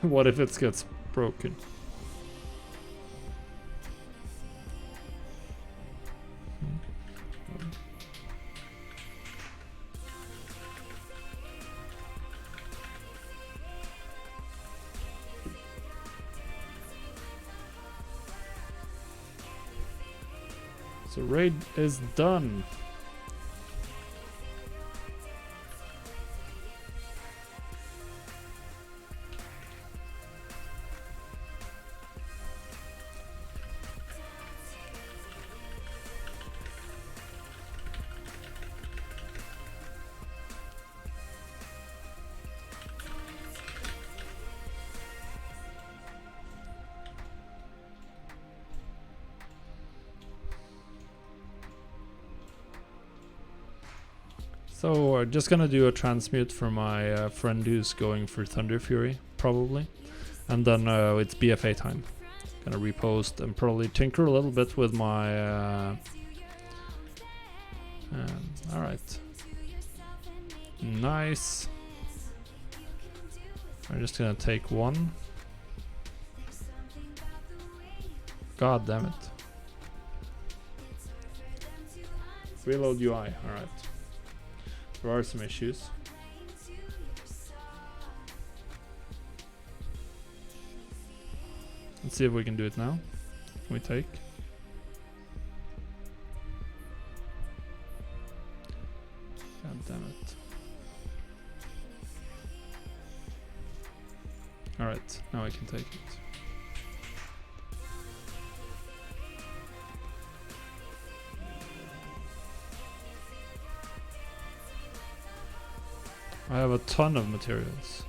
What if it gets broken? So raid is done. So we're just gonna do a transmute for my friend who's going for Thunder Fury, probably. And then it's BFA time. Gonna repost and probably tinker a little bit with my alright. Nice. I'm just gonna take one. God damn it. Reload UI, alright. There are some issues. Let's see if we can do it now. Can we take? God damn it. Alright, now I can take it. I have a ton of materials.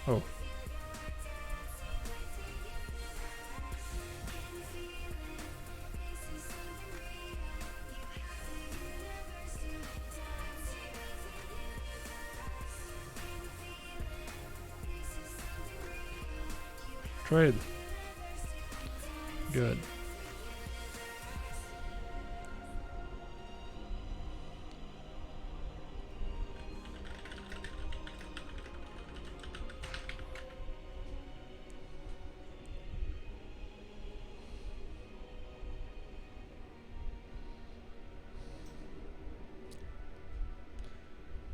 Oh. Trade. Good.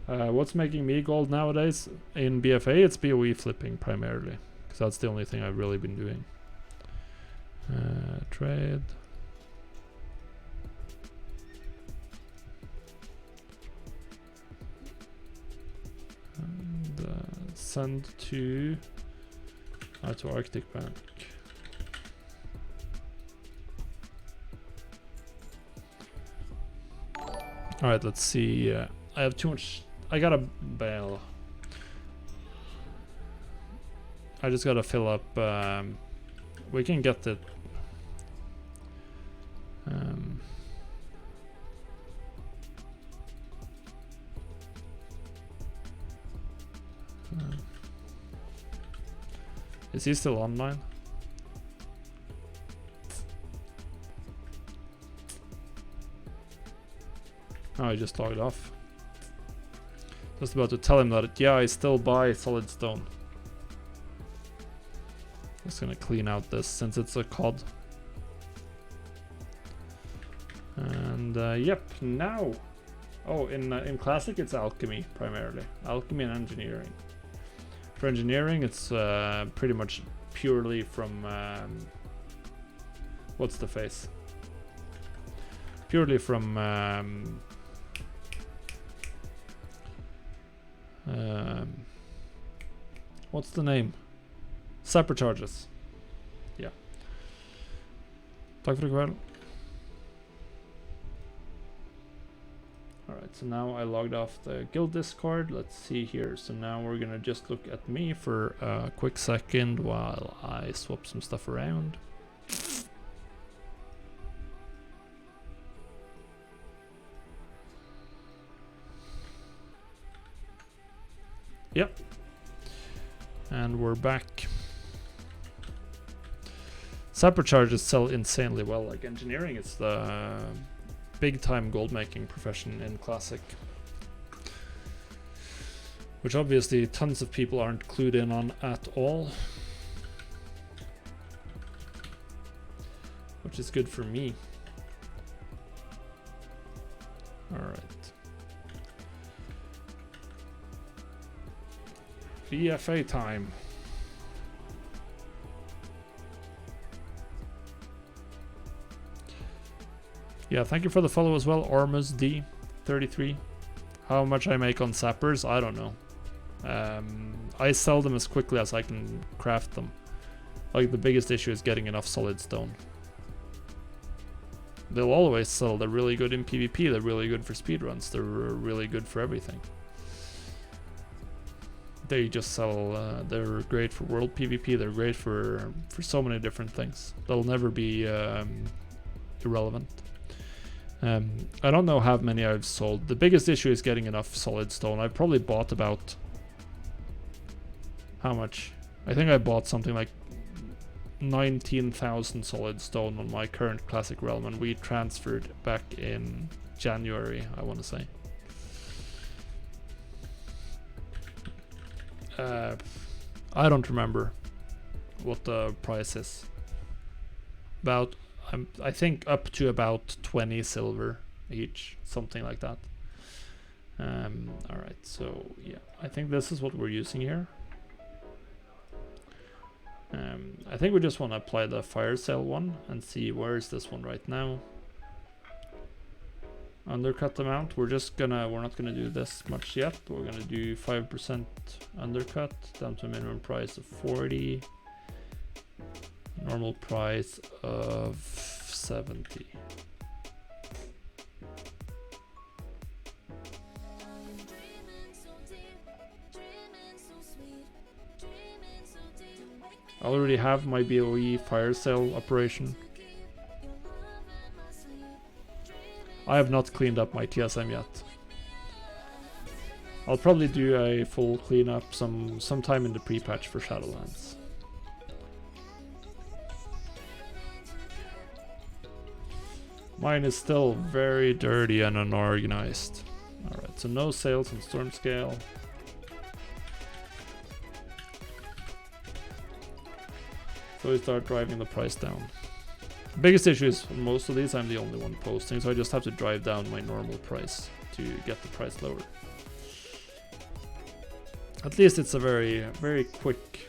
What's making me gold nowadays in BfA? It's BOE flipping primarily, because that's the only thing I've really been doing. Trade. And send to Arctic Bank. All right, let's see. I have too much. I gotta bail. I just gotta fill up. We can get it. Is he still online? Oh, I just logged off. Just about to tell him that, yeah, I still buy solid stone. Just gonna clean out this since it's a COD. And yep, now. Oh, in classic it's alchemy primarily. Alchemy and engineering. For engineering, it's pretty much purely from what's the face? Purely from what's the name? Sapper charges. Yeah. Tack för ikväll. Alright, so now I logged off the guild Discord. Let's see here. So now we're gonna just look at me for a quick second while I swap some stuff around. Yep. And we're back. Sapper charges sell insanely well. Like engineering is the big time gold making profession in classic, which obviously tons of people aren't clued in on at all, which is good for me. All right. BfA time. Yeah, thank you for the follow as well, Ormus D33. How much I make on sappers, I don't know. I sell them as quickly as I can craft them. Like, the biggest issue is getting enough solid stone. They'll always sell. They're really good in PvP, they're really good for speedruns, they're really good for everything. They just sell, they're great for world PvP, they're great for so many different things. They'll never be irrelevant. I don't know how many I've sold. The biggest issue is getting enough solid stone. I've probably bought about how much? I think I bought something like 19,000 solid stone on my current classic realm, and we transferred back in January, I want to say. I don't remember what the price is. About, I think up to about 20 silver each, something like that. Alright, so yeah, I think this is what we're using here. I think we just want to apply the fire sale one and see where is this one right now. Undercut amount, we're not gonna do this much yet. We're gonna do 5% undercut down to a minimum price of 40. Normal price of 70. I already have my BOE fire sale operation. I have not cleaned up my TSM yet. I'll probably do a full cleanup sometime in the pre-patch for Shadowlands. Mine is still very dirty and unorganized. Alright, so no sales on Storm Scale. So we start driving the price down. The biggest issue is for most of these I'm the only one posting, so I just have to drive down my normal price to get the price lower. At least it's a very, very quick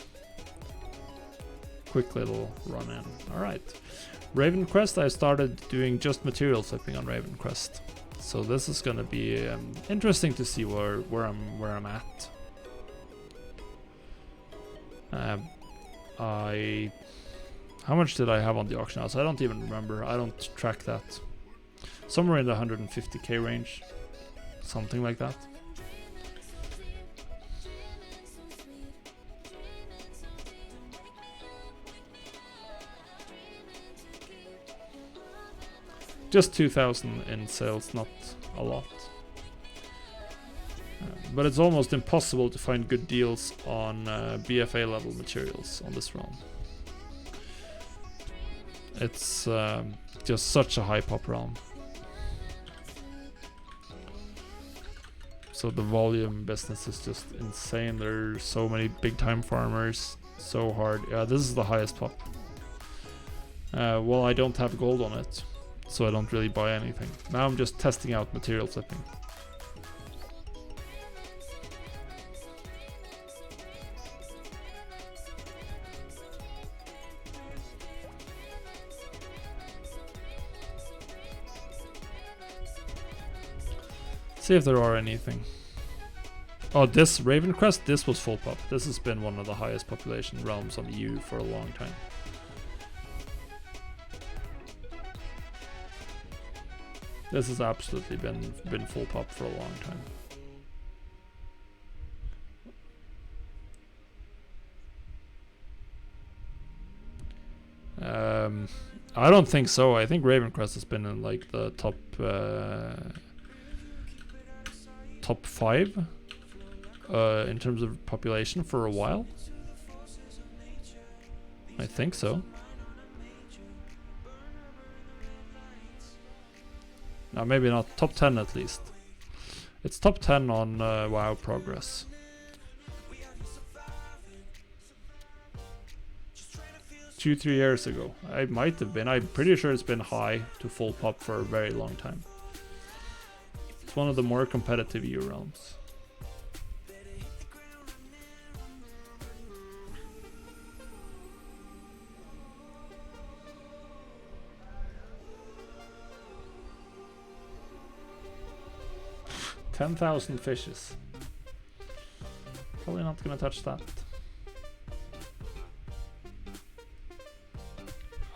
little run in. Alright. Raven Quest, I started doing just material flipping on Raven Quest. So this is gonna be interesting to see where I'm at. How much did I have on the auction house? I don't even remember. I don't track that. Somewhere in the 150k range. Something like that. Just 2,000 in sales, not a lot. But it's almost impossible to find good deals on BfA level materials on this realm. It's just such a high pop realm. So the volume business is just insane. There's so many big time farmers, so hard. Yeah, this is the highest pop. Well, I don't have gold on it, so I don't really buy anything. Now I'm just testing out material flipping. See if there are anything. Oh, this Raven Crest, this was full pop. This has been one of the highest population realms on the EU for a long time. This has absolutely been full pop for a long time. I don't think so. I think Ravencrest has been in like the top 5 in terms of population for a while. I think so. No, maybe not. Top 10 at least. It's top 10 on WoW Progress. Two, 3 years ago. I might have been. I'm pretty sure it's been high to full pop for a very long time. It's one of the more competitive EU realms. $10,000 fishes. Probably not gonna touch that.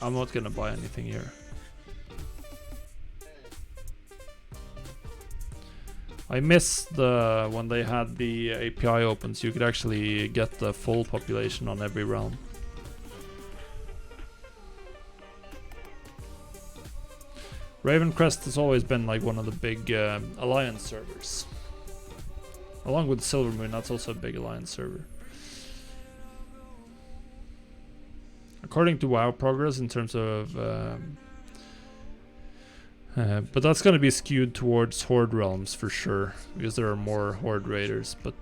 I'm not gonna buy anything here. I missed when they had the API open, so you could actually get the full population on every realm. Ravencrest has always been like one of the big alliance servers. Along with Silvermoon, that's also a big alliance server. according to WoW progress in terms of but that's going to be skewed towards Horde realms for sure, because there are more Horde raiders. But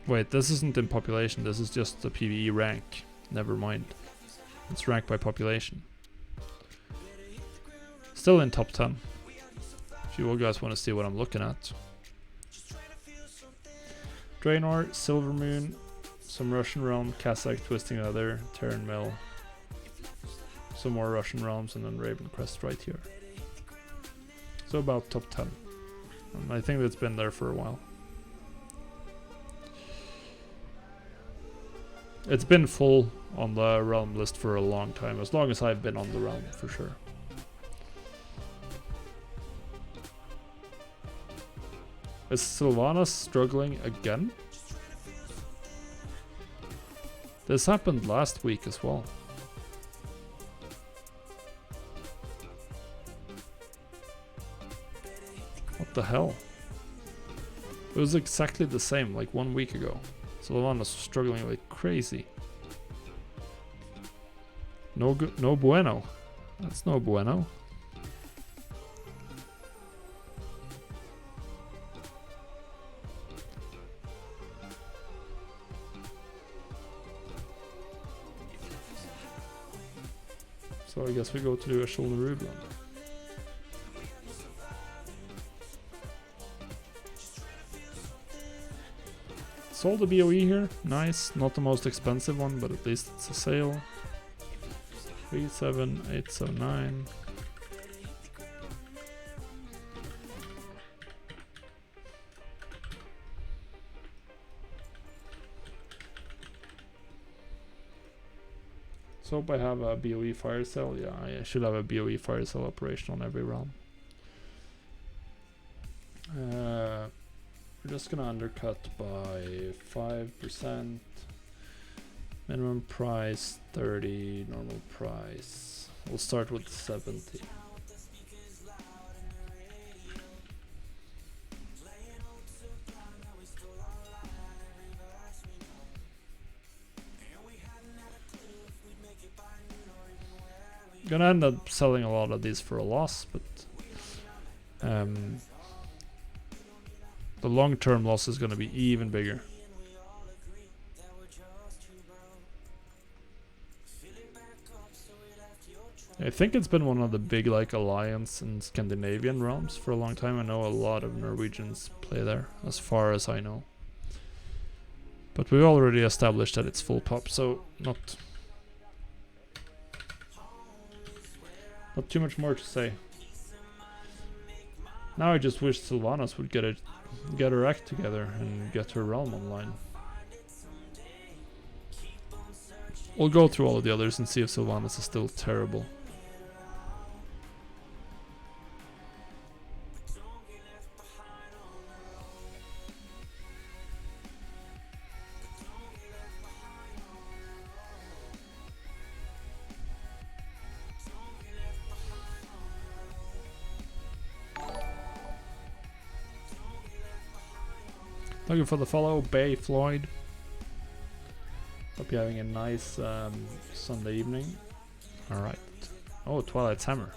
wait, this isn't in population, this is just the PvE rank. Never mind. It's ranked by population. Still in top 10. If you guys want to see what I'm looking at. Draenor, Silvermoon, some Russian Realm, Kazakh, Twisting Leather, Terran Mill. Some more Russian Realms, and then Ravencrest right here. So about top 10. And I think that's been there for a while. It's been full on the Realm list for a long time, as long as I've been on the Realm, for sure. Is Sylvanas struggling again? This happened last week as well. What the hell? It was exactly the same like 1 week ago. Sylvanas was struggling like crazy. No bueno. That's no bueno. So I guess we go to the Ashul Narublan. Sold a BOE here, nice, not the most expensive one, but at least it's a sale. 37879. So hope I have a BOE fire sale. Yeah, I should have a BOE fire sale operation on every realm. We're just gonna undercut by 5%. Minimum price 30, normal price. We'll start with 70. Gonna end up selling a lot of these for a loss, but the long-term loss is gonna be even bigger. I think it's been one of the big like alliance in Scandinavian realms for a long time. I know a lot of Norwegians play there, as far as I know. But we've already established that it's full pop, so not too much more to say. Now I just wish Sylvanas would get her act together and get her realm online. We'll go through all of the others and see if Sylvanas is still terrible. Thank you for the follow, Bay Floyd. Hope you're having a nice Sunday evening. Alright. Oh, Twilight's Hammer.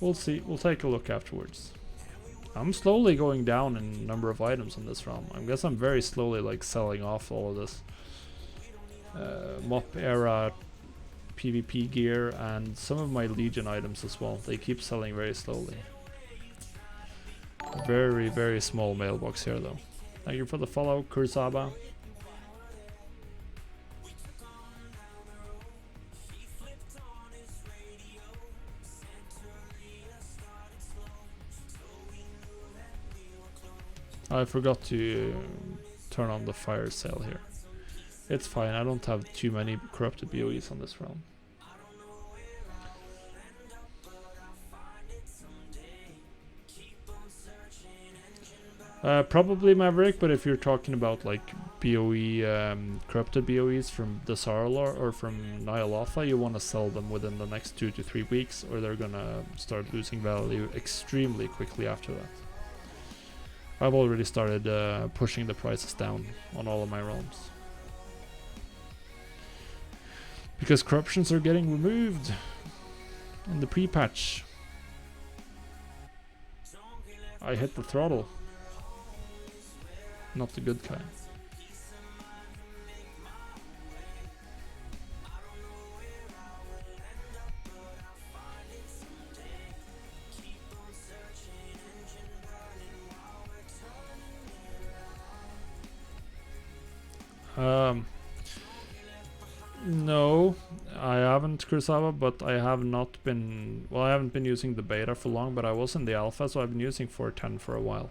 We'll see. We'll take a look afterwards. I'm slowly going down in number of items on this realm. I guess I'm very slowly like selling off all of this MOP era PvP gear and some of my Legion items as well. They keep selling very slowly. Very, very small mailbox here though. Thank you for the follow, Kursaba. I forgot to turn on the fire sale here. It's fine, I don't have too many corrupted BOEs on this realm. Probably Maverick, but if you're talking about like BOE, corrupted BOEs from the Sarlor or from Nyalotha, you want to sell them within the next 2 to 3 weeks, or they're gonna start losing value extremely quickly after that. I've already started pushing the prices down on all of my realms. Because corruptions are getting removed in the pre-patch. I hit the throttle. Not the good kind. No, I haven't, Kurosawa, but I have not been... Well, I haven't been using the beta for long, but I was in the alpha, so I've been using 4.10 for a while.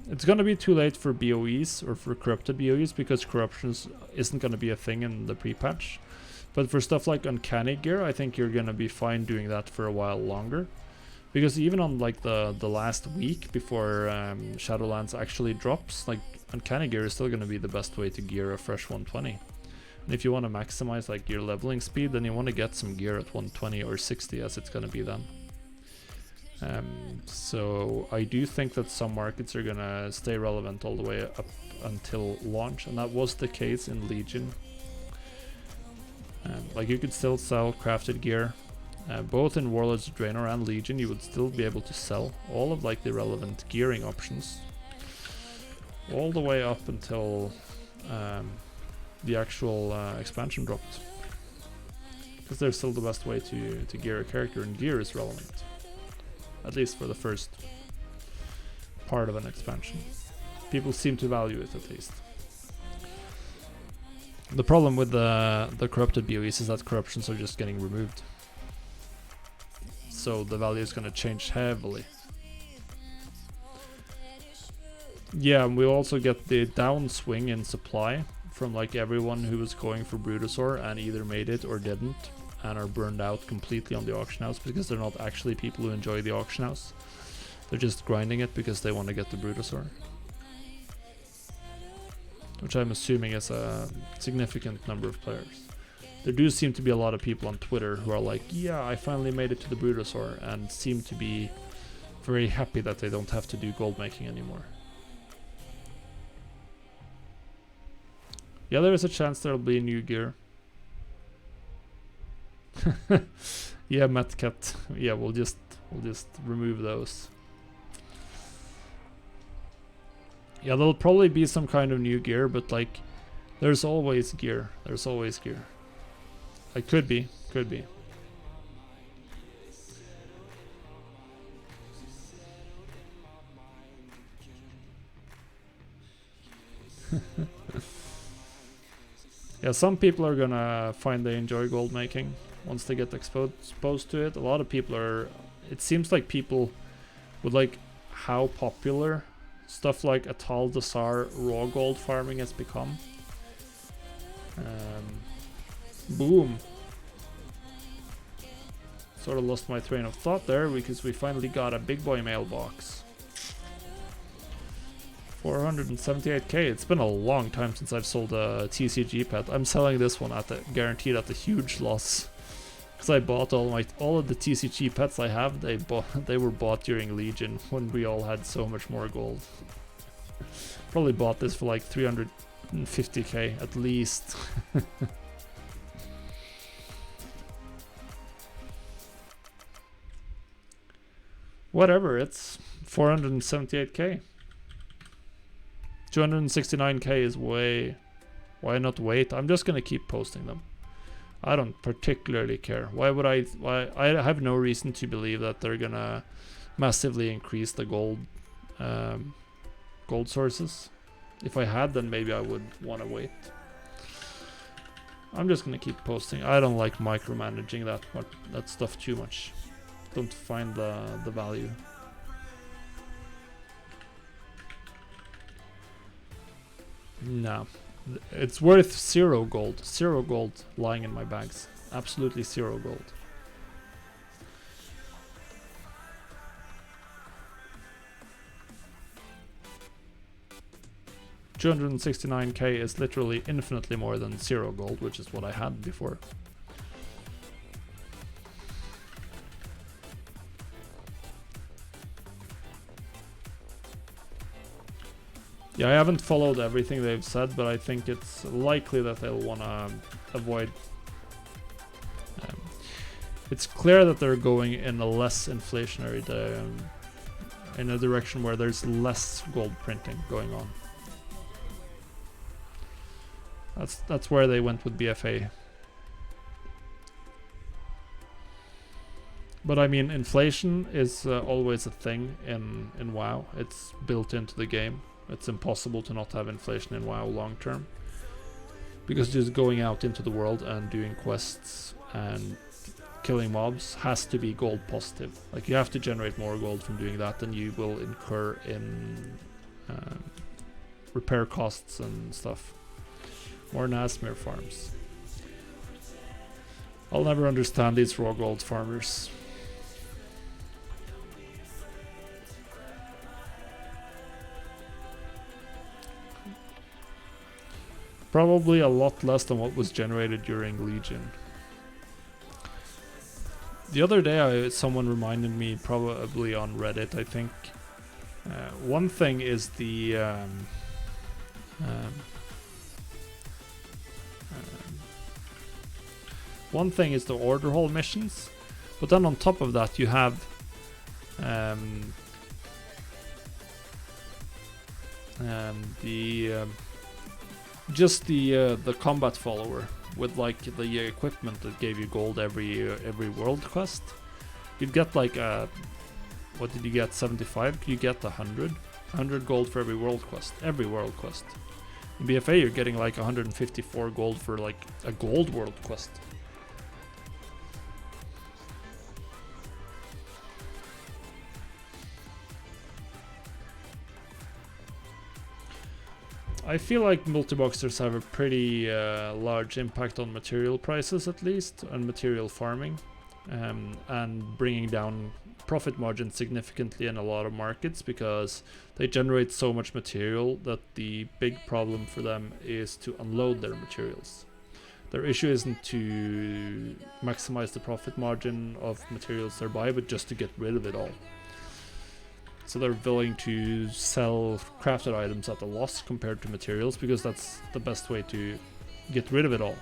It's gonna be too late for BOEs, or for corrupted BOEs, because corruptions isn't gonna be a thing in the pre-patch. But for stuff like Uncanny Gear, I think you're gonna be fine doing that for a while longer. Because even on like the last week before Shadowlands actually drops, like Uncanny Gear is still going to be the best way to gear a fresh 120. And if you want to maximize like your leveling speed, then you want to get some gear at 120 or 60 as it's going to be then. So I do think that some markets are going to stay relevant all the way up until launch, and that was the case in Legion. Like you could still sell crafted gear. Both in Warlords of Draenor and Legion, you would still be able to sell all of like the relevant gearing options all the way up until the actual expansion dropped, because they're still the best way to gear a character, and gear is relevant, at least for the first part of an expansion. People seem to value it, at least. The problem with the corrupted BOEs is that corruptions are just getting removed. So the value is going to change heavily. Yeah, and we'll also get the downswing in supply from like everyone who was going for Brutosaur and either made it or didn't, and are burned out completely on the auction house, because they're not actually people who enjoy the auction house. They're just grinding it because they want to get the Brutosaur. Which I'm assuming is a significant number of players. There do seem to be a lot of people on Twitter who are like, yeah, I finally made it to the Brutosaur, and seem to be very happy that they don't have to do gold making anymore. Yeah, there is a chance there'll be new gear. Yeah, Matcat. Yeah, we'll just remove those. Yeah, there'll probably be some kind of new gear, but like, there's always gear. There's always gear. It could be. Yeah, some people are gonna find they enjoy gold making once they get exposed to it. A lot of people are... It seems like people with like how popular stuff like Atal Dasar raw gold farming has become. Boom. Sort of lost my train of thought there, because we finally got a big boy mailbox. 478k. It's been a long time since I've sold a TCG pet. I'm selling this one guaranteed at a huge loss, because I bought all of the TCG pets I have. They were bought during Legion when we all had so much more gold. Probably bought this for like 350k at least. Whatever, it's 478k. 269k is way... Why not wait? I'm just gonna keep posting them. I don't particularly care. Why I have no reason to believe that they're gonna massively increase the gold sources. If I had, then maybe I would want to wait. I'm just gonna keep posting. I don't like micromanaging that stuff too much. Don't find the value. No. It's worth 0 gold. 0 gold lying in my bags. Absolutely 0 gold. $269k is literally infinitely more than 0 gold, which is what I had before. Yeah, I haven't followed everything they've said, but I think it's likely that they'll want to avoid. It's clear that they're going in a less inflationary, in a direction where there's less gold printing going on. That's where they went with BfA. But I mean, inflation is always a thing in WoW. It's built into the game. It's impossible to not have inflation in WoW long term. Because just going out into the world and doing quests and killing mobs has to be gold positive. Like, you have to generate more gold from doing that than you will incur in repair costs and stuff. More Nasmir farms. I'll never understand these raw gold farmers. Probably a lot less than what was generated during Legion. The other day someone reminded me, probably on Reddit, I think. One thing is the one thing is the order hall missions, but then on top of that you have the combat follower with like the equipment that gave you gold every world quest. You'd get like what did you get, 75? You get 100 gold for every world quest. In BfA you're getting like 154 gold for like a gold world quest. I feel like multi-boxers have a pretty large impact on material prices, at least, and material farming, and bringing down profit margins significantly in a lot of markets, because they generate so much material that the big problem for them is to unload their materials. Their issue isn't to maximize the profit margin of materials they buy, but just to get rid of it all. So they're willing to sell crafted items at a loss compared to materials, because that's the best way to get rid of it all.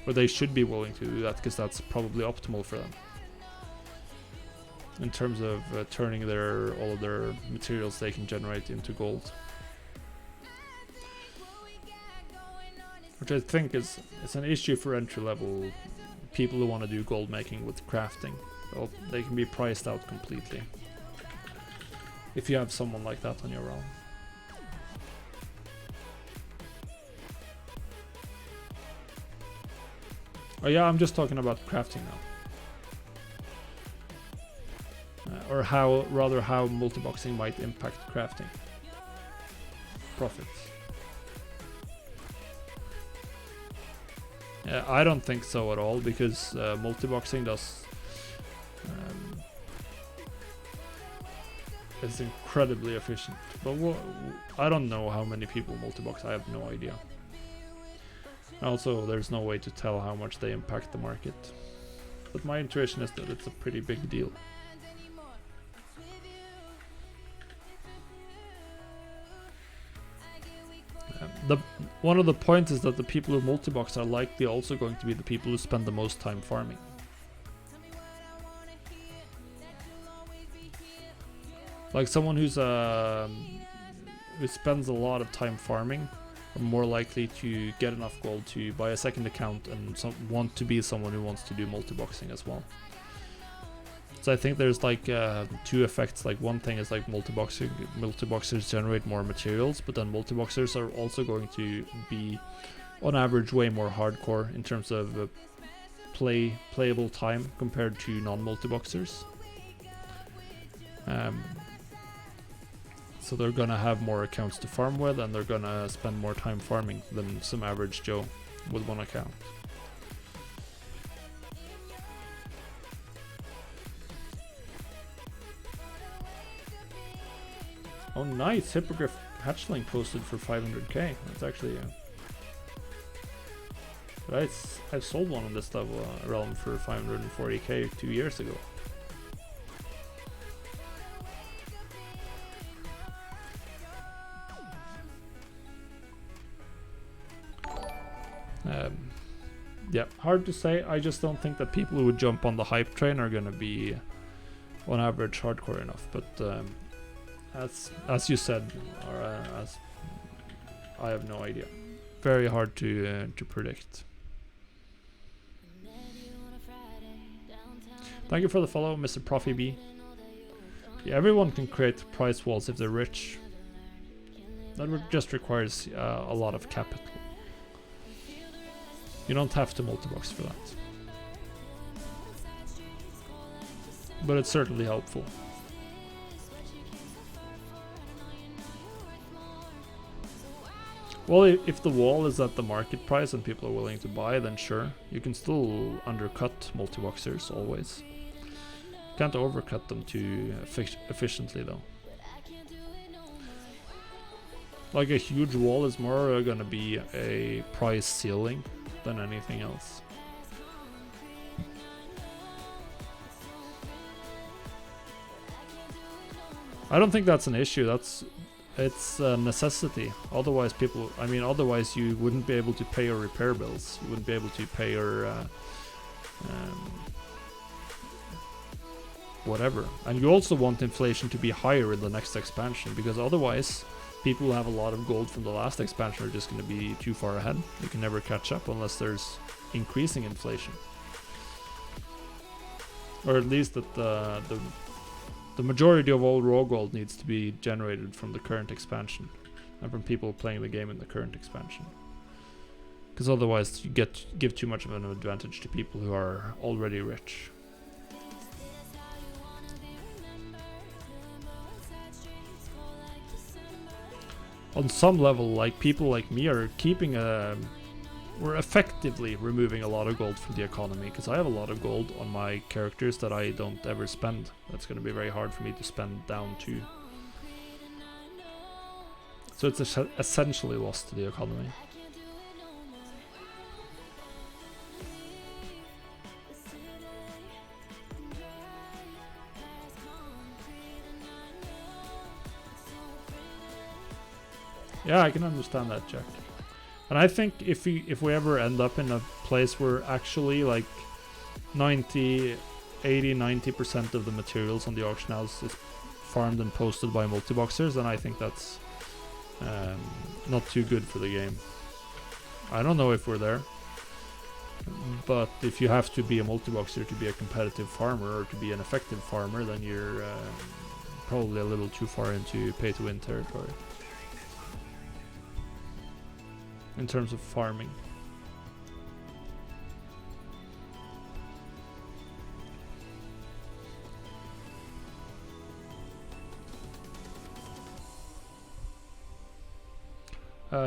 Or they should be willing to do that, because that's probably optimal for them in terms of turning all of their materials they can generate into gold. Which I think is an issue for entry level people who want to do gold making with crafting. Well, they can be priced out completely if you have someone like that on your realm. Oh yeah, I'm just talking about crafting now. Or how multiboxing might impact crafting profits. I don't think so at all, because multiboxing is incredibly efficient. But I don't know how many people multibox. I have no idea. Also, there's no way to tell how much they impact the market. But my intuition is that it's a pretty big deal. One of the points is that the people who multibox are likely also going to be the people who spend the most time farming. Like someone who spends a lot of time farming are more likely to get enough gold to buy a second account and want to be someone who wants to do multiboxing as well. So I think there's like two effects. Like, one thing is like multiboxers generate more materials, but then multiboxers are also going to be on average way more hardcore in terms of playable time compared to non-multiboxers. So they're gonna have more accounts to farm with, and they're gonna spend more time farming than some average Joe with one account. Oh nice, Hippogriff hatchling posted for 500k. That's actually I've sold one on this level realm for 540k 2 years ago. Yeah, hard to say. I just don't think that people who would jump on the hype train are gonna be, on average, hardcore enough. But as you said, or as I have no idea. Very hard to predict. Thank you for the follow, Mr. Profi B. Yeah, everyone can create price walls if they're rich. That just requires a lot of capital. You don't have to multi-box for that. But it's certainly helpful. Well, if the wall is at the market price and people are willing to buy, then sure. You can still undercut multi-boxers always. You can't overcut them too efficiently though. Like a huge wall is more gonna be a price ceiling than anything else. I don't think that's an issue. It's a necessity. Otherwise, otherwise you wouldn't be able to pay your repair bills. You wouldn't be able to pay your whatever. And you also want inflation to be higher in the next expansion, because otherwise, people who have a lot of gold from the last expansion are just going to be too far ahead. You can never catch up unless there's increasing inflation, or at least that the majority of all raw gold needs to be generated from the current expansion and from people playing the game in the current expansion. Because otherwise you give too much of an advantage to people who are already rich. On some level, like people like me are we're effectively removing a lot of gold from the economy, because I have a lot of gold on my characters that I don't ever spend. That's going to be very hard for me to spend down to. So it's essentially lost to the economy. Yeah, I can understand that, Jack. And I think if we ever end up in a place where actually like 90% of the materials on the auction house is farmed and posted by multi-boxers, then I think that's not too good for the game. I don't know if we're there, but if you have to be a multi-boxer to be a competitive farmer or to be an effective farmer, then you're probably a little too far into pay-to-win territory in terms of farming.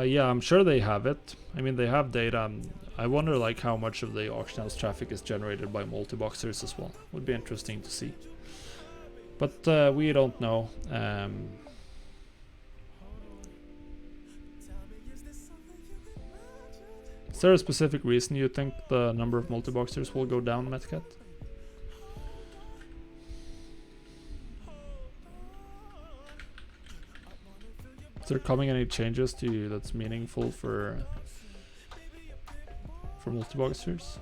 Yeah, I'm sure they have it. I mean, they have data. I wonder like how much of the auction house traffic is generated by multi-boxers as well. Would be interesting to see. But we don't know. Is there a specific reason you think the number of multi-boxers will go down, Metcat? Is there coming any changes to you that's meaningful for multi-boxers?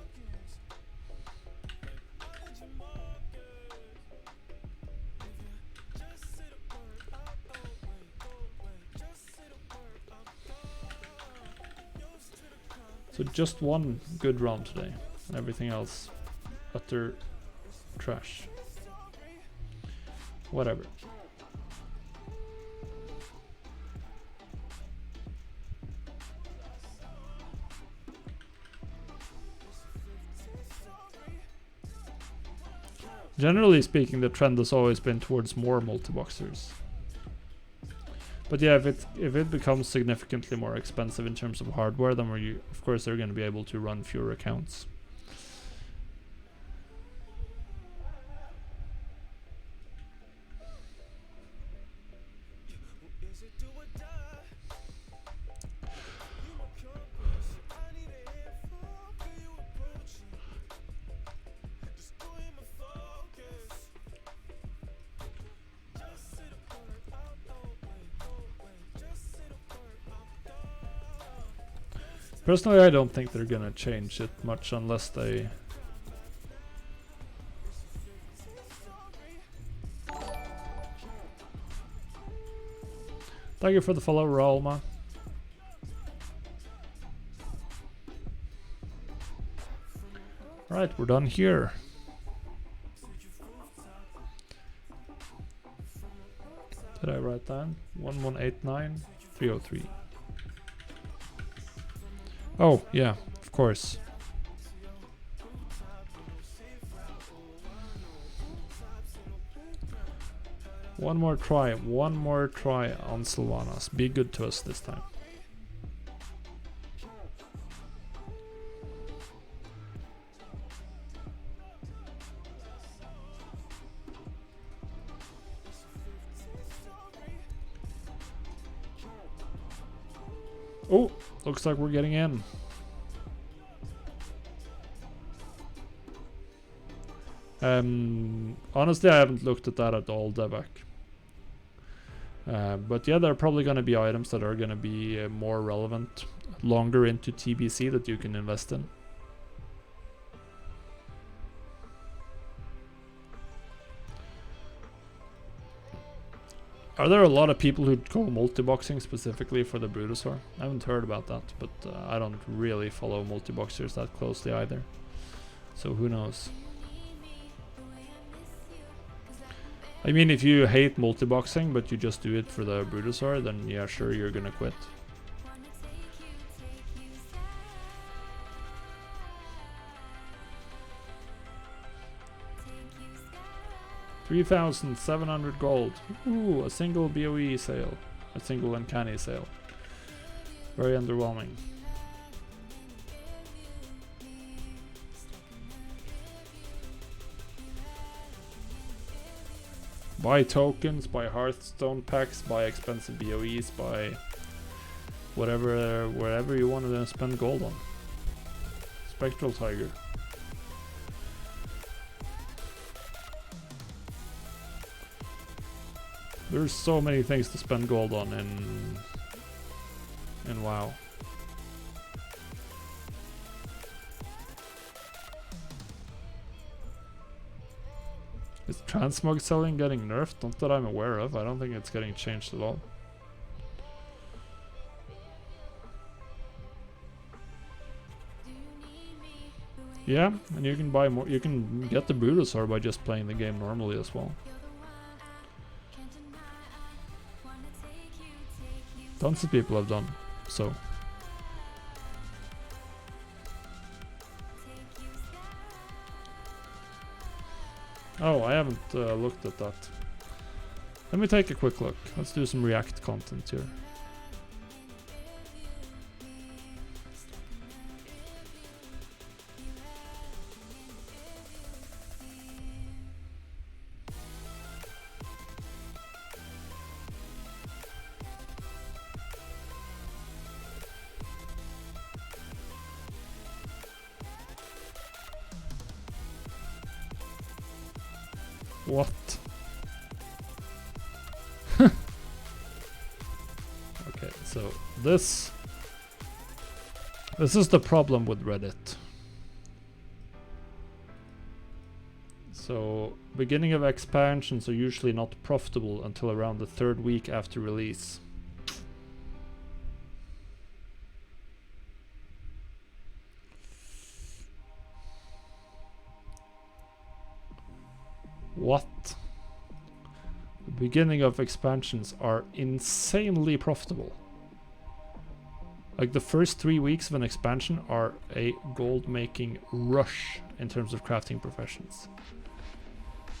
So just one good round today, and everything else utter trash. Whatever. Generally speaking, the trend has always been towards more multi-boxers. But yeah, if it becomes significantly more expensive in terms of hardware, then of course they're going to be able to run fewer accounts. Personally, I don't think they're gonna change it much unless they... Thank you for the follow, Ralma. Right, we're done here. Did I write down? 1189303. Oh, yeah, of course. One more try on Sylvanas. Be good to us this time. Oh, looks like we're getting in. Honestly, I haven't looked at that at all, Devak. But yeah, there are probably going to be items that are going to be more relevant longer into TBC that you can invest in. Are there a lot of people who go multi-boxing specifically for the Brutosaur? I haven't heard about that, but I don't really follow multi-boxers that closely either. So who knows? I mean, if you hate multi-boxing, but you just do it for the Brutosaur, then yeah, sure, you're gonna quit. $3,700 gold. Ooh, a single BOE sale. A single uncanny sale. Very underwhelming. Buy tokens, buy Hearthstone packs, buy expensive BOEs, buy whatever, wherever you want to spend gold on. Spectral Tiger. There's so many things to spend gold on in WoW. Is transmog selling getting nerfed? Not that I'm aware of. I don't think it's getting changed at all. Yeah, and you can buy more. You can get the Brutosaur by just playing the game normally as well. Tons of people have done so. Oh, I haven't looked at that. Let me take a quick look. Let's do some React content here. What? Okay, so this is the problem with Reddit. So beginning of expansions are usually not profitable until around the 3rd week after release. What? The beginning of expansions are insanely profitable. Like the first 3 weeks of an expansion are a gold making rush in terms of crafting professions.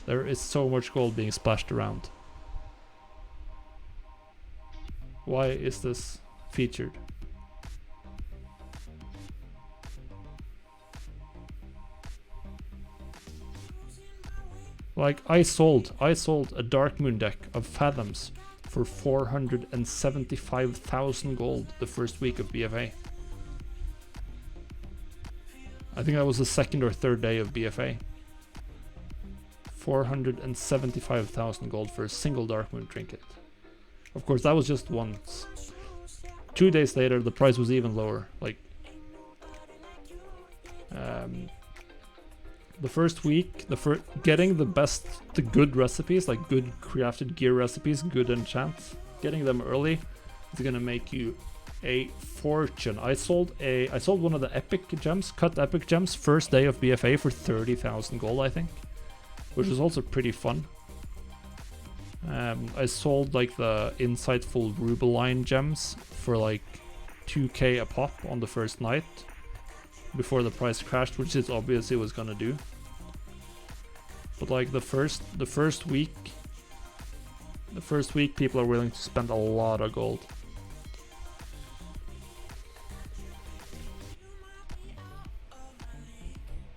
There is so much gold being splashed around. Why is this featured? Like I sold a Dark Moon deck of Fathoms for 475,000 gold the first week of BFA. I think that was the 2nd or 3rd day of BFA. 475,000 gold for a single Dark Moon trinket. Of course, that was just once. 2 days later, the price was even lower, like The first week, getting the good recipes, like good crafted gear recipes, good enchants, getting them early is gonna make you a fortune. I sold one of the epic gems, cut epic gems, first day of BFA for 30,000 gold, I think, which was also pretty fun. I sold like the insightful Rubeline gems for like 2k a pop on the first night before the price crashed, which it obviously was gonna do. But like the first week people are willing to spend a lot of gold.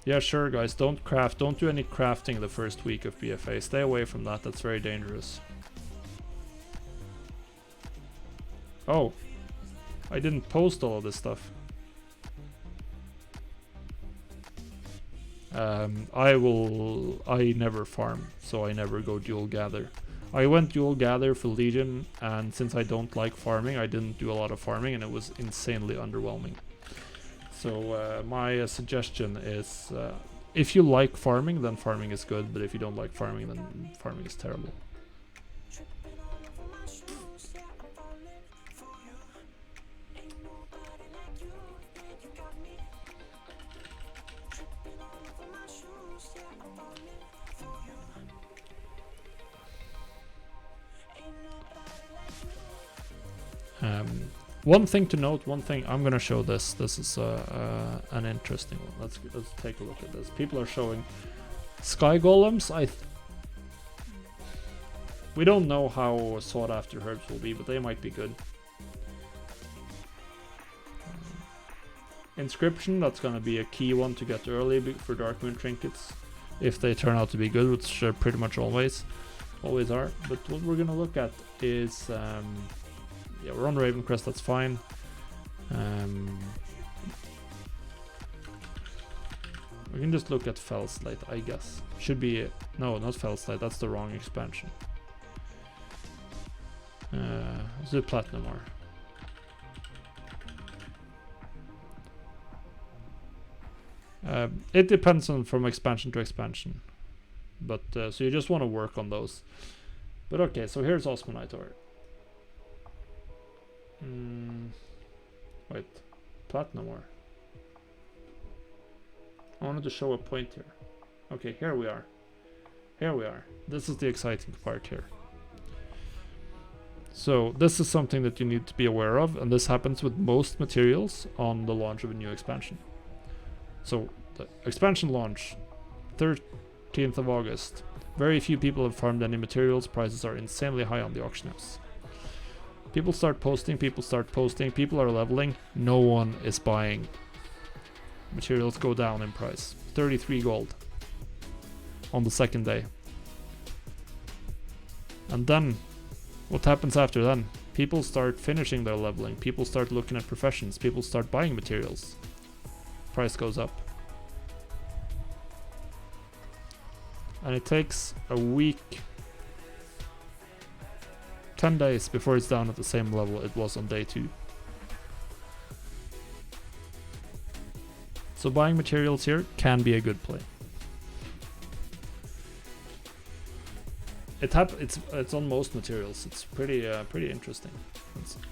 Yeah, sure guys, don't do any crafting the first week of BFA. Stay away from that, that's very dangerous. Oh, I didn't post all of this stuff. I never farm, so I never go dual gather. I went dual gather for Legion, and since I don't like farming, I didn't do a lot of farming, and it was insanely underwhelming. So my suggestion is, if you like farming, then farming is good, but if you don't like farming, then farming is terrible. One thing to note, I'm gonna show this. This is an interesting one. Let's take a look at this. People are showing sky golems. We don't know how sought after herbs will be, but they might be good. Inscription, that's gonna be a key one to get early for Dark Moon trinkets, if they turn out to be good, which pretty much always are. But what we're gonna look at is yeah, we're on Ravencrest, that's fine. We can just look at Fellslate, I guess. Should be, no, not Fellslate, that's the wrong expansion. Is it Platinum or? It depends on from expansion to expansion. But, so you just want to work on those. But okay, so here's Osmanite ore. Wait, Platinum ore. I wanted to show a point here. Okay, here we are. Here we are. This is the exciting part here. So this is something that you need to be aware of, and this happens with most materials on the launch of a new expansion. So the expansion launch, 13th of August. Very few people have farmed any materials. Prices are insanely high on the auction house. People start posting, people are leveling, no one is buying. Materials go down in price. 33 gold on the second day. And then, what happens after then? People start finishing their leveling, people start looking at professions, people start buying materials. Price goes up. And it takes a week, 10 days before it's down at the same level it was on day 2. So buying materials here can be a good play. It's on most materials. It's pretty interesting.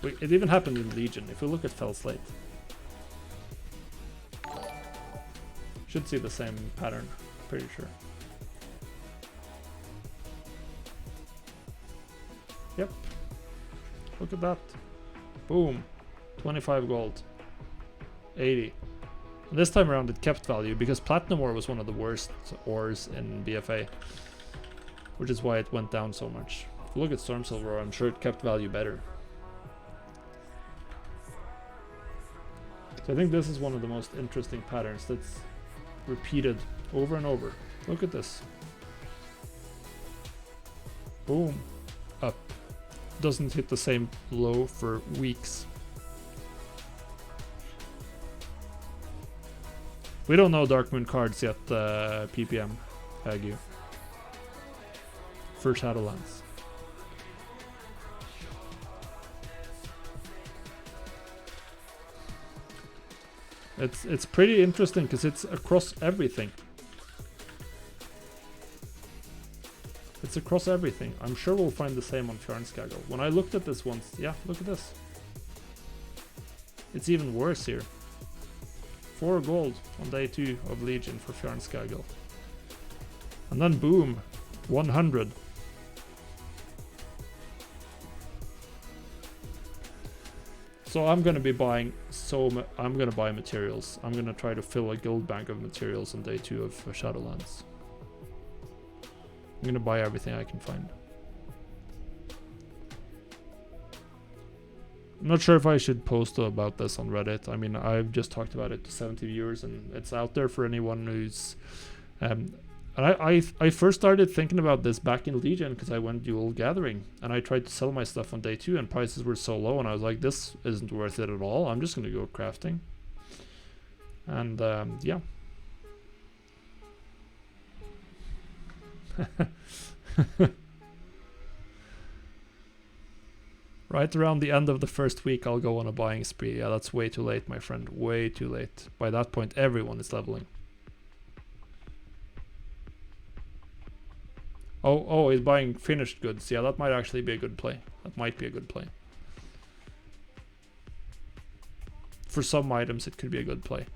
It even happened in Legion. If we look at Fellslate, should see the same pattern. Pretty sure. Yep. Look at that. Boom. 25 gold. 80. And this time around it kept value because Platinum ore was one of the worst ores in BFA. Which is why it went down so much. If you look at Storm Silver ore, I'm sure it kept value better. So I think this is one of the most interesting patterns that's repeated over and over. Look at this. Boom. Up. Doesn't hit the same low for weeks. We don't know Dark Moon cards yet, PPM, Agu. For Shadowlands. It's pretty interesting because it's across everything. It's across everything. I'm sure we'll find the same on Fjarnskagel. When I looked at this once, yeah, look at this. It's even worse here. 4 gold on day 2 of Legion for Fjarnskagel. And then boom, 100. So I'm gonna be buying I'm gonna buy materials. I'm gonna try to fill a guild bank of materials on day 2 of Shadowlands. I'm gonna buy everything I can find. I'm not sure if I should post about this on Reddit. I mean, I've just talked about it to 70 viewers, and it's out there for anyone who's. I first started thinking about this back in Legion because I went dual gathering, and I tried to sell my stuff on day 2, and prices were so low, and I was like, this isn't worth it at all. I'm just gonna go crafting. And yeah. Right around the end of the first week, I'll go on a buying spree. Yeah, that's way too late, my friend. Way too late. By that point, everyone is leveling. Oh, he's buying finished goods. Yeah, that might actually be a good play. That might be a good play. For some items, it could be a good play.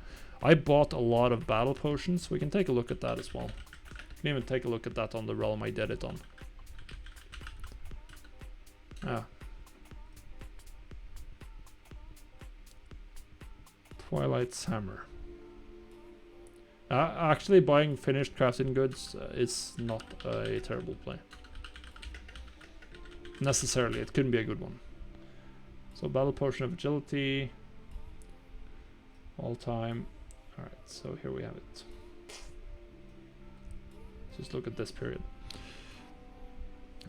I bought a lot of battle potions. We can take a look at that as well. We can even take a look at that on the realm I did it on. Ah. Twilight's Hammer. Actually, buying finished crafting goods is not a terrible play. Necessarily, it could be a good one. So, Battle Potion of Agility. All time. Alright, so here we have it. Just look at this period.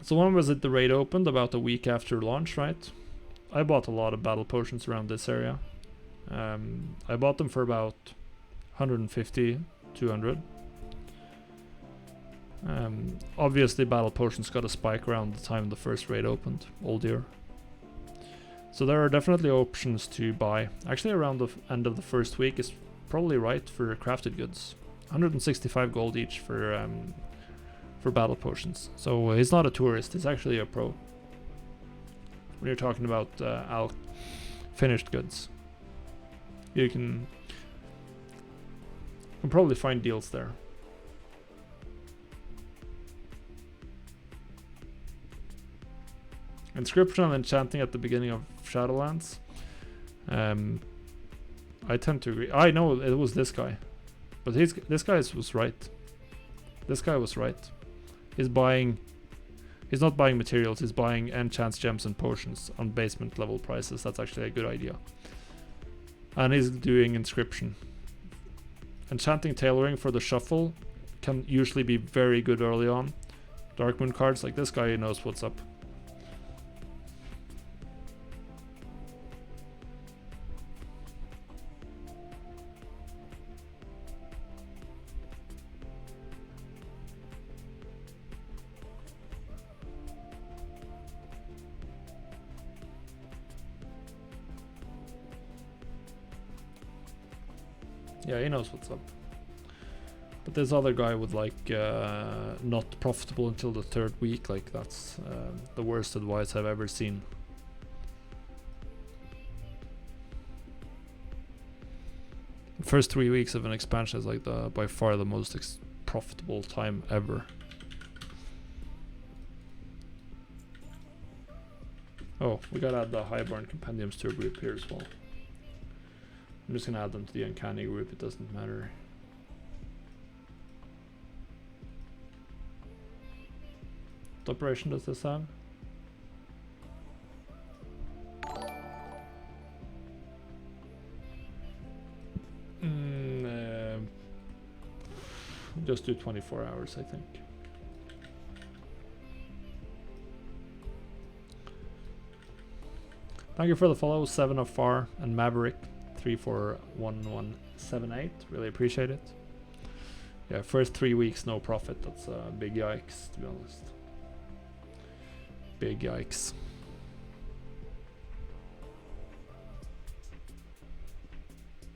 So when was it the raid opened? About a week after launch, right? I bought a lot of battle potions around this area. I bought them for about 150, 200. Obviously battle potions got a spike around the time the first raid opened, old year. So there are definitely options to buy. Actually around the end of the first week is probably right for crafted goods. 165 gold each for battle potions. So he's not a tourist, he's actually a pro. When you're talking about finished goods. You can probably find deals there. Inscription and enchanting at the beginning of Shadowlands. I tend to agree. I know it was this guy, but this guy was right. This guy was right. He's not buying materials. He's buying enchants, gems, and potions on basement level prices. That's actually a good idea. And he's doing inscription. Enchanting tailoring for the shuffle can usually be very good early on. Dark Moon cards, like this guy, knows what's up. Yeah, he knows what's up. But this other guy would like not profitable until the 3rd week. Like that's the worst advice I've ever seen. The first 3 weeks of an expansion is like by far the most profitable time ever. Oh, we gotta add the Highborn Compendiums to a group here as well. I'm just gonna add them to the Uncanny group, it doesn't matter. What operation does this have? Just do 24 hours, I think. Thank you for the follow, 7 of Far and Maverick. 341178, really appreciate it. Yeah, first 3 weeks no profit, that's a big yikes, to be honest. Big yikes.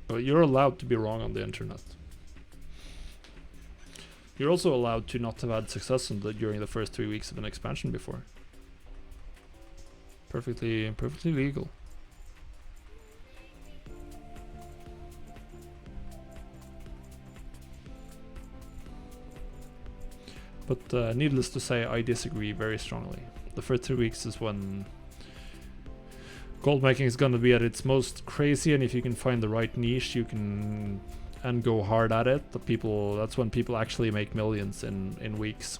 But you're allowed to be wrong on the internet. You're also allowed to not have had success during the first 3 weeks of an expansion before. Perfectly legal. But needless to say, I disagree very strongly. The first 3 weeks is when gold making is gonna be at its most crazy, and if you can find the right niche, you can and go hard at it. That's when people actually make millions in weeks.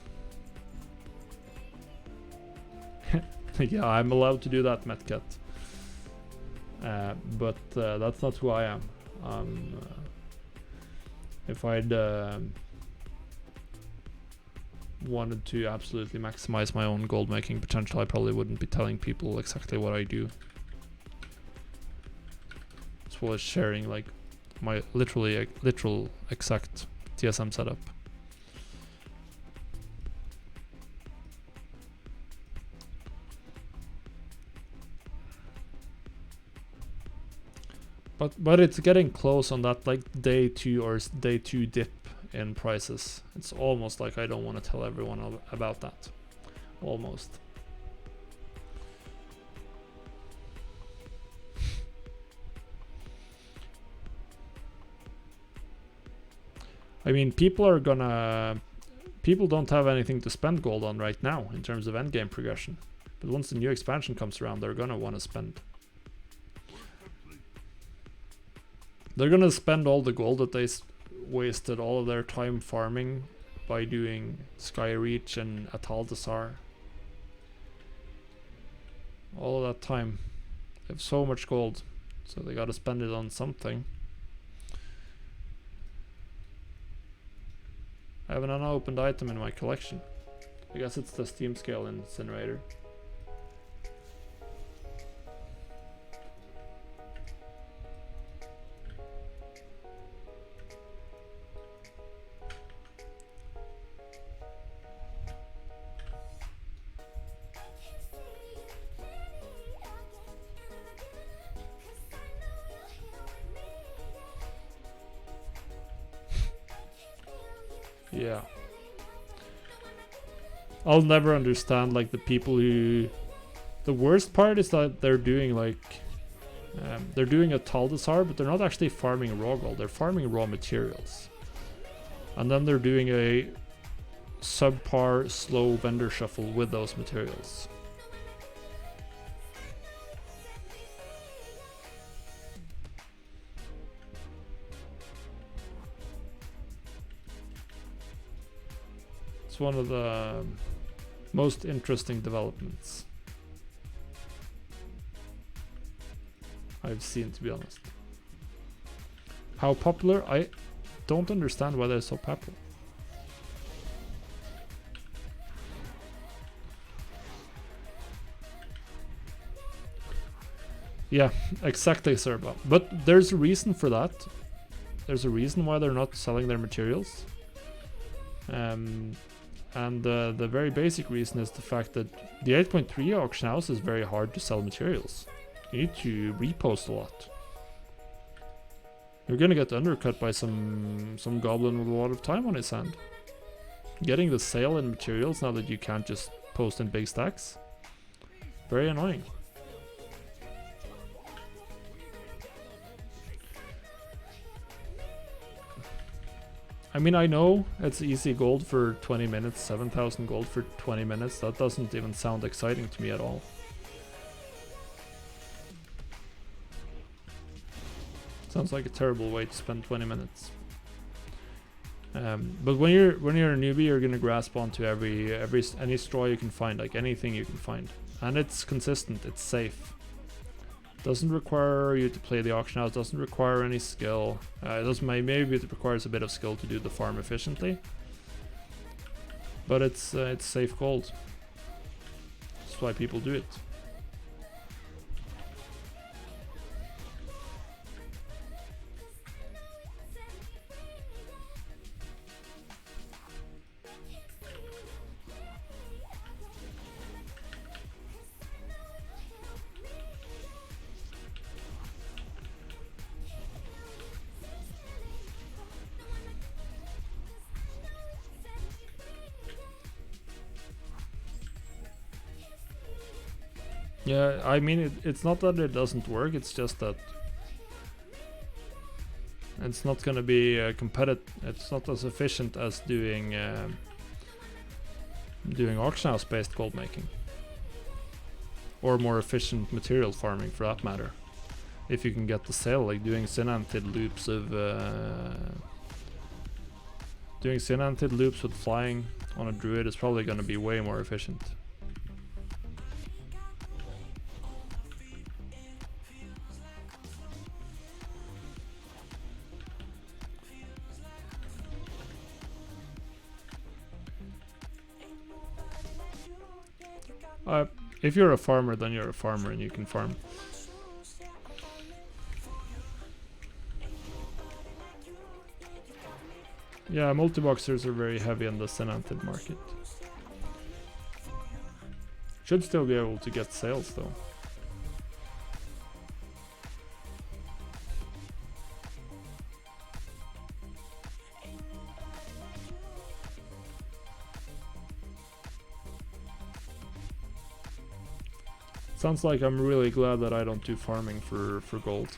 Yeah, I'm allowed to do that, Metcat. But that's not who I am. If I'd wanted to absolutely maximize my own gold making potential, I probably wouldn't be telling people exactly what I do, as well as sharing like my literal exact TSM setup. But it's getting close on that like day 2 or day 2 dip in prices. It's almost like I don't want to tell everyone about that. Almost. I mean, people don't have anything to spend gold on right now in terms of endgame progression. But once the new expansion comes around, they're gonna want to spend. They're gonna spend all the gold that they wasted all of their time farming by doing Skyreach and Ataldasar. All of that time. They have so much gold, so they gotta spend it on something. I have an unopened item in my collection. I guess it's the Steam Scale Incinerator. Yeah. I'll never understand like the people who... The worst part is that they're doing like... they're doing a Taldasar, but they're not actually farming raw gold, they're farming raw materials. And then they're doing a subpar slow vendor shuffle with those materials. It's one of the most interesting developments I've seen, to be honest. How popular? I don't understand why they're so popular. Yeah, exactly, Serba. But there's a reason for that. There's a reason why they're not selling their materials. And the very basic reason is the fact that the 8.3 auction house is very hard to sell materials. You need to repost a lot. You're gonna get undercut by some goblin with a lot of time on his hand. Getting the sale in materials now that you can't just post in big stacks. Very annoying. I mean, I know it's easy gold for 20 minutes, 7,000 gold for 20 minutes. That doesn't even sound exciting to me at all. Sounds like a terrible way to spend 20 minutes. But when you're a newbie, you're gonna grasp onto any straw you can find, like anything you can find, and it's consistent. It's safe. Doesn't require you to play the auction house. Doesn't require any skill. Maybe it requires a bit of skill to do the farm efficiently. But it's safe gold. That's why people do it. Yeah, I mean, it's not that it doesn't work, it's just that it's not gonna be competitive. It's not as efficient as doing auction house based gold making, or more efficient material farming for that matter. If you can get the sale, like doing synantid loops with flying on a druid is probably gonna be way more efficient. If you're a farmer, then you're a farmer and you can farm. Yeah, multi-boxers are very heavy on the synantid market. Should still be able to get sales though. Sounds like I'm really glad that I don't do farming for gold.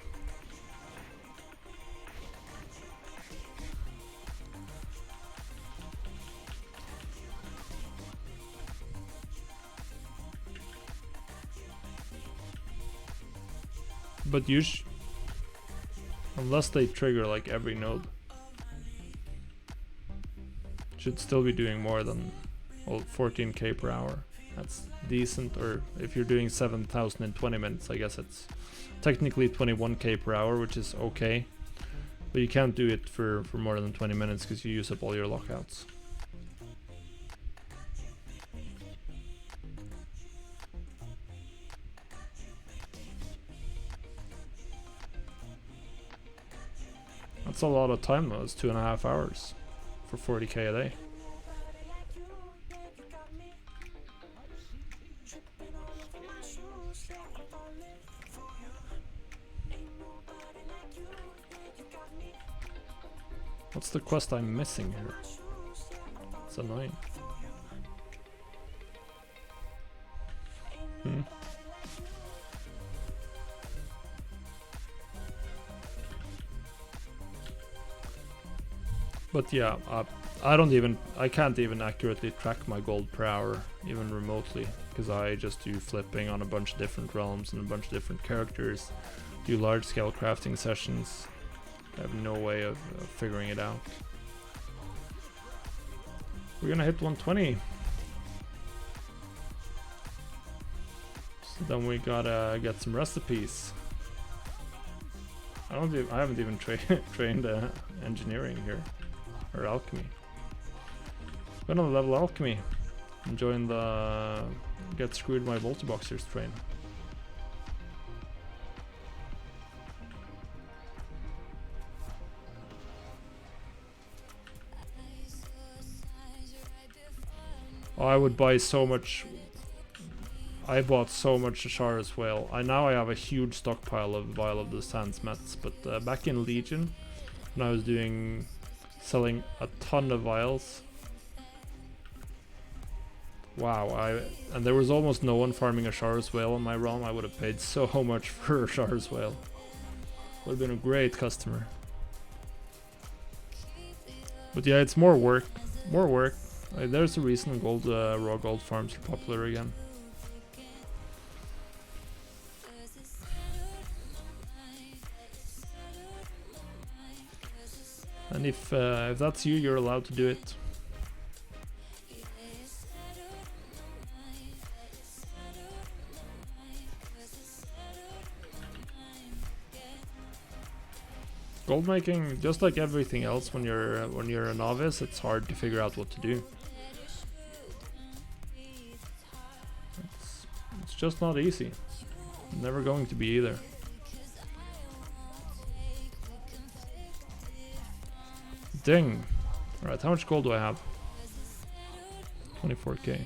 But unless they trigger like every node, should still be doing more than 14k per hour. That's decent. Or if you're doing 7,000 in 20 minutes, I guess it's technically 21k per hour, which is okay. But you can't do it for more than 20 minutes because you use up all your lockouts. That's a lot of time though. It's 2.5 hours for 40k a day. What's the quest I'm missing here? It's annoying. But yeah, I can't even accurately track my gold per hour, even remotely, because I just do flipping on a bunch of different realms and a bunch of different characters, do large scale crafting sessions. I have no way of figuring it out. We're gonna hit 120. So then we gotta get some recipes. I haven't even trained engineering here. Or alchemy. I'm gonna level alchemy and join the get screwed by multi-boxers train. Oh, I would buy so much. I bought so much Ashar as well. Now I have a huge stockpile of Vial of the Sands mats, but back in Legion, when I was selling a ton of vials. Wow, and there was almost no one farming a Shar's Whale on my realm. I would have paid so much for a Shar's Whale. Would have been a great customer. But yeah, it's more work. More work. There's a reason raw gold farms are popular again. And if that's you, you're allowed to do it. Gold making, just like everything else, when you're a novice, it's hard to figure out what to do. It's just not easy. Never going to be either. Ding. Alright, how much gold do I have? 24k.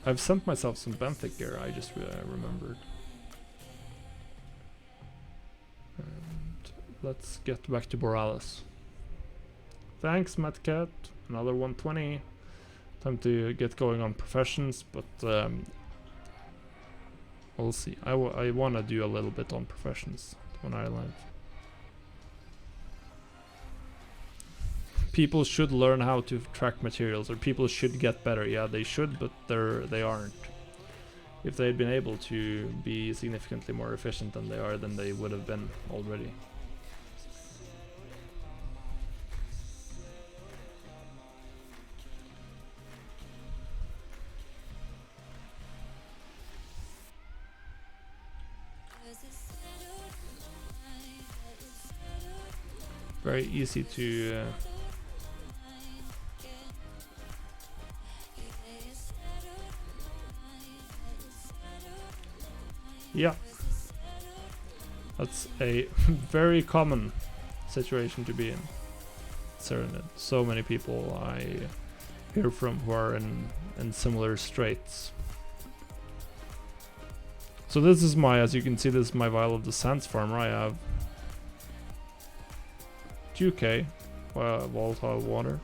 I've sent myself some benthic gear, I just remembered. And let's get back to Borealis. Thanks, Matcat. Another 120. Time to get going on professions, but we'll see. I want to do a little bit on professions when I land. People should learn how to track materials, or people should get better. Yeah, they should, but they aren't. If they had been able to be significantly more efficient than they are, then they would have been already. Very easy to yeah, that's a very common situation to be in Serenade. So many people I hear from who are in similar straits. So this is my, as you can see, this is my Vial of the Sands farmer. I have 2k volatile water.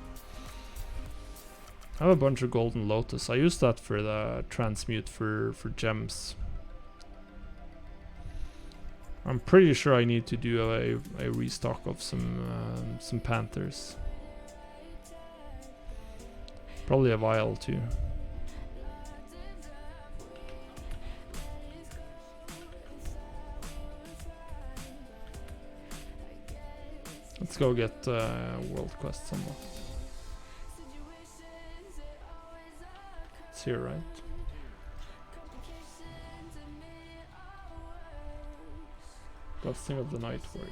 I have a bunch of golden lotus. I use that for the transmute for gems. I'm pretty sure I need to do a restock of some panthers. Probably a vial too. Let's go get world quest somewhere. It's here, right? Blessing of the Night Warrior.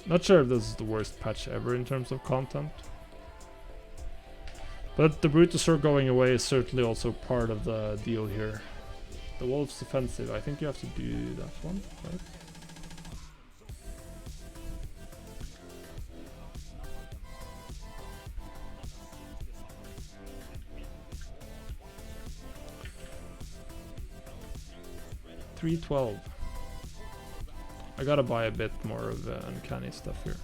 Not sure if this is the worst patch ever in terms of content. But the Brutosaur going away is certainly also part of the deal here. The Wolf's Offensive, I think you have to do that one, right? $312. I gotta buy a bit more of uncanny stuff here.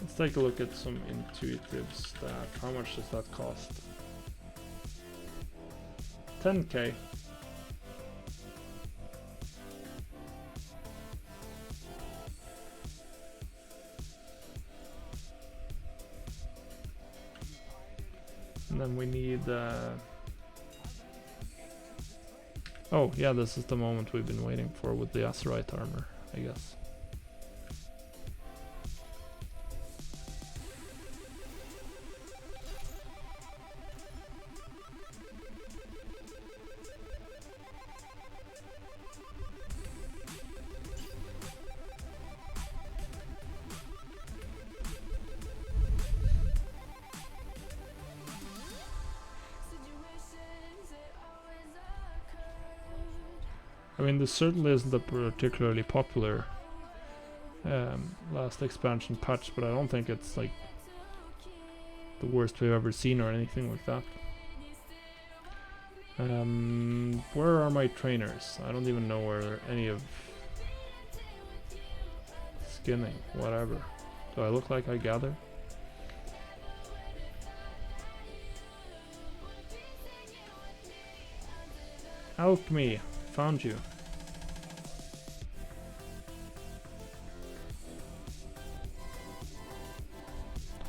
Let's take a look at some intuitive stat. How much does that cost? 10k. And then we need oh yeah, this is the moment we've been waiting for with the Azurite armor, I guess. I mean, this certainly isn't a particularly popular last expansion patch, but I don't think it's like the worst we've ever seen or anything like that. Where are my trainers? I don't even know where any of skinning, whatever. Do I look like I gather? Alchemy, found you.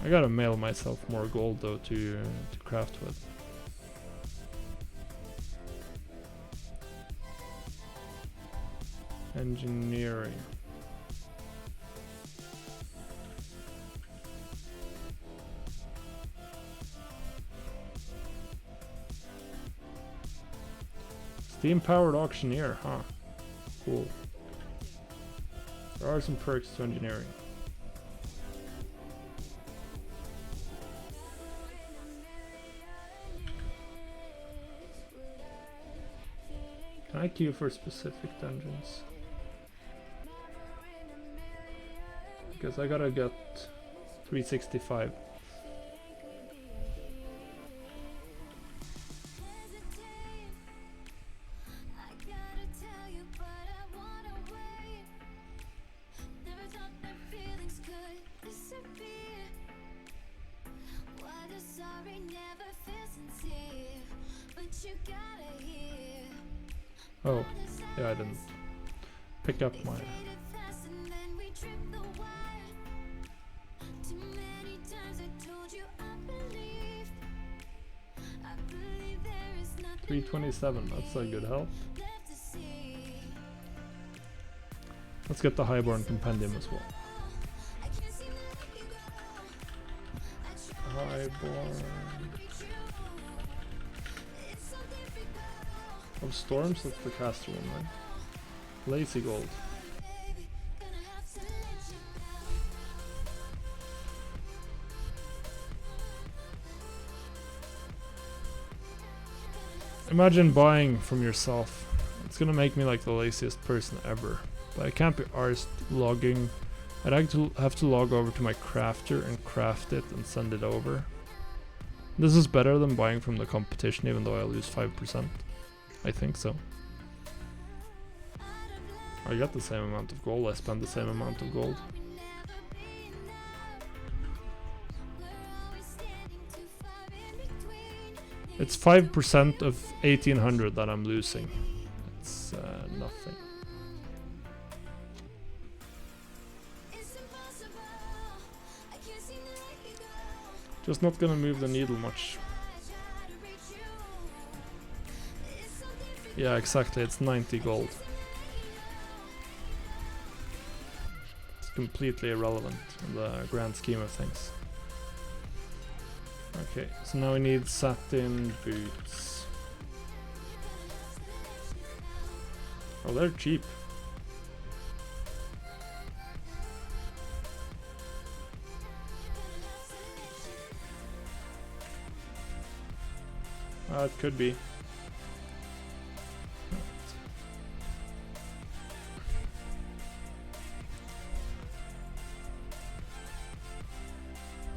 I gotta mail myself more gold though to craft with. Engineering. Steam-powered auctioneer, huh? Cool. There are some perks to engineering. Can I queue for specific dungeons? because I gotta get 365. Oh, yeah, I didn't pick up my... $327, that's a good help. Let's get the Highborn Compendium as well. Highborn... Of Storms, that's the caster one, right? Lazy Gold. Imagine buying from yourself. It's gonna make me like the laziest person ever. But I can't be arsed logging. I'd have to log over to my crafter and craft it and send it over. This is better than buying from the competition, even though I lose 5%. I think so. I got the same amount of gold, I spend the same amount of gold. It's 5% of 1800 that I'm losing. It's nothing. Just not gonna move the needle much. Yeah, exactly, it's 90 gold. It's completely irrelevant in the grand scheme of things. Okay, so now we need satin boots. Oh, they're cheap. It could be.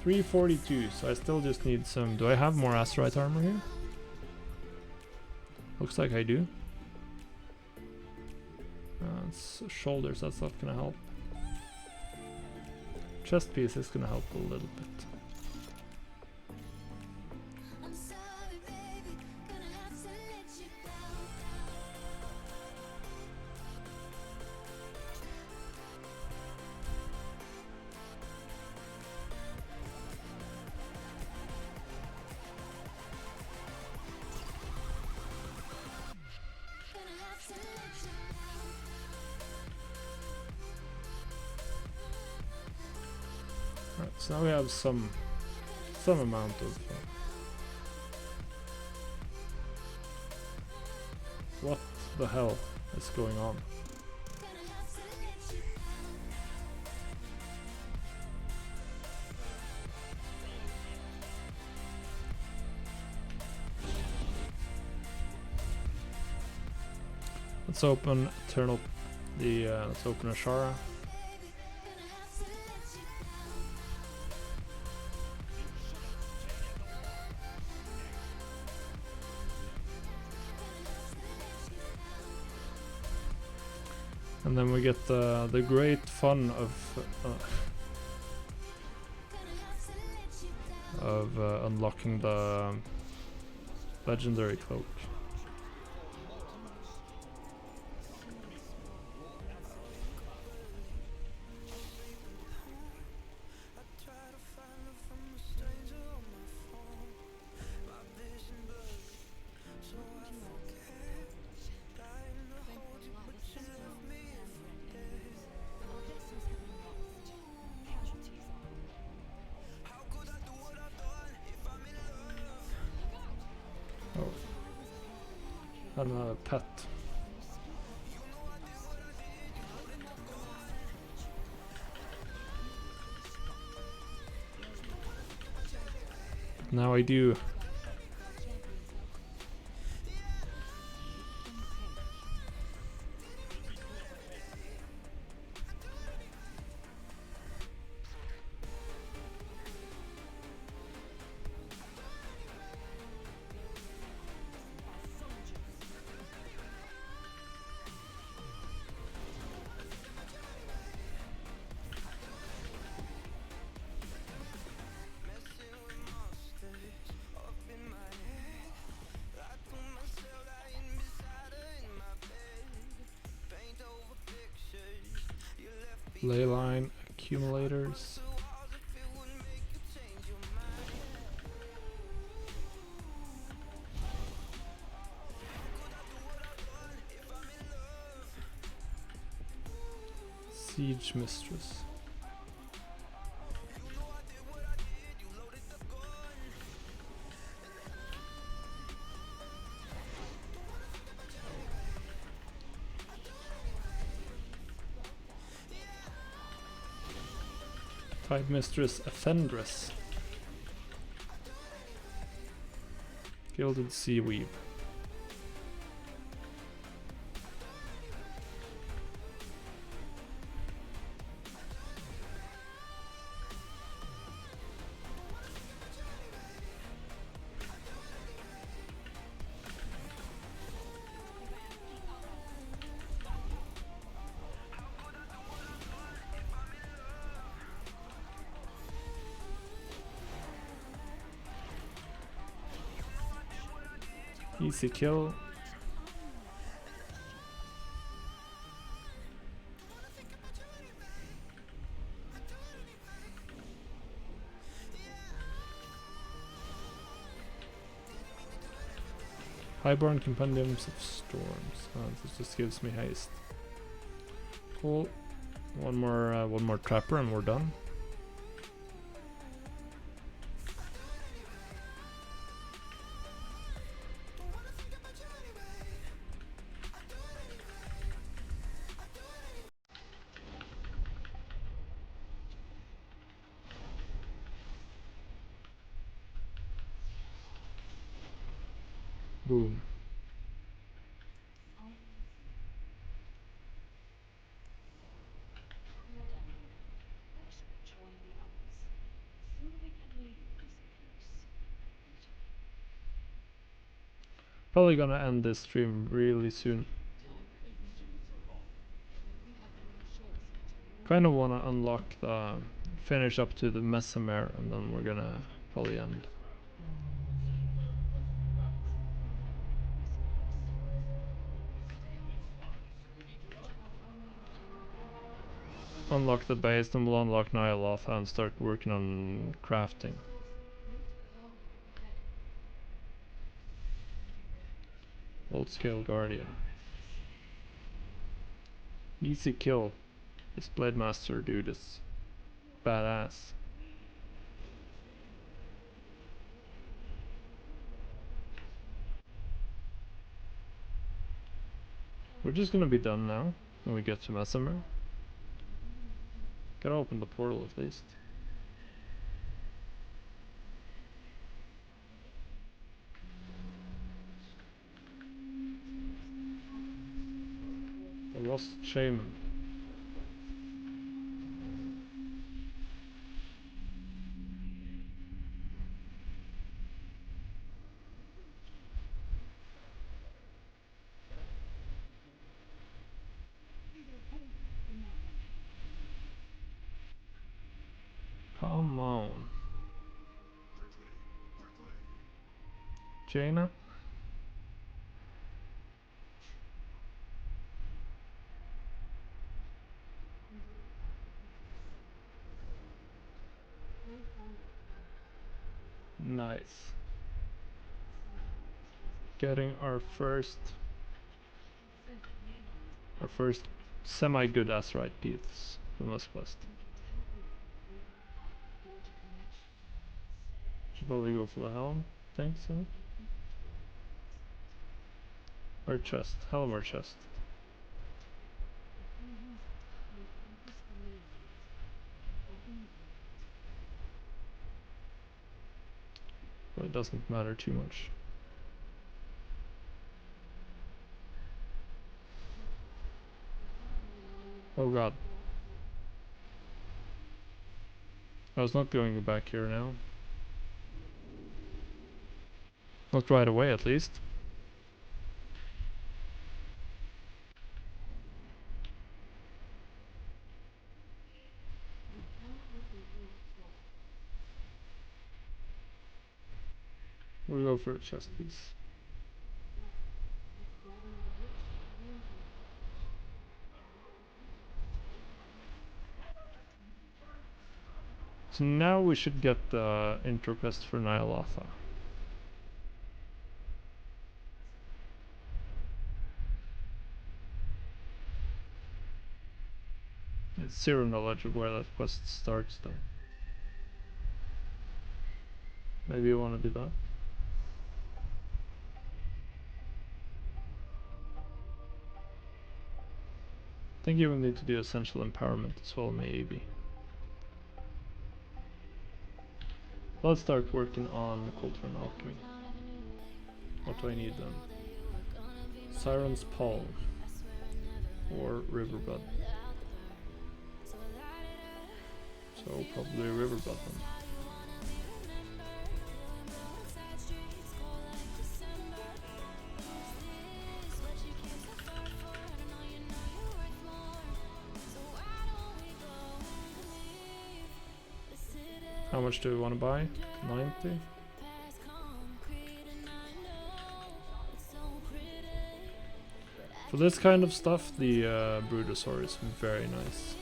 $342, so I still just need some. Do I have more Asterite armor here? Looks like I do. It's shoulders, that's not gonna help. Chest piece is gonna help a little bit. Alright, so now we have some amount of what the hell is going on? Let's open Eternal. Let's open Ashara. And then we get the great fun of unlocking the legendary cloak. And a pet. Now I do. Ley line accumulators. Siege Mistress. Tide Mistress Offendress. Gilded Seaweave. Easy kill. Highborn Compendiums of Storms. Oh, this just gives me haste. Cool. One more trapper and we're done. Boom. Probably gonna end this stream really soon. Kind of wanna unlock the finish up to the Messemer and then we're gonna probably end. Unlock the base, then we'll unlock Nyaloth and start working on crafting. Old Scale Guardian. Easy kill. This Blade Master dude is badass. We're just gonna be done now when we get to Messemer. Gotta open the portal at least. The Lost Shaman. Come on. Jaina? Nice. Getting our first semi-good Azerite piece from this quest. Should probably go for the helm, think so. Or chest, helm or chest. But it doesn't matter too much. Oh god. I was not going back here now. Not right away at least. We'll go for a chest piece. So now we should get the interquest for Nyalotha. It's zero knowledge of where that quest starts though. Maybe you want to do that? I think you will need to do essential empowerment as well, maybe. Let's start working on culture and alchemy. What do I need then? Siren's Paul or Riverbud. So probably Riverbud then. How much do we want to buy? 90? For this kind of stuff, the Brutosaur is very nice.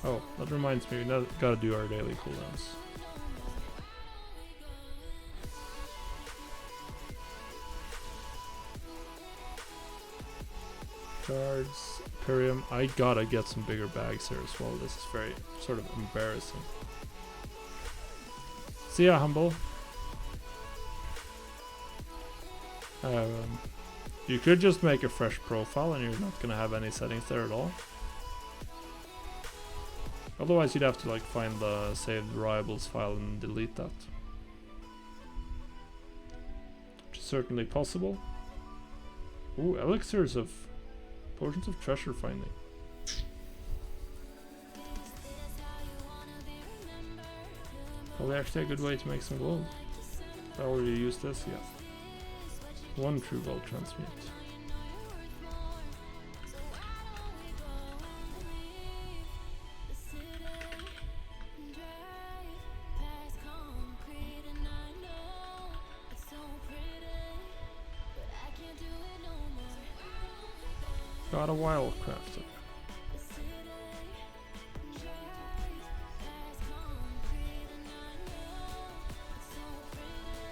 Oh, that reminds me, we gotta do our daily cooldowns. Guards, Imperium. I gotta get some bigger bags here as well. This is very sort of embarrassing. See ya, Humble. You could just make a fresh profile and you're not gonna have any settings there at all. Otherwise you'd have to like find the saved variables file and delete that. Which is certainly possible. Ooh, elixirs of potions of treasure finding. Probably actually a good way to make some gold. I already used this, yeah. One true gold transmute. Got a wild crafter.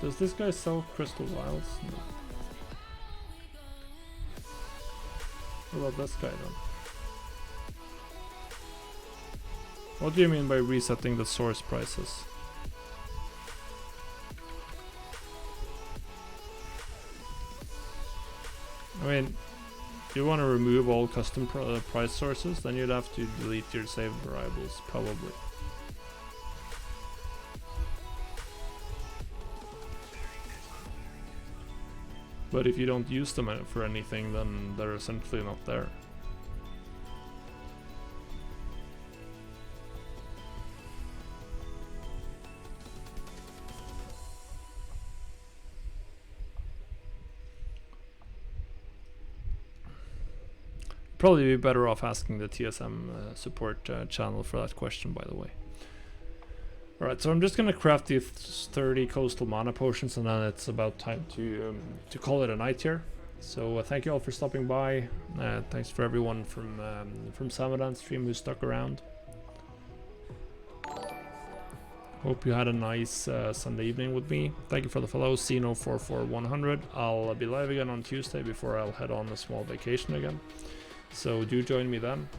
Does this guy sell crystal vials? No. What about this guy then? What do you mean by resetting the source prices? I mean, if you want to remove all custom price sources, then you'd have to delete your saved variables, probably. But if you don't use them for anything, then they're essentially not there. Probably be better off asking the TSM support channel for that question, by the way. Alright, so I'm just gonna craft these 30 coastal mana potions, and then it's about time to call it a night here. So thank you all for stopping by. Thanks for everyone from Samadan stream who stuck around. Hope you had a nice Sunday evening with me. Thank you for the follow, Cino44100. I'll be live again on Tuesday before I'll head on a small vacation again. So do join me then,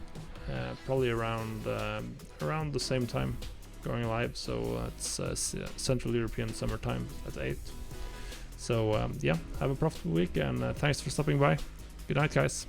probably around the same time going live. So it's Central European summertime at 8. So yeah, have a profitable week, and thanks for stopping by. Good night, guys.